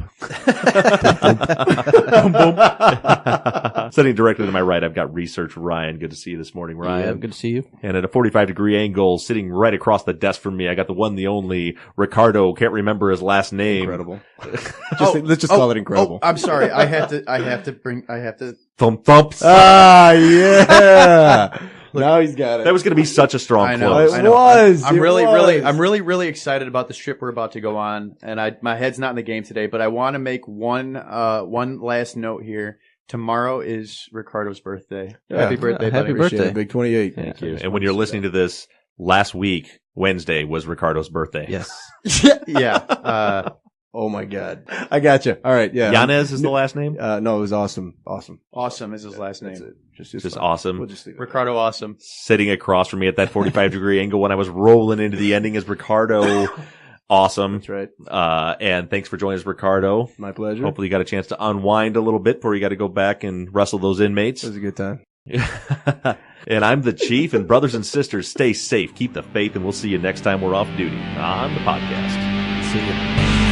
Boom, boom. Sitting directly to my right, I've got Research Ryan. Good to see you this morning, Ryan. Yeah, good to see you. And at a 45-degree angle, sitting right across the desk from me, I got the one, the only, Ricardo. Can't remember his last name. Incredible. Let's just call it incredible. I'm sorry. I have to. Thump thumps. Ah, yeah. Now he's got it. That was going to be such a strong I know. close. It was. I'm It really, was. I'm really excited about the trip we're about to go on, and my head's not in the game today. But I want to make one last note here. Tomorrow is Ricardo's birthday. Yeah. Happy birthday, Happy buddy. birthday. Big 28. Thank you. And when you're listening to this, last week, Wednesday, was Ricardo's birthday. Yes. Yeah. Oh my God. I got you. All right. Yeah. Yanez is the last name? No, it was awesome. Awesome. Awesome is his last That's name. it. Just fine. awesome. We'll just leave it. Ricardo Awesome. Sitting across from me at that 45-degree angle when I was rolling into the ending is Ricardo. Awesome. That's right. And thanks for joining us, Ricardo. My pleasure. Hopefully you got a chance to unwind a little bit before you got to go back and wrestle those inmates. It was a good time. And I'm the Chief, and brothers and sisters, stay safe, keep the faith, and we'll see you next time we're off duty on the podcast. See you.